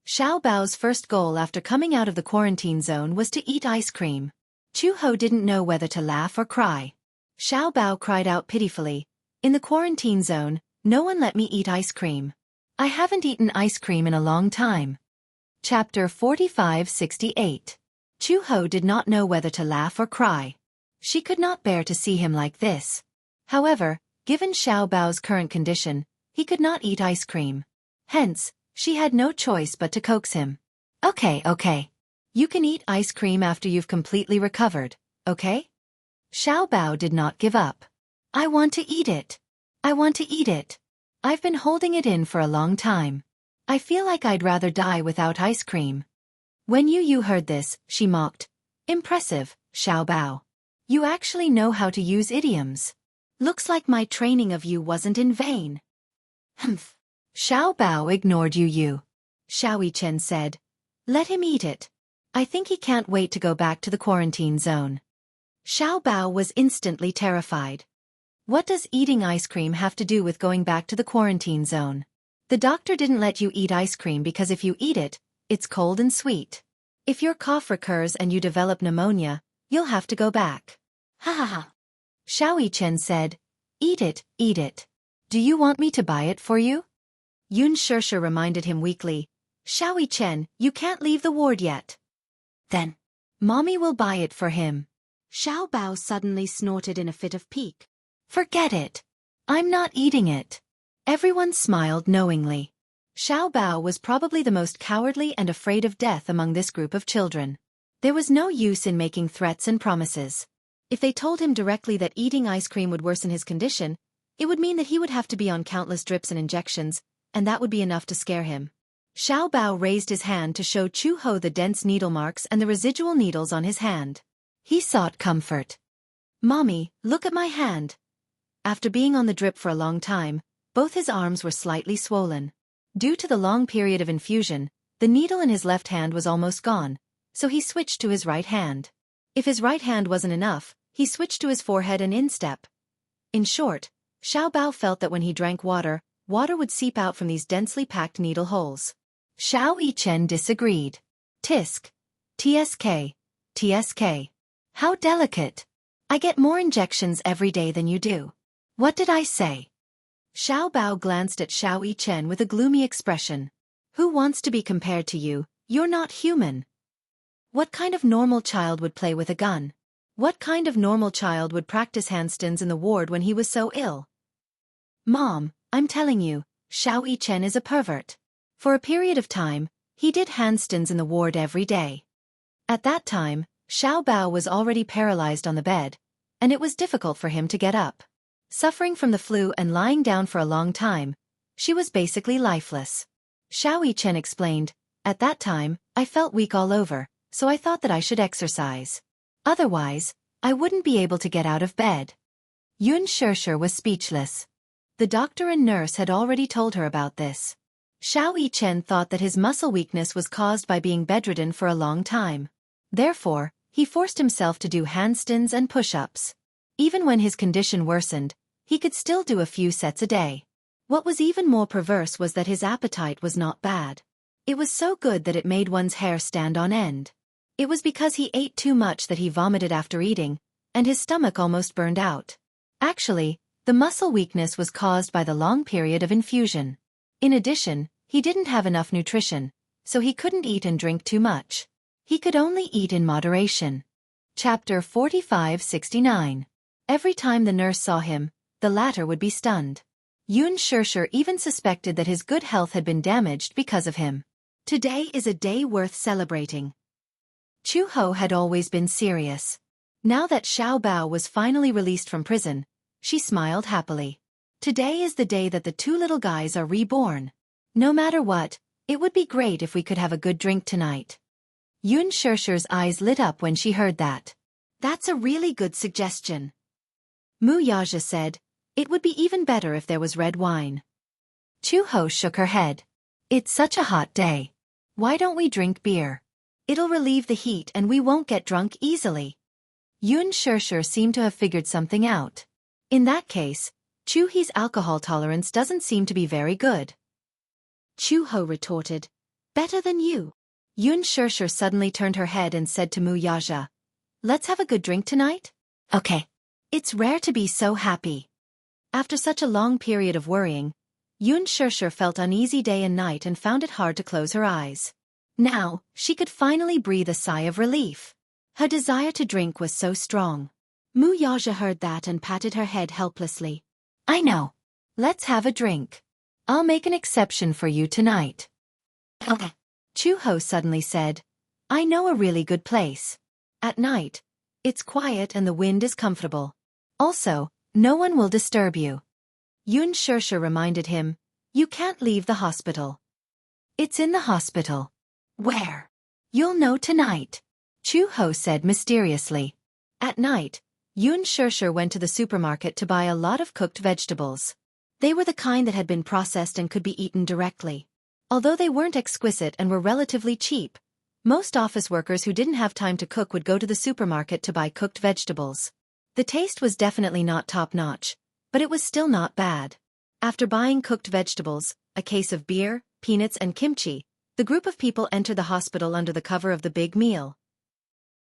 Xiao Bao's first goal after coming out of the quarantine zone was to eat ice cream. Chu Ho didn't know whether to laugh or cry. Xiao Bao cried out pitifully, "In the quarantine zone, no one let me eat ice cream. I haven't eaten ice cream in a long time." Chapter 45-68. Chu Ho did not know whether to laugh or cry. She could not bear to see him like this. However, given Xiao Bao's current condition, he could not eat ice cream. Hence, she had no choice but to coax him. Okay. You can eat ice cream after you've completely recovered, okay?" Xiao Bao did not give up. "I want to eat it. I want to eat it. I've been holding it in for a long time. I feel like I'd rather die without ice cream." When Yu heard this, she mocked, "Impressive, Xiao Bao. You actually know how to use idioms. Looks like my training of you wasn't in vain. Humph. Xiao Bao ignored Yu. Xiao Chen said, "Let him eat it. I think he can't wait to go back to the quarantine zone." Xiao Bao was instantly terrified. What does eating ice cream have to do with going back to the quarantine zone? The doctor didn't let you eat ice cream because if you eat it, it's cold and sweet. If your cough recurs and you develop pneumonia, you'll have to go back. Ha ha ha. Xiao Chen said, "Eat it, eat it. Do you want me to buy it for you?" Xianxia reminded him weakly, "Xiao Chen, you can't leave the ward yet." Then, "Mommy will buy it for him." Xiao Bao suddenly snorted in a fit of pique. Forget it. I'm not eating it. Everyone smiled knowingly. Xiao Bao was probably the most cowardly and afraid of death among this group of children. There was no use in making threats and promises. If they told him directly that eating ice cream would worsen his condition, it would mean that he would have to be on countless drips and injections, and that would be enough to scare him. Xiao Bao raised his hand to show Chu Ho the dense needle marks and the residual needles on his hand. He sought comfort. "Mommy, look at my hand." After being on the drip for a long time, both his arms were slightly swollen. Due to the long period of infusion, the needle in his left hand was almost gone, so he switched to his right hand. If his right hand wasn't enough, he switched to his forehead and instep. In short, Xiao Bao felt that when he drank water, water would seep out from these densely packed needle holes. Xiao Chen disagreed. Tisk. TSK. TSK. How delicate. I get more injections every day than you do. What did I say? Xiao Bao glanced at Xiao Chen with a gloomy expression. "Who wants to be compared to you? You're not human. What kind of normal child would play with a gun? What kind of normal child would practice handstands in the ward when he was so ill?" "Mom, I'm telling you, Xiao Chen is a pervert. For a period of time, he did handstands in the ward every day." At that time, Xiao Bao was already paralyzed on the bed, and it was difficult for him to get up. Suffering from the flu and lying down for a long time, she was basically lifeless. Xiao Chen explained, "At that time, I felt weak all over, so I thought that I should exercise. Otherwise, I wouldn't be able to get out of bed." Xianxia was speechless. The doctor and nurse had already told her about this. Xiao Chen thought that his muscle weakness was caused by being bedridden for a long time. Therefore, he forced himself to do handstands and push-ups. Even when his condition worsened, he could still do a few sets a day. What was even more perverse was that his appetite was not bad. It was so good that it made one's hair stand on end. It was because he ate too much that he vomited after eating, and his stomach almost burned out. Actually, the muscle weakness was caused by the long period of infusion. In addition, he didn't have enough nutrition, so he couldn't eat and drink too much. He could only eat in moderation. Chapter 4569. Every time the nurse saw him, the latter would be stunned. Xianxia even suspected that his good health had been damaged because of him. Today is a day worth celebrating. Chu Ho had always been serious. Now that Xiao Bao was finally released from prison, she smiled happily. Today is the day that the two little guys are reborn. No matter what, it would be great if we could have a good drink tonight. Xia's eyes lit up when she heard that. That's a really good suggestion. Wuxia said, "It would be even better if there was red wine." Chu Ho shook her head. "It's such a hot day. Why don't we drink beer? It'll relieve the heat and we won't get drunk easily." Xianxia seemed to have figured something out. "In that case, Chu He's alcohol tolerance doesn't seem to be very good." Chu Ho retorted, "Better than you." Xianxia suddenly turned her head and said to Wuxia, "Let's have a good drink tonight?" Okay. It's rare to be so happy. After such a long period of worrying, Xianxia felt uneasy day and night and found it hard to close her eyes. Now, she could finally breathe a sigh of relief. Her desire to drink was so strong. Wuxia heard that and patted her head helplessly. "I know. Let's have a drink. I'll make an exception for you tonight." Okay. Chu Ho suddenly said, "I know a really good place. At night, it's quiet and the wind is comfortable. Also, no one will disturb you." Xianxia reminded him, "You can't leave the hospital." "It's in the hospital." "Where?" "You'll know tonight," Chu Ho said mysteriously. At night, Xianxia went to the supermarket to buy a lot of cooked vegetables. They were the kind that had been processed and could be eaten directly. Although they weren't exquisite and were relatively cheap, most office workers who didn't have time to cook would go to the supermarket to buy cooked vegetables. The taste was definitely not top-notch, but it was still not bad. After buying cooked vegetables, a case of beer, peanuts and kimchi, the group of people entered the hospital under the cover of the big meal.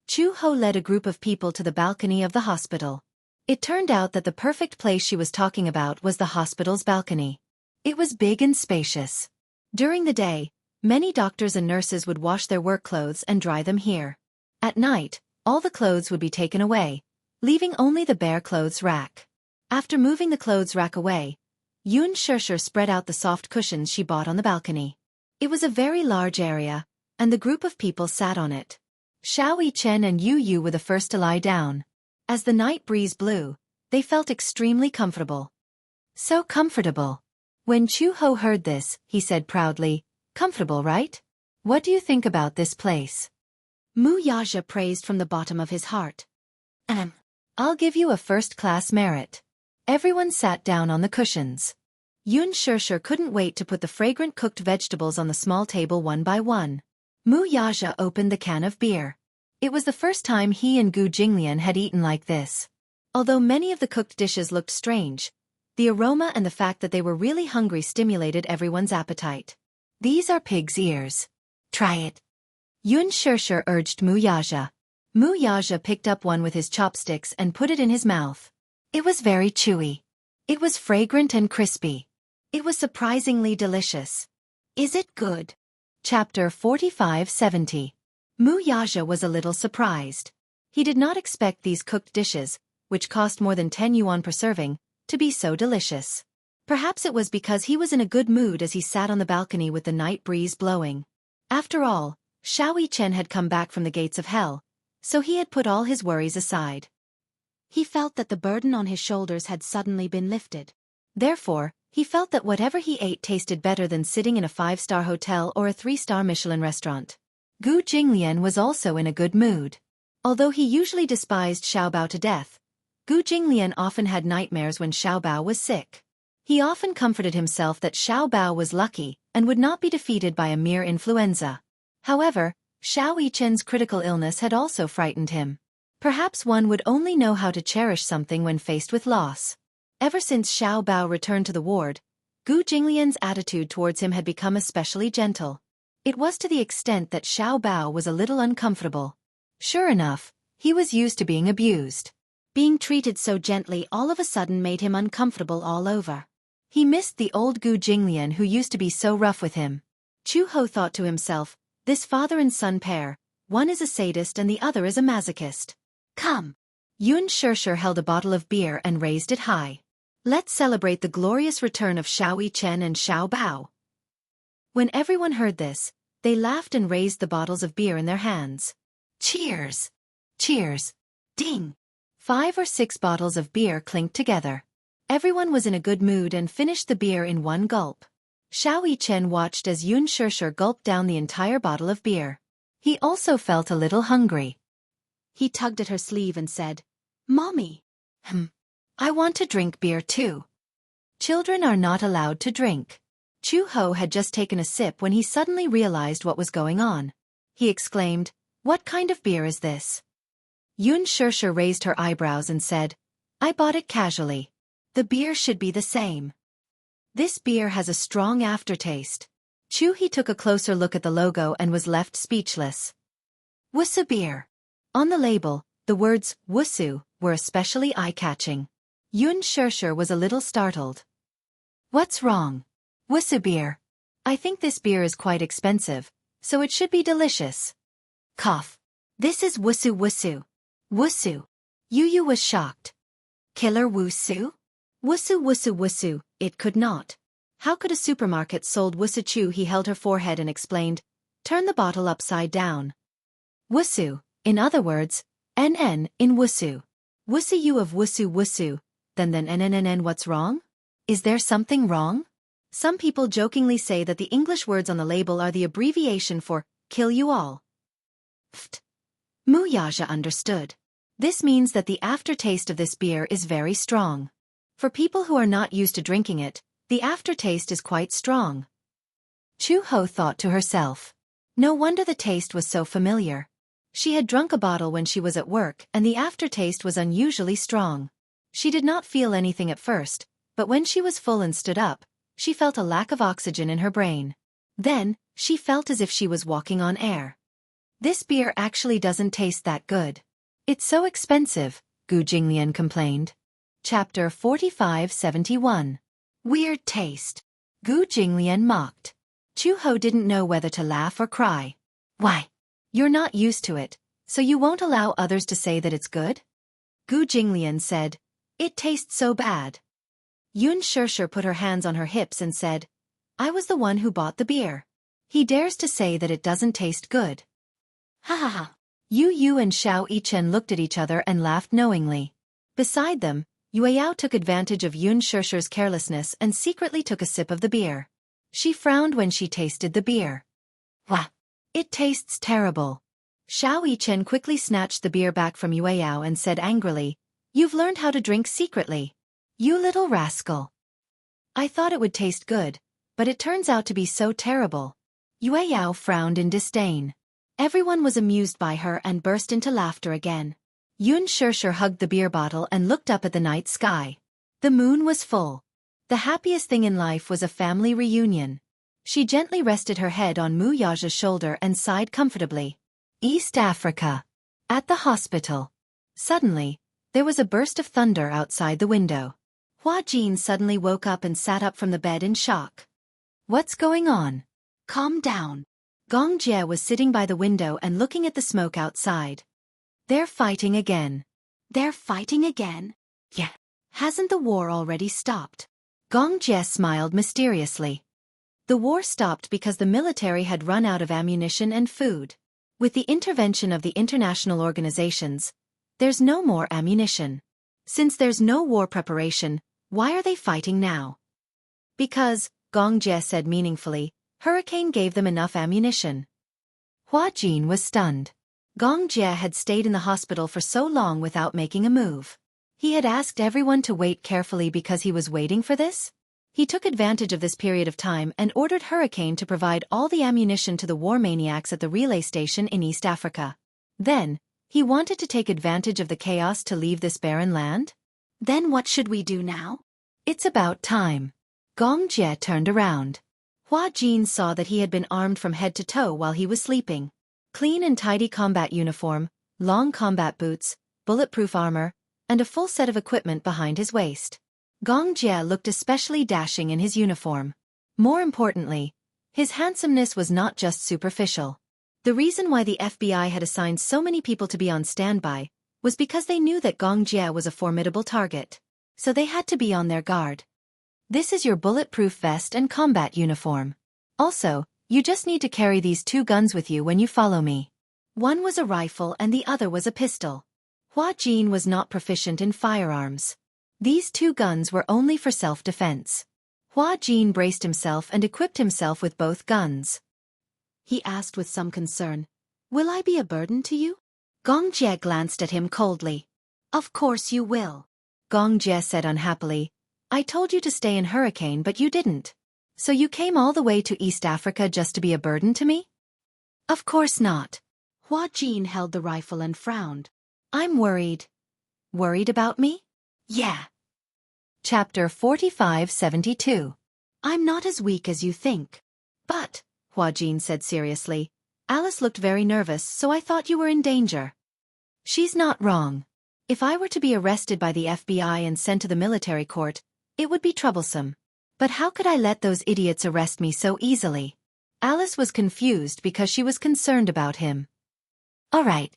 Chu-ho led a group of people to the balcony of the hospital. It turned out that the perfect place she was talking about was the hospital's balcony. It was big and spacious. During the day, many doctors and nurses would wash their work clothes and dry them here. At night, all the clothes would be taken away, leaving only the bare clothes rack. After moving the clothes rack away, Xianxia spread out the soft cushions she bought on the balcony. It was a very large area, and the group of people sat on it. Xianxia and Yu were the first to lie down. As the night breeze blew, they felt extremely comfortable. So comfortable. When Chu-ho heard this, he said proudly, "Comfortable, right? What do you think about this place?" Wuxia praised from the bottom of his heart. I'll give you a first-class merit." Everyone sat down on the cushions. Xianxia couldn't wait to put the fragrant cooked vegetables on the small table one by one. Wuxia opened the can of beer. It was the first time he and Gu Jinglian had eaten like this. Although many of the cooked dishes looked strange, the aroma and the fact that they were really hungry stimulated everyone's appetite. "These are pig's ears. Try it." Xianxia urged Wuxia. Wuxia picked up one with his chopsticks and put it in his mouth. It was very chewy. It was fragrant and crispy. It was surprisingly delicious. "Is it good?" Chapter 45-70. Wuxia was a little surprised. He did not expect these cooked dishes, which cost more than 10 yuan per serving, to be so delicious. Perhaps it was because he was in a good mood as he sat on the balcony with the night breeze blowing. After all, Xianxia had come back from the gates of hell, so he had put all his worries aside. He felt that the burden on his shoulders had suddenly been lifted. Therefore, he felt that whatever he ate tasted better than sitting in a 5-star hotel or a 3-star Michelin restaurant. Gu Jinglian was also in a good mood. Although he usually despised Xiaobao to death, Gu Jinglian often had nightmares when Xiaobao was sick. He often comforted himself that Xiaobao was lucky and would not be defeated by a mere influenza. However, Xianxia's critical illness had also frightened him. Perhaps one would only know how to cherish something when faced with loss. Ever since Xiaobao returned to the ward, Gu Jinglian's attitude towards him had become especially gentle. It was to the extent that Xiaobao was a little uncomfortable. Sure enough, he was used to being abused. Being treated so gently all of a sudden made him uncomfortable all over. He missed the old Gu Jinglian who used to be so rough with him. Chu-ho thought to himself, this father and son pair, one is a sadist and the other is a masochist. Come. Xianxia held a bottle of beer and raised it high. Let's celebrate the glorious return of Xianxia and Xiaobao. When everyone heard this, they laughed and raised the bottles of beer in their hands. Cheers! Cheers! Ding! 5 or 6 bottles of beer clinked together. Everyone was in a good mood and finished the beer in one gulp. Xianxia watched as Xianxia gulped down the entire bottle of beer. He also felt a little hungry. He tugged at her sleeve and said, "Mommy." I want to drink beer too." Children are not allowed to drink. Chu-ho had just taken a sip when he suddenly realized what was going on. He exclaimed, "What kind of beer is this?" Xianxia raised her eyebrows and said, "I bought it casually. The beer should be the same. This beer has a strong aftertaste." Chu-he took a closer look at the logo and was left speechless. Wuxia beer. On the label, the words Wuxia were especially eye-catching. Xianxia was a little startled. "What's wrong? Wuxia beer. I think this beer is quite expensive, so it should be delicious." Cough. "This is Wuxia Wuxia. Wuxia." Yu was shocked. "Killer Wuxia? Wuxia Wuxia Wuxia." It could not. How could a supermarket sold Wuxia Chu? He held her forehead and explained, "Turn the bottle upside down. Wuxia, in other words, NN in Wuxia. Wuxia U of Wuxia Wuxia, then NNNN. What's wrong? Is there something wrong?" Some people jokingly say that the English words on the label are the abbreviation for kill you all. Wuxia understood. This means that the aftertaste of this beer is very strong. For people who are not used to drinking it, the aftertaste is quite strong. Chu Ho thought to herself. No wonder the taste was so familiar. She had drunk a bottle when she was at work and the aftertaste was unusually strong. She did not feel anything at first, but when she was full and stood up, she felt a lack of oxygen in her brain. Then, she felt as if she was walking on air. This beer actually doesn't taste that good. It's so expensive, Gu Jinglian complained. Chapter 4571. Weird taste. Gu Jinglian mocked. Chu Ho didn't know whether to laugh or cry. Why? You're not used to it, so you won't allow others to say that it's good? Gu Jinglian said, It tastes so bad. Xianxia put her hands on her hips and said, I was the one who bought the beer. He dares to say that it doesn't taste good. Ha ha ha. Yu and Xiao Yichen looked at each other and laughed knowingly. Beside them, Yueyao took advantage of Xiaxia's carelessness and secretly took a sip of the beer. She frowned when she tasted the beer. Wah! It tastes terrible. Xiao Yichen quickly snatched the beer back from Yueyao and said angrily, You've learned how to drink secretly. You little rascal. I thought it would taste good, but it turns out to be so terrible. Yueyao frowned in disdain. Everyone was amused by her and burst into laughter again. Xianxia hugged the beer bottle and looked up at the night sky. The moon was full. The happiest thing in life was a family reunion. She gently rested her head on Mu Yaja's shoulder and sighed comfortably. East Africa. At the hospital. Suddenly, there was a burst of thunder outside the window. Hua Jin suddenly woke up and sat up from the bed in shock. What's going on? Calm down. Gong Jie was sitting by the window and looking at the smoke outside. They're fighting again. They're fighting again? Yeah. Hasn't the war already stopped? Gong Jie smiled mysteriously. The war stopped because the military had run out of ammunition and food. With the intervention of the international organizations, there's no more ammunition. Since there's no war preparation, why are they fighting now? Because, Gong Jie said meaningfully, Hurricane gave them enough ammunition. Hua Jin was stunned. Gong Jie had stayed in the hospital for so long without making a move. He had asked everyone to wait carefully because he was waiting for this? He took advantage of this period of time and ordered Hurricane to provide all the ammunition to the war maniacs at the relay station in East Africa. Then, he wanted to take advantage of the chaos to leave this barren land? Then what should we do now? It's about time. Gong Jie turned around. Hua Jin saw that he had been armed from head to toe while he was sleeping. Clean and tidy combat uniform, long combat boots, bulletproof armor, and a full set of equipment behind his waist. Gong Jie looked especially dashing in his uniform. More importantly, his handsomeness was not just superficial. The reason why the FBI had assigned so many people to be on standby was because they knew that Gong Jie was a formidable target. So they had to be on their guard. This is your bulletproof vest and combat uniform. Also, you just need to carry these two guns with you when you follow me. One was a rifle and the other was a pistol. Hua Jin was not proficient in firearms. These two guns were only for self-defense. Hua Jin braced himself and equipped himself with both guns. He asked with some concern, Will I be a burden to you? Gong Jie glanced at him coldly. Of course you will. Gong Jie said unhappily, I told you to stay in Hurricane but you didn't. So you came all the way to East Africa just to be a burden to me? Of course not. Hua Jin held the rifle and frowned. I'm worried. Worried about me? Yeah. Chapter 4572. I'm not as weak as you think. But, Hua Jin said seriously, Alice looked very nervous so I thought you were in danger. She's not wrong. If I were to be arrested by the FBI and sent to the military court, it would be troublesome. But how could I let those idiots arrest me so easily? Alice was confused because she was concerned about him. All right.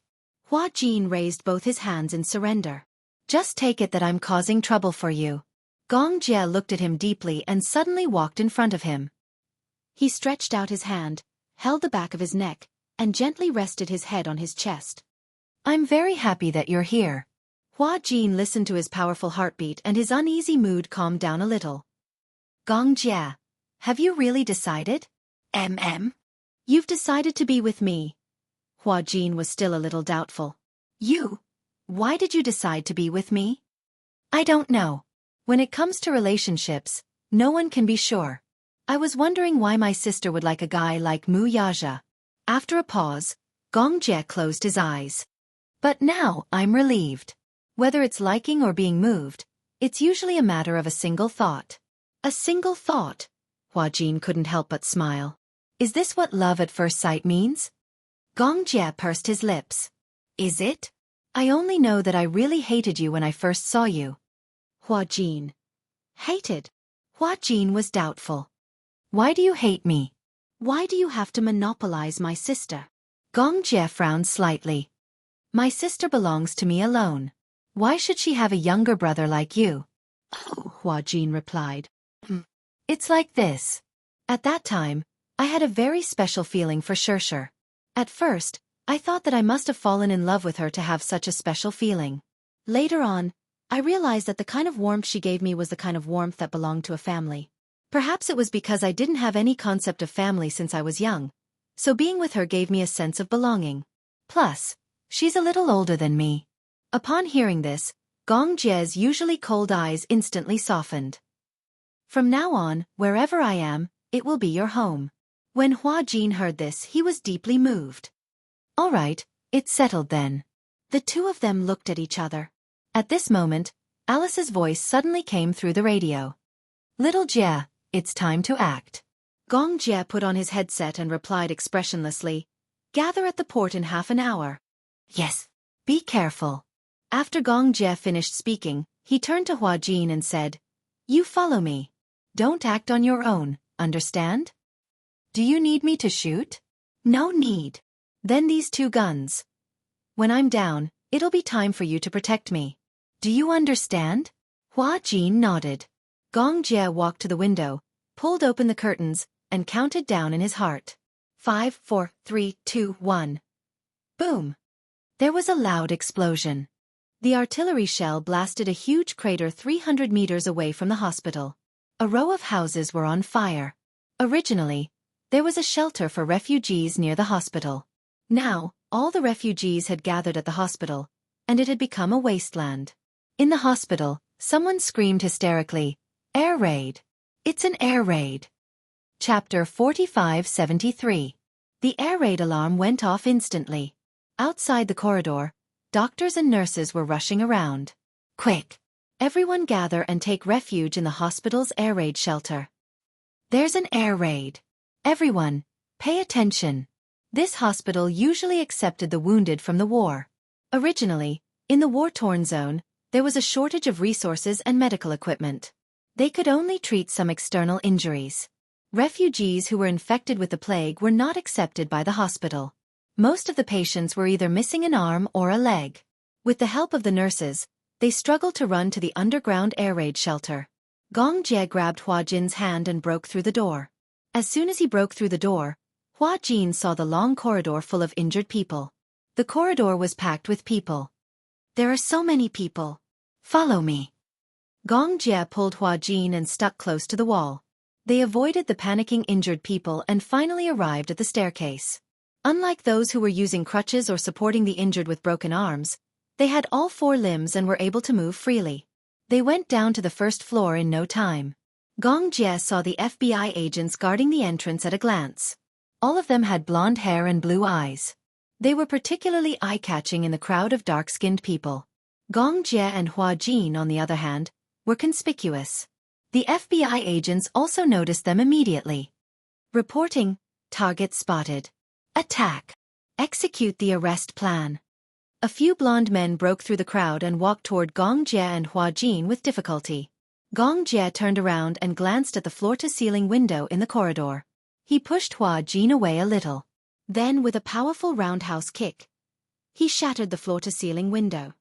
Hua Jin raised both his hands in surrender. Just take it that I'm causing trouble for you. Gong Jie looked at him deeply and suddenly walked in front of him. He stretched out his hand, held the back of his neck, and gently rested his head on his chest. I'm very happy that you're here. Hua Jin listened to his powerful heartbeat and his uneasy mood calmed down a little. Gong Jie, have you really decided? You've decided to be with me. Hua Jin was still a little doubtful. You? Why did you decide to be with me? I don't know. When it comes to relationships, no one can be sure. I was wondering why my sister would like a guy like Mu Yaja. After a pause, Gong Jie closed his eyes. But now I'm relieved. Whether it's liking or being moved, it's usually a matter of a single thought. A single thought? Hua Jin couldn't help but smile. Is this what love at first sight means? Gong Jie pursed his lips. Is it? I only know that I really hated you when I first saw you. Hua Jin. Hated? Hua Jin was doubtful. Why do you hate me? Why do you have to monopolize my sister? Gong Jie frowned slightly. My sister belongs to me alone. Why should she have a younger brother like you? Oh, Hua Jin replied. It's like this. At that time, I had a very special feeling for Xianxia. At first, I thought that I must have fallen in love with her to have such a special feeling. Later on, I realized that the kind of warmth she gave me was the kind of warmth that belonged to a family. Perhaps it was because I didn't have any concept of family since I was young, so being with her gave me a sense of belonging. Plus, she's a little older than me. Upon hearing this, Gong Jie's usually cold eyes instantly softened. From now on, wherever I am, it will be your home. When Hua Jin heard this, he was deeply moved. All right, it's settled then. The two of them looked at each other. At this moment, Alice's voice suddenly came through the radio. Little Jie, it's time to act. Gong Jie put on his headset and replied expressionlessly, Gather at the port in half an hour. Yes. Be careful. After Gong Jie finished speaking, he turned to Hua Jin and said, You follow me. Don't act on your own, understand? Do you need me to shoot? No need. Then these two guns. When I'm down, it'll be time for you to protect me. Do you understand? Hua Jin nodded. Gong Jie walked to the window, pulled open the curtains, and counted down in his heart. 5, 4, 3, 2, 1. Boom. There was a loud explosion. The artillery shell blasted a huge crater 300 meters away from the hospital. A row of houses were on fire. Originally, there was a shelter for refugees near the hospital. Now, all the refugees had gathered at the hospital, and it had become a wasteland. In the hospital, someone screamed hysterically, Air raid! It's an air raid! Chapter 4573. The air raid alarm went off instantly. Outside the corridor, doctors and nurses were rushing around. Quick! Everyone gather and take refuge in the hospital's air raid shelter. There's an air raid. Everyone, pay attention. This hospital usually accepted the wounded from the war. Originally, in the war-torn zone, there was a shortage of resources and medical equipment. They could only treat some external injuries. Refugees who were infected with the plague were not accepted by the hospital. Most of the patients were either missing an arm or a leg. With the help of the nurses, they struggled to run to the underground air raid shelter. Gong Jie grabbed Hua Jin's hand and broke through the door. As soon as he broke through the door, Hua Jin saw the long corridor full of injured people. The corridor was packed with people. There are so many people. Follow me. Gong Jie pulled Hua Jin and stuck close to the wall. They avoided the panicking injured people and finally arrived at the staircase. Unlike those who were using crutches or supporting the injured with broken arms, they had all 4 limbs and were able to move freely. They went down to the first floor in no time. Gong Jie saw the FBI agents guarding the entrance at a glance. All of them had blonde hair and blue eyes. They were particularly eye-catching in the crowd of dark-skinned people. Gong Jie and Hua Jin, on the other hand, were conspicuous. The FBI agents also noticed them immediately. Reporting, target spotted. Attack. Execute the arrest plan. A few blonde men broke through the crowd and walked toward Gong Jie and Hua Jin with difficulty. Gong Jie turned around and glanced at the floor-to-ceiling window in the corridor. He pushed Hua Jin away a little. Then, with a powerful roundhouse kick, he shattered the floor-to-ceiling window.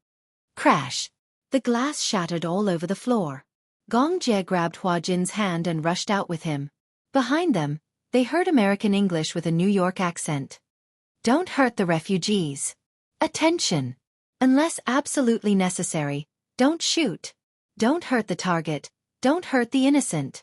Crash! The glass shattered all over the floor. Gong Jie grabbed Hua Jin's hand and rushed out with him. Behind them, they heard American English with a New York accent. Don't hurt the refugees. Attention! Unless absolutely necessary, don't shoot. Don't hurt the target. Don't hurt the innocent.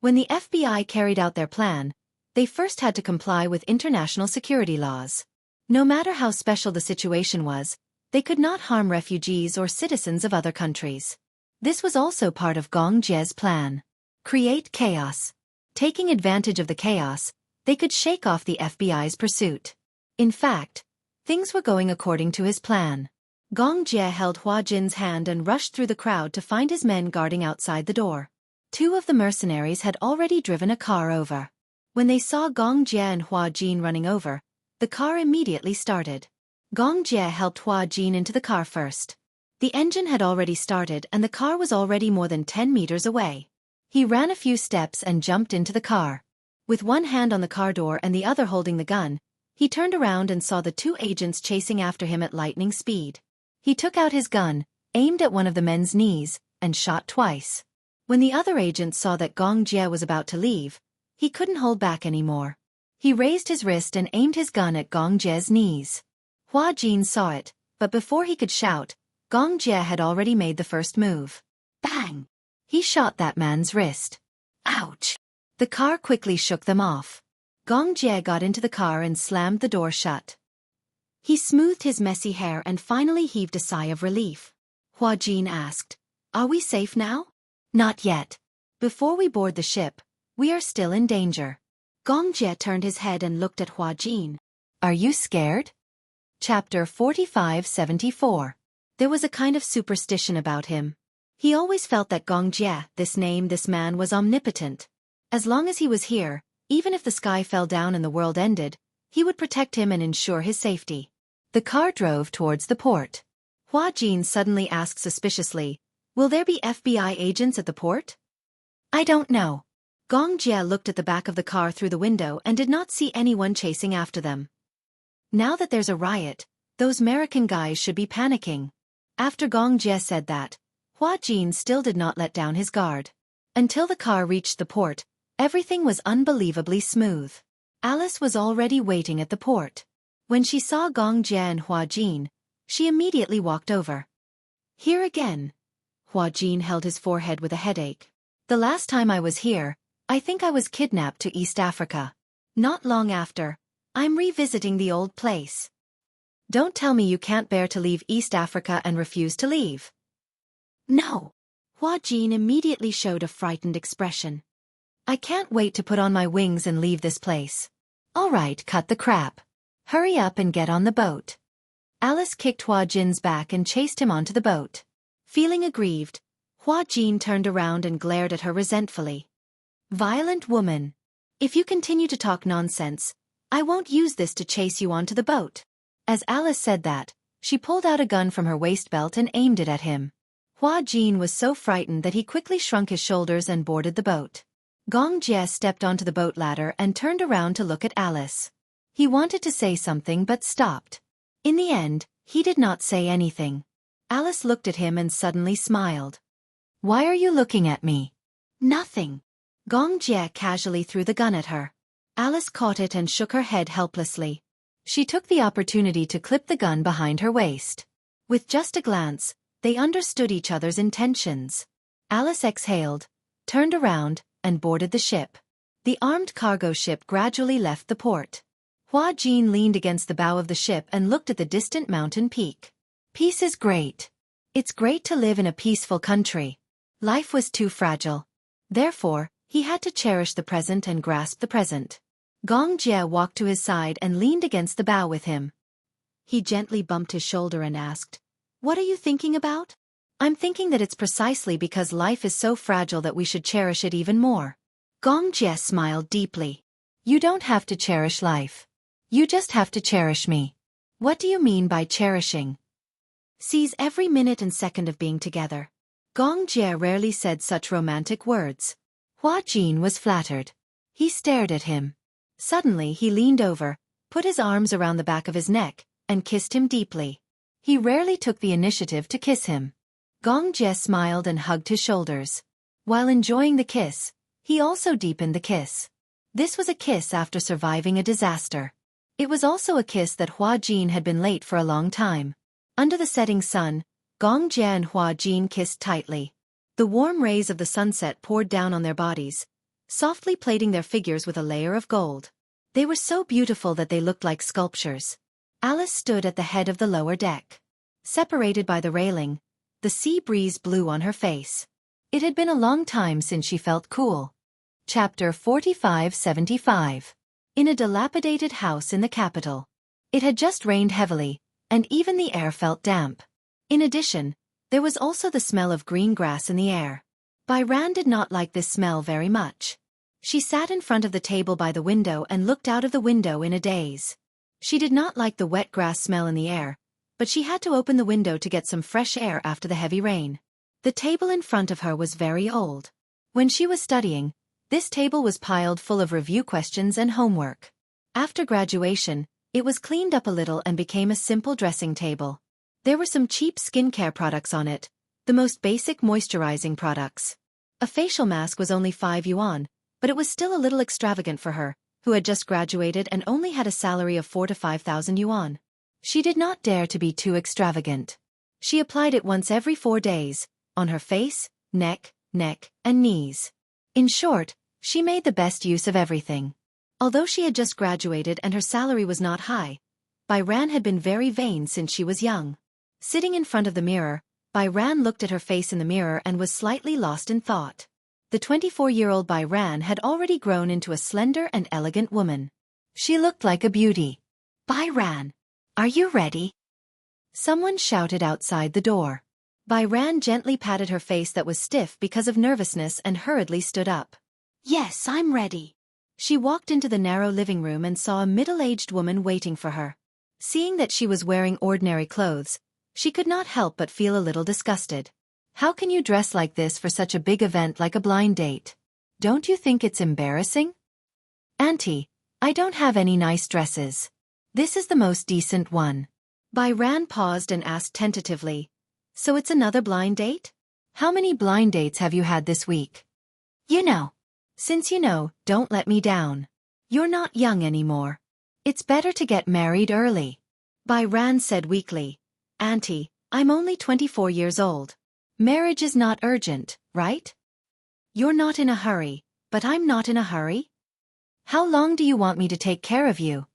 When the FBI carried out their plan, they first had to comply with international security laws. No matter how special the situation was, They could not harm refugees or citizens of other countries. This was also part of Gong Jie's plan. Create chaos. Taking advantage of the chaos, they could shake off the FBI's pursuit. In fact, things were going according to his plan. Gong Jie held Hua Jin's hand and rushed through the crowd to find his men guarding outside the door. Two of the mercenaries had already driven a car over. When they saw Gong Jie and Hua Jin running over, the car immediately started. Gong Jie helped Hua Jin into the car first. The engine had already started and the car was already more than 10 meters away. He ran a few steps and jumped into the car. With one hand on the car door and the other holding the gun, he turned around and saw the two agents chasing after him at lightning speed. He took out his gun, aimed at one of the men's knees, and shot twice. When the other agent saw that Gong Jie was about to leave, he couldn't hold back anymore. He raised his wrist and aimed his gun at Gong Jie's knees. Hua Jin saw it, but before he could shout, Gong Jie had already made the first move. Bang! He shot that man's wrist. Ouch! The car quickly shook them off. Gong Jie got into the car and slammed the door shut. He smoothed his messy hair and finally heaved a sigh of relief. Hua Jin asked, "Are we safe now?" "Not yet. Before we board the ship, we are still in danger." Gong Jie turned his head and looked at Hua Jin. "Are you scared?" Chapter 4574. There was a kind of superstition about him. He always felt that Gong Jie, this man was omnipotent. As long as he was here, even if the sky fell down and the world ended, he would protect him and ensure his safety. The car drove towards the port. Hua Jin suddenly asked suspiciously, "Will there be FBI agents at the port?" "I don't know." Gong Jie looked at the back of the car through the window and did not see anyone chasing after them. Now that there's a riot, those American guys should be panicking. After Gong Jie said that, Hua Jin still did not let down his guard. Until the car reached the port, everything was unbelievably smooth. Alice was already waiting at the port. When she saw Gong Jie and Hua Jin, she immediately walked over. "Here again." Hua Jin held his forehead with a headache. "The last time I was here, I think I was kidnapped to East Africa. Not long after, I'm revisiting the old place." "Don't tell me you can't bear to leave East Africa and refuse to leave." "No." Hua Jin immediately showed a frightened expression. "I can't wait to put on my wings and leave this place." "All right, cut the crap. Hurry up and get on the boat." Alice kicked Hua Jin's back and chased him onto the boat. Feeling aggrieved, Hua Jin turned around and glared at her resentfully. "Violent woman. If you continue to talk nonsense, I won't use this to chase you onto the boat." As Alice said that, she pulled out a gun from her waist belt and aimed it at him. Hua Jin was so frightened that he quickly shrunk his shoulders and boarded the boat. Gong Jie stepped onto the boat ladder and turned around to look at Alice. He wanted to say something but stopped. In the end, he did not say anything. Alice looked at him and suddenly smiled. "Why are you looking at me?" "Nothing." Gong Jie casually threw the gun at her. Alice caught it and shook her head helplessly. She took the opportunity to clip the gun behind her waist. With just a glance, they understood each other's intentions. Alice exhaled, turned around, and boarded the ship. The armed cargo ship gradually left the port. Hua Jin leaned against the bow of the ship and looked at the distant mountain peak. Peace is great. It's great to live in a peaceful country. Life was too fragile. Therefore, he had to cherish the present and grasp the present. Gong Jie walked to his side and leaned against the bow with him. He gently bumped his shoulder and asked, "What are you thinking about?" "I'm thinking that it's precisely because life is so fragile that we should cherish it even more." Gong Jie smiled deeply. "You don't have to cherish life. You just have to cherish me." "What do you mean by cherishing?" "Seize every minute and second of being together." Gong Jie rarely said such romantic words. Hua Jin was flattered. He stared at him. Suddenly he leaned over, put his arms around the back of his neck, and kissed him deeply. He rarely took the initiative to kiss him. Gong Jie smiled and hugged his shoulders. While enjoying the kiss, he also deepened the kiss. This was a kiss after surviving a disaster. It was also a kiss that Hua Jin had been late for a long time. Under the setting sun, Gong Jie and Hua Jin kissed tightly. The warm rays of the sunset poured down on their bodies, softly plating their figures with a layer of gold. They were so beautiful that they looked like sculptures. Alice stood at the head of the lower deck. Separated by the railing, the sea breeze blew on her face. It had been a long time since she felt cool. Chapter 4575. In a dilapidated house in the capital. It had just rained heavily, and even the air felt damp. In addition, there was also the smell of green grass in the air. Byran did not like this smell very much. She sat in front of the table by the window and looked out of the window in a daze. She did not like the wet grass smell in the air, but she had to open the window to get some fresh air after the heavy rain. The table in front of her was very old. When she was studying, this table was piled full of review questions and homework. After graduation, it was cleaned up a little and became a simple dressing table. There were some cheap skincare products on it, the most basic moisturizing products. A facial mask was only 5 yuan, but it was still a little extravagant for her, who had just graduated and only had a salary of 4 to 5,000 yuan. She did not dare to be too extravagant. She applied it once every 4 days, on her face, neck, and knees. In short, she made the best use of everything. Although she had just graduated and her salary was not high, Byran had been very vain since she was young. Sitting in front of the mirror, Byran looked at her face in the mirror and was slightly lost in thought. The 24-year-old Byran had already grown into a slender and elegant woman. She looked like a beauty. Byran, are you ready? Someone shouted outside the door. Byran gently patted her face that was stiff because of nervousness and hurriedly stood up. Yes, I'm ready. She walked into the narrow living room and saw a middle-aged woman waiting for her. Seeing that she was wearing ordinary clothes, she could not help but feel a little disgusted. How can you dress like this for such a big event like a blind date? Don't you think it's embarrassing? Auntie, I don't have any nice dresses. This is the most decent one. Byran paused and asked tentatively, so it's another blind date? How many blind dates have you had this week? You know. Since you know, don't let me down. You're not young anymore. It's better to get married early. Byran said weakly. Auntie, I'm only 24 years old. Marriage is not urgent, right? You're not in a hurry, but I'm not in a hurry. How long do you want me to take care of you?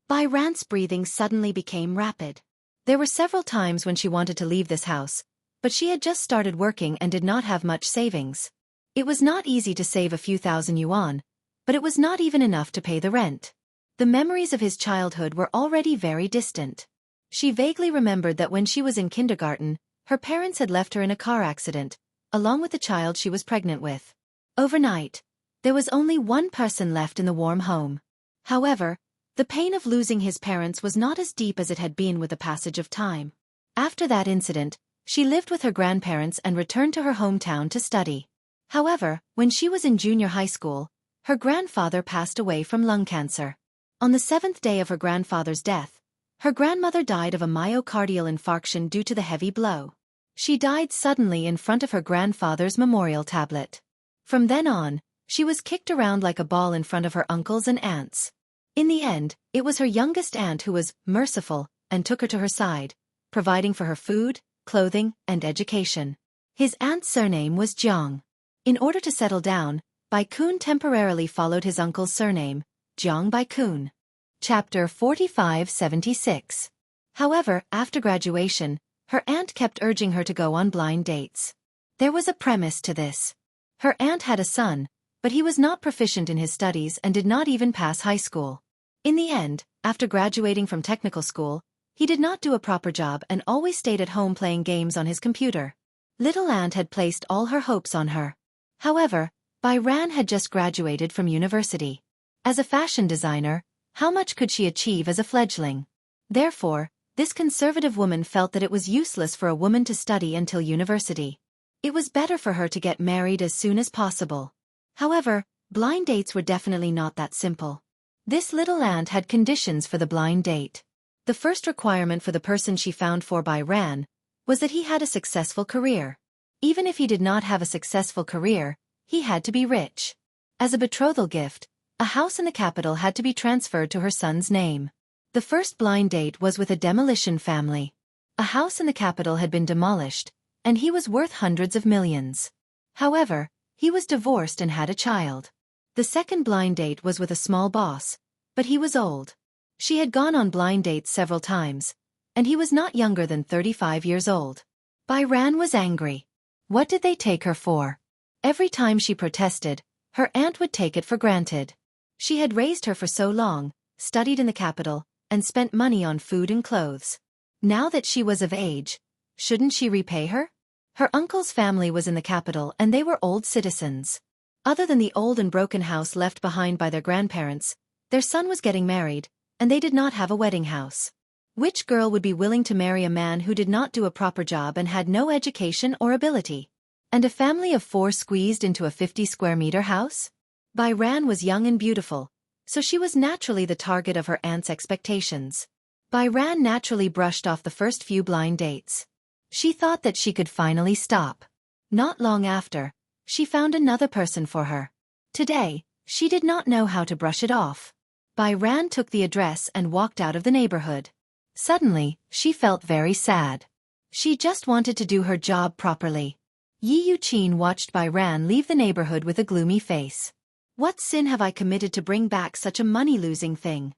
Byran's breathing suddenly became rapid. There were several times when she wanted to leave this house, but she had just started working and did not have much savings. It was not easy to save a few thousand yuan, but it was not even enough to pay the rent. The memories of his childhood were already very distant. She vaguely remembered that when she was in kindergarten, her parents had left her in a car accident, along with the child she was pregnant with. Overnight, there was only one person left in the warm home. However, the pain of losing his parents was not as deep as it had been with the passage of time. After that incident, she lived with her grandparents and returned to her hometown to study. However, when she was in junior high school, her grandfather passed away from lung cancer. On the 7th day of her grandfather's death, her grandmother died of a myocardial infarction due to the heavy blow. She died suddenly in front of her grandfather's memorial tablet. From then on, she was kicked around like a ball in front of her uncles and aunts. In the end, it was her youngest aunt who was merciful and took her to her side, providing for her food, clothing, and education. His aunt's surname was Jiang. In order to settle down, Baikun temporarily followed his uncle's surname, Jiang Baikun. Chapter 4576. However, after graduation, her aunt kept urging her to go on blind dates. There was a premise to this. Her aunt had a son, but he was not proficient in his studies and did not even pass high school. In the end, after graduating from technical school, he did not do a proper job and always stayed at home playing games on his computer. Little aunt had placed all her hopes on her. However, Byran had just graduated from university. As a fashion designer, how much could she achieve as a fledgling? Therefore, this conservative woman felt that it was useless for a woman to study until university. It was better for her to get married as soon as possible. However, blind dates were definitely not that simple. This little aunt had conditions for the blind date. The first requirement for the person she found for Byran was that he had a successful career. Even if he did not have a successful career, he had to be rich. As a betrothal gift, a house in the capital had to be transferred to her son's name. The first blind date was with a demolition family. A house in the capital had been demolished, and he was worth hundreds of millions. However, he was divorced and had a child. The second blind date was with a small boss, but he was old. She had gone on blind dates several times, and he was not younger than 35 years old. Bai Ran was angry. What did they take her for? Every time she protested, her aunt would take it for granted. She had raised her for so long, studied in the capital, and spent money on food and clothes. Now that she was of age, shouldn't she repay her? Her uncle's family was in the capital and they were old citizens. Other than the old and broken house left behind by their grandparents, their son was getting married, and they did not have a wedding house. Which girl would be willing to marry a man who did not do a proper job and had no education or ability? And a family of 4 squeezed into a 50-square-meter house? Bai Ran was young and beautiful, so she was naturally the target of her aunt's expectations. Bai Ran naturally brushed off the first few blind dates. She thought that she could finally stop. Not long after, she found another person for her. Today, she did not know how to brush it off. Bai Ran took the address and walked out of the neighborhood. Suddenly, she felt very sad. She just wanted to do her job properly. Yi Yuqin watched Bai Ran leave the neighborhood with a gloomy face. What sin have I committed to bring back such a money-losing thing?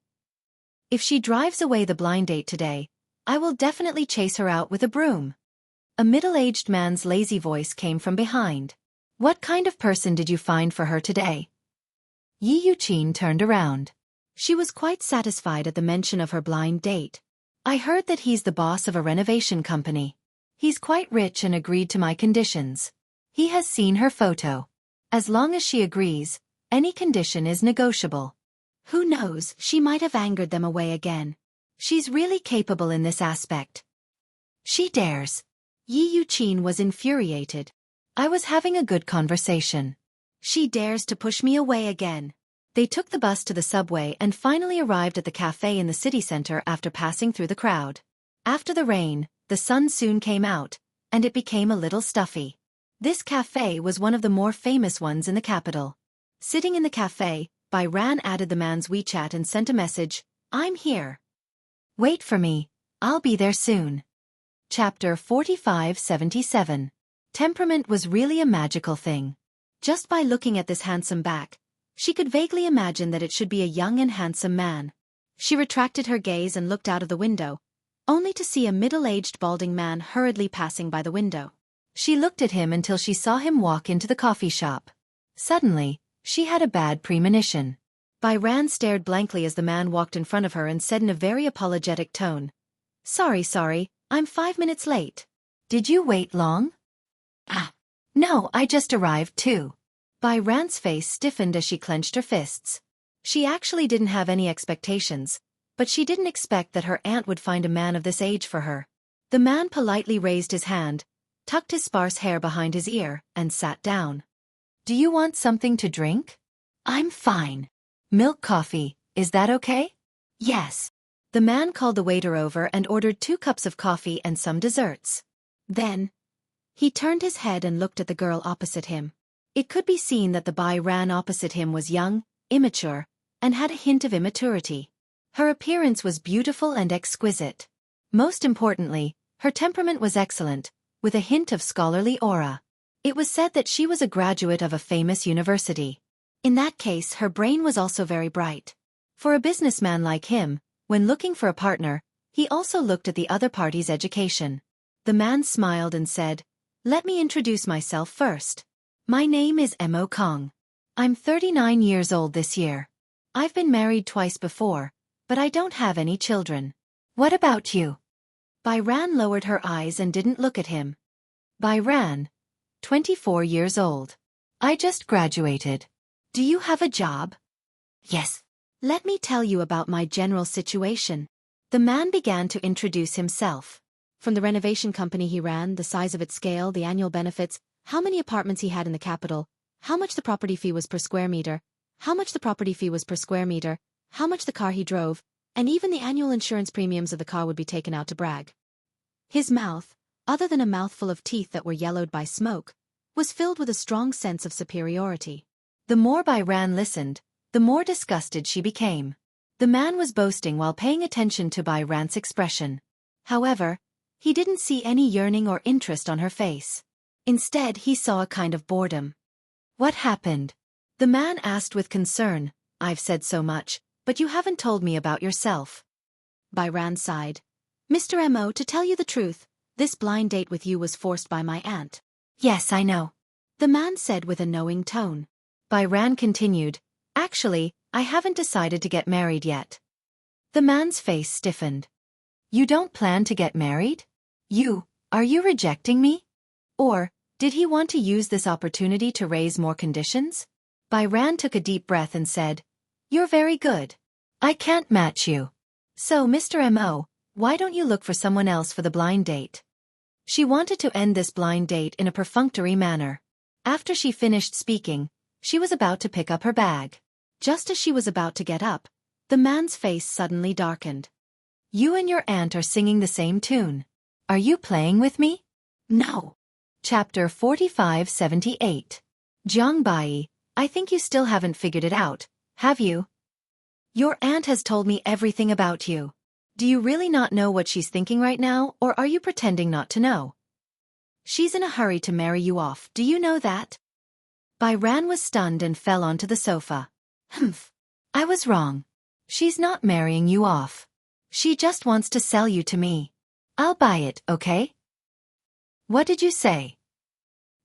If she drives away the blind date today, I will definitely chase her out with a broom. A middle-aged man's lazy voice came from behind. What kind of person did you find for her today? Yi Yuqin turned around. She was quite satisfied at the mention of her blind date. I heard that he's the boss of a renovation company. He's quite rich and agreed to my conditions. He has seen her photo. As long as she agrees, any condition is negotiable. Who knows, she might have angered them away again. She's really capable in this aspect. She dares. Yi Yuqin was infuriated. I was having a good conversation. She dares to push me away again. They took the bus to the subway and finally arrived at the cafe in the city center after passing through the crowd. After the rain, the sun soon came out, and it became a little stuffy. This cafe was one of the more famous ones in the capital. Sitting in the cafe, Bai Ran added the man's WeChat and sent a message, I'm here. Wait for me, I'll be there soon. Chapter 4577. Temperament was really a magical thing. Just by looking at this handsome back, she could vaguely imagine that it should be a young and handsome man. She retracted her gaze and looked out of the window, only to see a middle-aged balding man hurriedly passing by the window. She looked at him until she saw him walk into the coffee shop. Suddenly, she had a bad premonition. Bai Ran stared blankly as the man walked in front of her and said in a very apologetic tone, Sorry, I'm 5 minutes late. Did you wait long? No, I just arrived too. Bai Ran's face stiffened as she clenched her fists. She actually didn't have any expectations, but she didn't expect that her aunt would find a man of this age for her. The man politely raised his hand, tucked his sparse hair behind his ear, and sat down. Do you want something to drink? I'm fine. Milk coffee, is that okay? Yes. The man called the waiter over and ordered 2 cups of coffee and some desserts. Then, he turned his head and looked at the girl opposite him. It could be seen that the Bai Ran opposite him was young, immature, and had a hint of immaturity. Her appearance was beautiful and exquisite. Most importantly, her temperament was excellent, with a hint of scholarly aura. It was said that she was a graduate of a famous university. In that case, her brain was also very bright. For a businessman like him, when looking for a partner, he also looked at the other party's education. The man smiled and said, Let me introduce myself first. My name is Mo Kong. I'm 39 years old this year. I've been married twice before, but I don't have any children. What about you? Bai Ran lowered her eyes and didn't look at him. Bai Ran, 24 years old. I just graduated. Do you have a job? Yes. Let me tell you about my general situation. The man began to introduce himself. From the renovation company he ran, the size of its scale, the annual benefits, how many apartments he had in the capital, how much the property fee was per square meter, how much the car he drove, and even the annual insurance premiums of the car would be taken out to brag. His mouth, other than a mouthful of teeth that were yellowed by smoke, was filled with a strong sense of superiority. The more Bai Ran listened, the more disgusted she became. The man was boasting while paying attention to Bai Ran's expression. However, he didn't see any yearning or interest on her face. Instead, he saw a kind of boredom. What happened? The man asked with concern. I've said so much, but you haven't told me about yourself. Bai Ran sighed. Mr. M.O., to tell you the truth, this blind date with you was forced by my aunt. Yes, I know. The man said with a knowing tone. Bai Ran continued, actually, I haven't decided to get married yet. The man's face stiffened. You don't plan to get married? Are you rejecting me? Or, did he want to use this opportunity to raise more conditions? Bai Ran took a deep breath and said, You're very good. I can't match you. So, Mr. M.O., why don't you look for someone else for the blind date? She wanted to end this blind date in a perfunctory manner. After she finished speaking, she was about to pick up her bag. Just as she was about to get up, the man's face suddenly darkened. You and your aunt are singing the same tune. Are you playing with me? No. Chapter 4578. Jiangbai, I think you still haven't figured it out, have you? Your aunt has told me everything about you. Do you really not know what she's thinking right now, or are you pretending not to know? She's in a hurry to marry you off, do you know that? Bai Ran was stunned and fell onto the sofa. I was wrong. She's not marrying you off. She just wants to sell you to me. I'll buy it, okay? What did you say?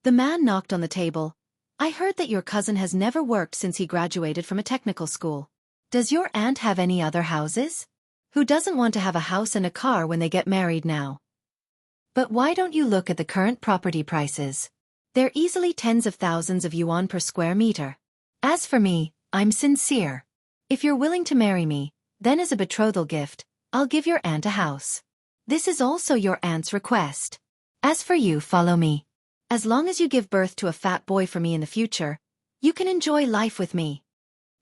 The man knocked on the table. I heard that your cousin has never worked since he graduated from a technical school. Does your aunt have any other houses? Who doesn't want to have a house and a car when they get married now? But why don't you look at the current property prices? They're easily tens of thousands of yuan per square meter. As for me, I'm sincere. If you're willing to marry me, then as a betrothal gift, I'll give your aunt a house. This is also your aunt's request. As for you, follow me. As long as you give birth to a fat boy for me in the future, you can enjoy life with me.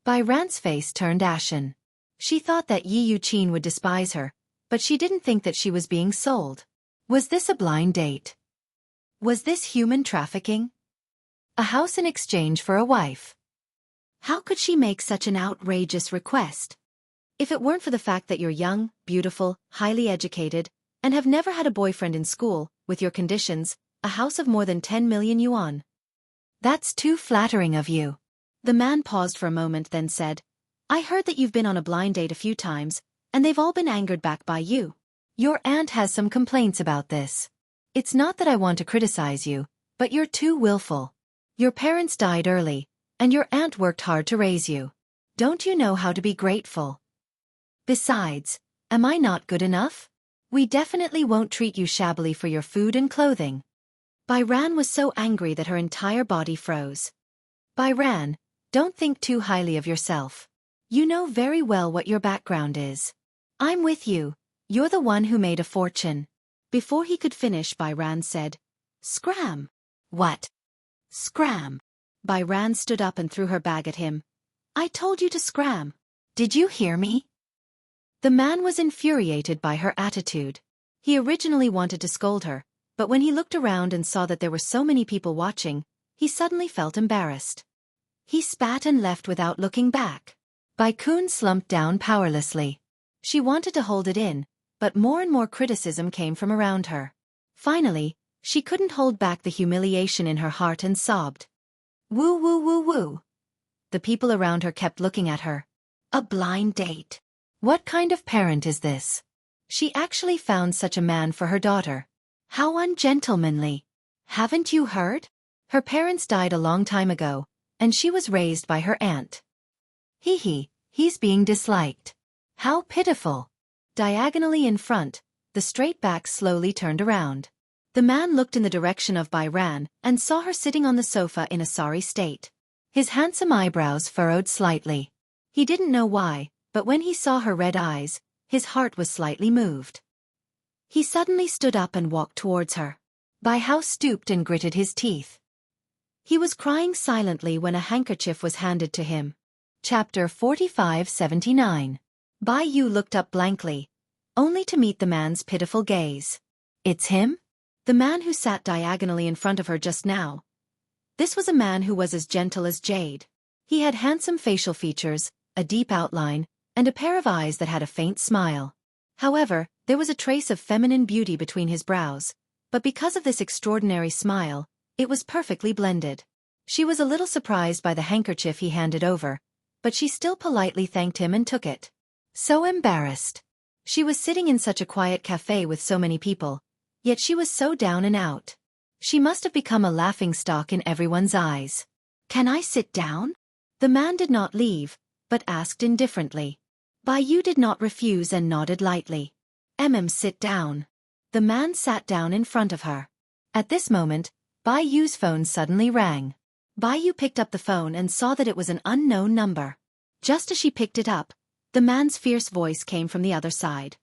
Bai Ran's face turned ashen. She thought that Yi Yuqin would despise her, but she didn't think that she was being sold. Was this a blind date? Was this human trafficking? A house in exchange for a wife. How could she make such an outrageous request? If it weren't for the fact that you're young, beautiful, highly educated, and have never had a boyfriend in school, with your conditions, a house of more than 10 million yuan. That's too flattering of you. The man paused for a moment then said, I heard that you've been on a blind date a few times, and they've all been angered back by you. Your aunt has some complaints about this. It's not that I want to criticize you, but you're too willful. Your parents died early, and your aunt worked hard to raise you. Don't you know how to be grateful? Besides, am I not good enough? We definitely won't treat you shabbily for your food and clothing. Bai Ran was so angry that her entire body froze. Bai Ran, don't think too highly of yourself. You know very well what your background is. I'm with you. You're the one who made a fortune. Before he could finish, Bai Ran said, Scram. What? Scram. Bai Ran stood up and threw her bag at him. I told you to scram. Did you hear me? The man was infuriated by her attitude. He originally wanted to scold her, but when he looked around and saw that there were so many people watching, he suddenly felt embarrassed. He spat and left without looking back. Bai Kun slumped down powerlessly. She wanted to hold it in, but more and more criticism came from around her. Finally, she couldn't hold back the humiliation in her heart and sobbed. Woo woo woo woo. The people around her kept looking at her. A blind date. What kind of parent is this? She actually found such a man for her daughter. How ungentlemanly. Haven't you heard? Her parents died a long time ago, and she was raised by her aunt. He's being disliked. How pitiful. Diagonally in front, the straight back slowly turned around. The man looked in the direction of Bai Ran and saw her sitting on the sofa in a sorry state. His handsome eyebrows furrowed slightly. He didn't know why, but when he saw her red eyes, his heart was slightly moved. He suddenly stood up and walked towards her. Bai Hao stooped and gritted his teeth. He was crying silently when a handkerchief was handed to him. Chapter 4579. Bai Yu looked up blankly, only to meet the man's pitiful gaze. It's him? The man who sat diagonally in front of her just now. This was a man who was as gentle as jade. He had handsome facial features, a deep outline, and a pair of eyes that had a faint smile. However, there was a trace of feminine beauty between his brows, but because of this extraordinary smile, it was perfectly blended. She was a little surprised by the handkerchief he handed over, but she still politely thanked him and took it. So embarrassed. She was sitting in such a quiet cafe with so many people, yet she was so down and out. She must have become a laughingstock in everyone's eyes. Can I sit down? The man did not leave, but asked indifferently. Bai Yu did not refuse and nodded lightly. Sit down. The man sat down in front of her. At this moment, Bai Yu's phone suddenly rang. Bai Yu picked up the phone and saw that it was an unknown number. Just as she picked it up, the man's fierce voice came from the other side.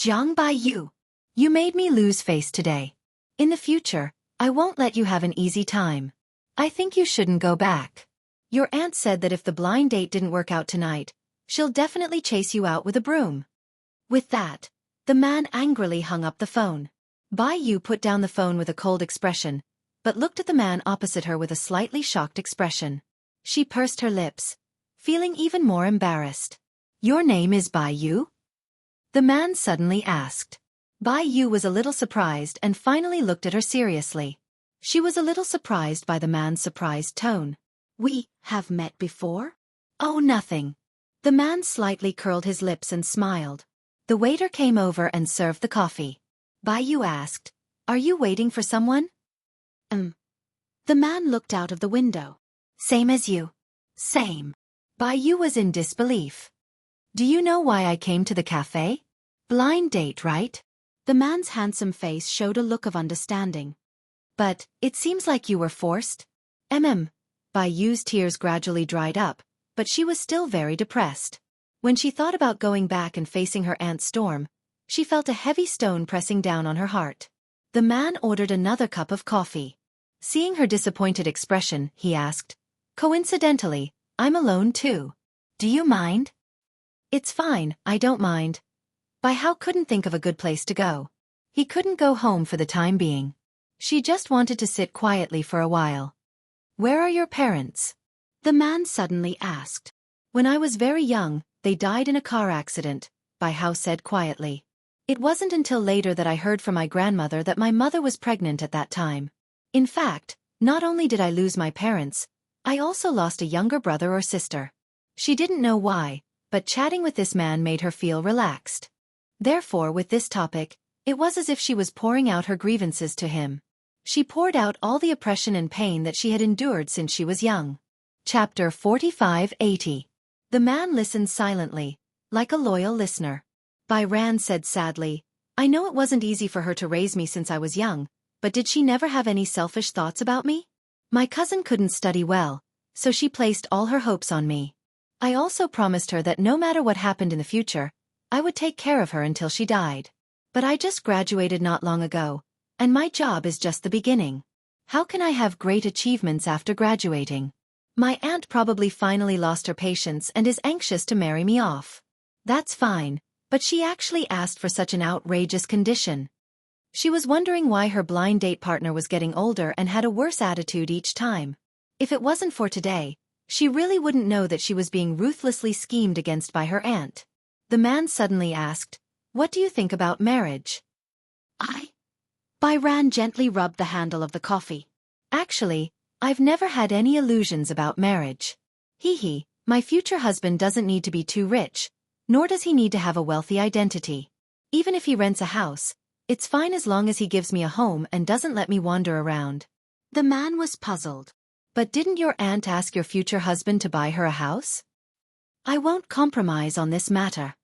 Bai Yu, you made me lose face today. In the future, I won't let you have an easy time. I think you shouldn't go back. Your aunt said that if the blind date didn't work out tonight, she'll definitely chase you out with a broom. With that, the man angrily hung up the phone. Bai Yu put down the phone with a cold expression, but looked at the man opposite her with a slightly shocked expression. She pursed her lips, feeling even more embarrassed. Your name is Bai Yu? The man suddenly asked. Bai Yu was a little surprised and finally looked at her seriously. She was a little surprised by the man's surprised tone. We have met before? Oh, nothing. The man slightly curled his lips and smiled. The waiter came over and served the coffee. Bai Yu asked, Are you waiting for someone? The man looked out of the window. Same as you. Same. Bai Yu was in disbelief. Do you know why I came to the cafe? Blind date, right? The man's handsome face showed a look of understanding. But, it seems like you were forced. Bai Yu's tears gradually dried up, but she was still very depressed. When she thought about going back and facing her aunt's storm, she felt a heavy stone pressing down on her heart. The man ordered another cup of coffee. Seeing her disappointed expression, he asked, Coincidentally, I'm alone too. Do you mind? It's fine, I don't mind. Bai Hao couldn't think of a good place to go. He couldn't go home for the time being. She just wanted to sit quietly for a while. Where are your parents? The man suddenly asked. When I was very young, they died in a car accident, Bai Hao said quietly. It wasn't until later that I heard from my grandmother that my mother was pregnant at that time. In fact, not only did I lose my parents, I also lost a younger brother or sister. She didn't know why, but chatting with this man made her feel relaxed. Therefore, with this topic, it was as if she was pouring out her grievances to him. She poured out all the oppression and pain that she had endured since she was young. Chapter 45-80. The man listened silently, like a loyal listener. Bai Ran said sadly, I know it wasn't easy for her to raise me since I was young, but did she never have any selfish thoughts about me? My cousin couldn't study well, so she placed all her hopes on me. I also promised her that no matter what happened in the future, I would take care of her until she died. But I just graduated not long ago, and my job is just the beginning. How can I have great achievements after graduating? My aunt probably finally lost her patience and is anxious to marry me off. That's fine, but she actually asked for such an outrageous condition. She was wondering why her blind date partner was getting older and had a worse attitude each time. If it wasn't for today, she really wouldn't know that she was being ruthlessly schemed against by her aunt. The man suddenly asked, What do you think about marriage? Bai Ran gently rubbed the handle of the coffee. Actually, I've never had any illusions about marriage. My future husband doesn't need to be too rich, nor does he need to have a wealthy identity. Even if he rents a house, it's fine as long as he gives me a home and doesn't let me wander around. The man was puzzled. But didn't your aunt ask your future husband to buy her a house? I won't compromise on this matter.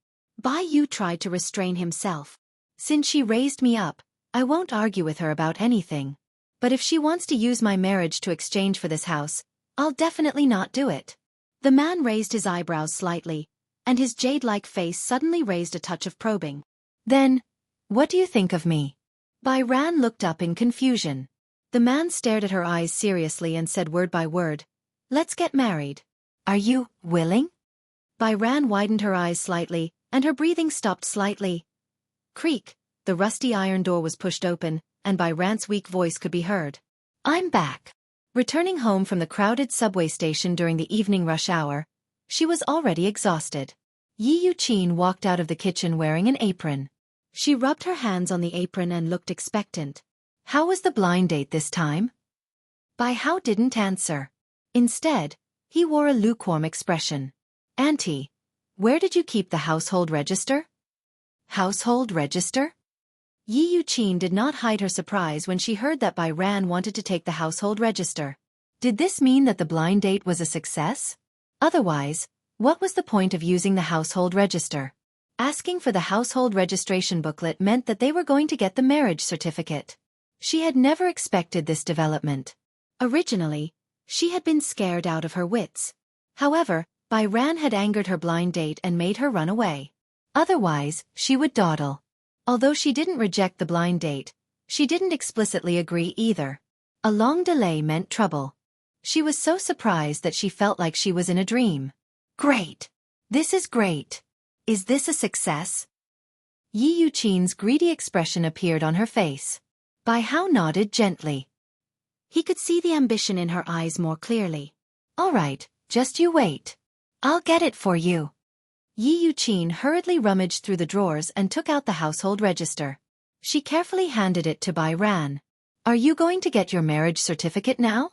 Bai Yu tried to restrain himself. Since she raised me up, I won't argue with her about anything. But if she wants to use my marriage to exchange for this house, I'll definitely not do it. The man raised his eyebrows slightly, and his jade-like face suddenly raised a touch of probing. Then, what do you think of me? Bai Ran looked up in confusion. The man stared at her eyes seriously and said word by word, Let's get married. Are you willing? Bai Ran widened her eyes slightly, and her breathing stopped slightly. Creak, the rusty iron door was pushed open, and Bai Ran's weak voice could be heard. I'm back. Returning home from the crowded subway station during the evening rush hour, she was already exhausted. Yi Yuqin walked out of the kitchen wearing an apron. She rubbed her hands on the apron and looked expectant. How was the blind date this time? Bai Hao didn't answer. Instead, he wore a lukewarm expression. Auntie, where did you keep the household register? Household register? Yi Yuqin did not hide her surprise when she heard that Bai Ran wanted to take the household register. Did this mean that the blind date was a success? Otherwise, what was the point of using the household register? Asking for the household registration booklet meant that they were going to get the marriage certificate. She had never expected this development. Originally, she had been scared out of her wits. However, Bai Ran had angered her blind date and made her run away. Otherwise, she would dawdle. Although she didn't reject the blind date, she didn't explicitly agree either. A long delay meant trouble. She was so surprised that she felt like she was in a dream. Great! This is great! Is this a success? Yi Yuqin's greedy expression appeared on her face. Bai Hao nodded gently. He could see the ambition in her eyes more clearly. All right, just you wait. I'll get it for you. Yi Yuqin hurriedly rummaged through the drawers and took out the household register. She carefully handed it to Bai Ran. Are you going to get your marriage certificate now?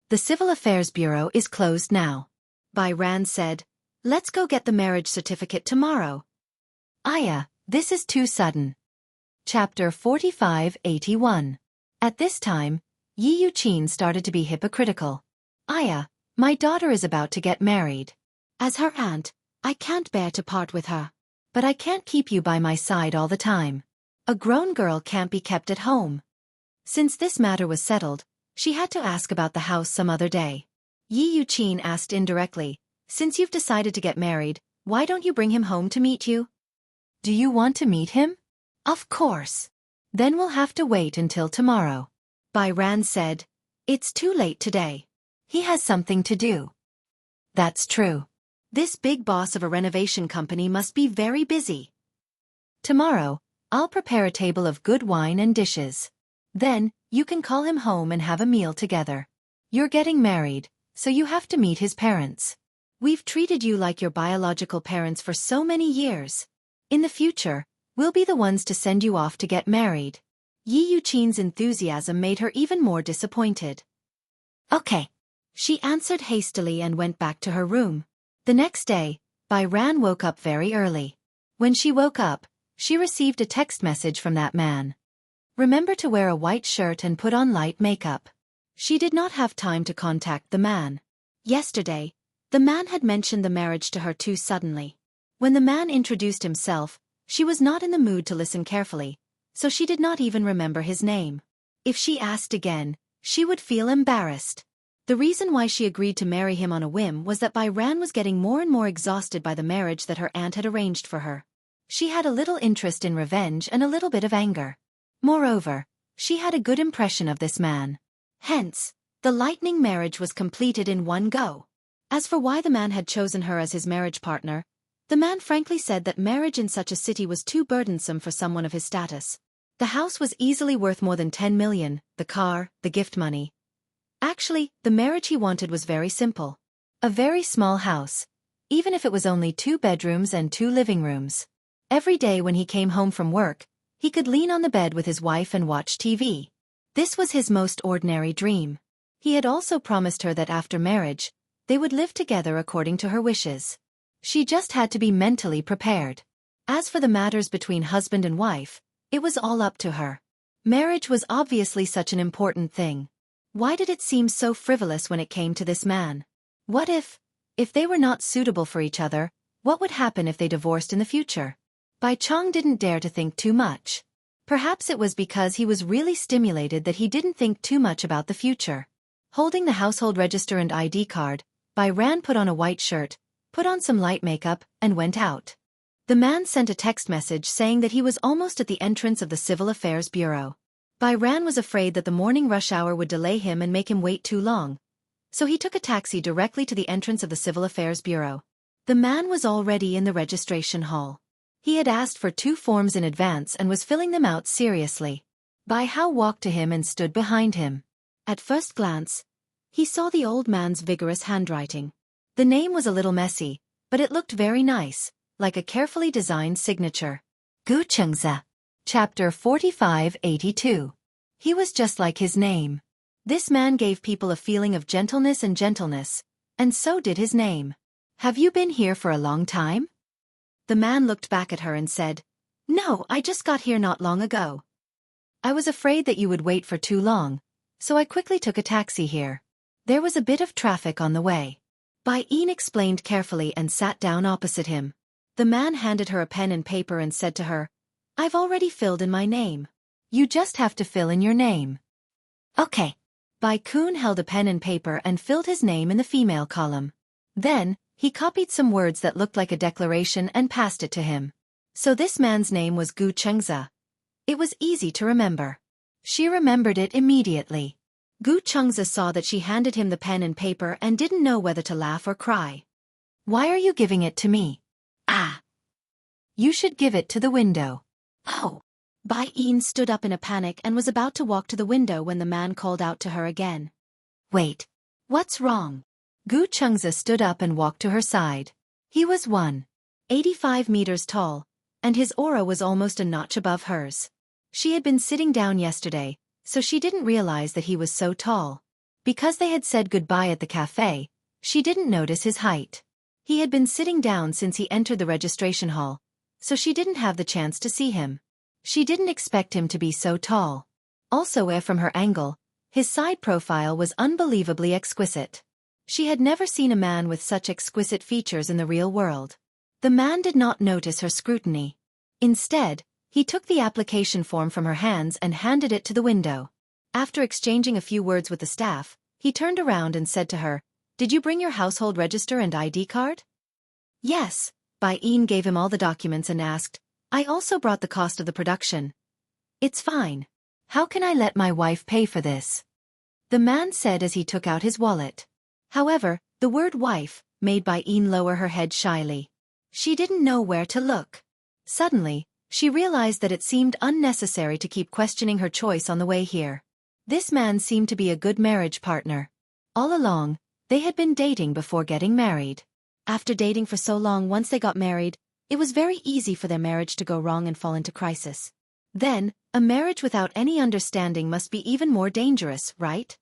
The Civil Affairs Bureau is closed now. Bai Ran said, let's go get the marriage certificate tomorrow. Aya, this is too sudden. Chapter 4581. At this time, Yi Yuqin started to be hypocritical. Aya, my daughter is about to get married. As her aunt, I can't bear to part with her. But I can't keep you by my side all the time. A grown girl can't be kept at home. Since this matter was settled, she had to ask about the house some other day. Yi Yuqin asked indirectly, since you've decided to get married, why don't you bring him home to meet you? Do you want to meet him? Of course. Then we'll have to wait until tomorrow. Bai Ran said, it's too late today. He has something to do. That's true. This big boss of a renovation company must be very busy. Tomorrow, I'll prepare a table of good wine and dishes. Then, you can call him home and have a meal together. You're getting married, so you have to meet his parents. We've treated you like your biological parents for so many years. In the future, we'll be the ones to send you off to get married. Yi Yuqin's enthusiasm made her even more disappointed. Okay. She answered hastily and went back to her room. The next day, Bai Ran woke up very early. When she woke up, she received a text message from that man. Remember to wear a white shirt and put on light makeup. She did not have time to contact the man. Yesterday, the man had mentioned the marriage to her too suddenly. When the man introduced himself, she was not in the mood to listen carefully, so she did not even remember his name. If she asked again, she would feel embarrassed. The reason why she agreed to marry him on a whim was that Bai Ran was getting more and more exhausted by the marriage that her aunt had arranged for her. She had a little interest in revenge and a little bit of anger. Moreover, she had a good impression of this man. Hence, the lightning marriage was completed in one go. As for why the man had chosen her as his marriage partner, the man frankly said that marriage in such a city was too burdensome for someone of his status. The house was easily worth more than 10 million, the car, the gift money. Actually, the marriage he wanted was very simple. A very small house, even if it was only 2 bedrooms and 2 living rooms. Every day when he came home from work, he could lean on the bed with his wife and watch TV. This was his most ordinary dream. He had also promised her that after marriage, they would live together according to her wishes. She just had to be mentally prepared. As for the matters between husband and wife, it was all up to her. Marriage was obviously such an important thing. Why did it seem so frivolous when it came to this man? What if they were not suitable for each other, what would happen if they divorced in the future? Bai Chong didn't dare to think too much. Perhaps it was because he was really stimulated that he didn't think too much about the future. Holding the household register and ID card, Bai Ran put on a white shirt, put on some light makeup, and went out. The man sent a text message saying that he was almost at the entrance of the Civil Affairs Bureau. Bai Ran was afraid that the morning rush hour would delay him and make him wait too long, so he took a taxi directly to the entrance of the Civil Affairs Bureau. The man was already in the registration hall. He had asked for 2 forms in advance and was filling them out seriously. Bai Hao walked to him and stood behind him. At first glance, he saw the old man's vigorous handwriting. The name was a little messy, but it looked very nice, like a carefully designed signature. Xianxia. Chapter 4582. He was just like his name. This man gave people a feeling of gentleness, and so did his name. Have you been here for a long time? The man looked back at her and said, No, I just got here not long ago. I was afraid that you would wait for too long, so I quickly took a taxi here. There was a bit of traffic on the way. Bai-in explained carefully and sat down opposite him. The man handed her a pen and paper and said to her, I've already filled in my name. You just have to fill in your name. Okay. Bai-kun held a pen and paper and filled his name in the female column. Then, he copied some words that looked like a declaration and passed it to him. So this man's name was Xianxia. It was easy to remember. She remembered it immediately. Xianxia saw that she handed him the pen and paper and didn't know whether to laugh or cry. Why are you giving it to me? Ah. You should give it to the window. Oh. Bai-in stood up in a panic and was about to walk to the window when the man called out to her again. Wait. What's wrong? Xianxia stood up and walked to her side. He was 185 meters tall, and his aura was almost a notch above hers. She had been sitting down yesterday, so she didn't realize that he was so tall. Because they had said goodbye at the cafe, she didn't notice his height. He had been sitting down since he entered the registration hall, so she didn't have the chance to see him. She didn't expect him to be so tall. Also, from her angle, his side profile was unbelievably exquisite. She had never seen a man with such exquisite features in the real world. The man did not notice her scrutiny. Instead, he took the application form from her hands and handed it to the window. After exchanging a few words with the staff, he turned around and said to her, Did you bring your household register and ID card? Yes. Bai-in gave him all the documents and asked, I also brought the cost of the production. It's fine. How can I let my wife pay for this? The man said as he took out his wallet. However, the word wife made Bai-in lower her head shyly. She didn't know where to look. Suddenly, she realized that it seemed unnecessary to keep questioning her choice on the way here. This man seemed to be a good marriage partner. All along, they had been dating before getting married. After dating for so long, once they got married, it was very easy for their marriage to go wrong and fall into crisis. Then, a marriage without any understanding must be even more dangerous, right?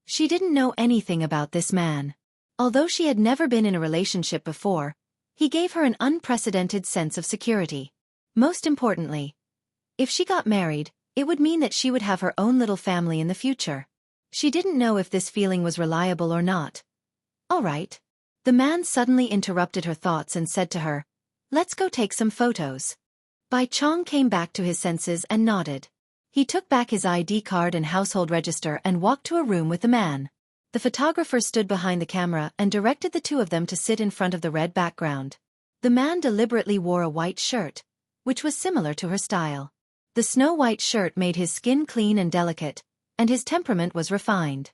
She didn't know anything about this man. Although she had never been in a relationship before, he gave her an unprecedented sense of security. Most importantly, if she got married, it would mean that she would have her own little family in the future. She didn't know if this feeling was reliable or not. All right. The man suddenly interrupted her thoughts and said to her, Let's go take some photos. Bai Chong came back to his senses and nodded. He took back his ID card and household register and walked to a room with the man. The photographer stood behind the camera and directed the two of them to sit in front of the red background. The man deliberately wore a white shirt, which was similar to her style. The snow-white shirt made his skin clean and delicate, and his temperament was refined.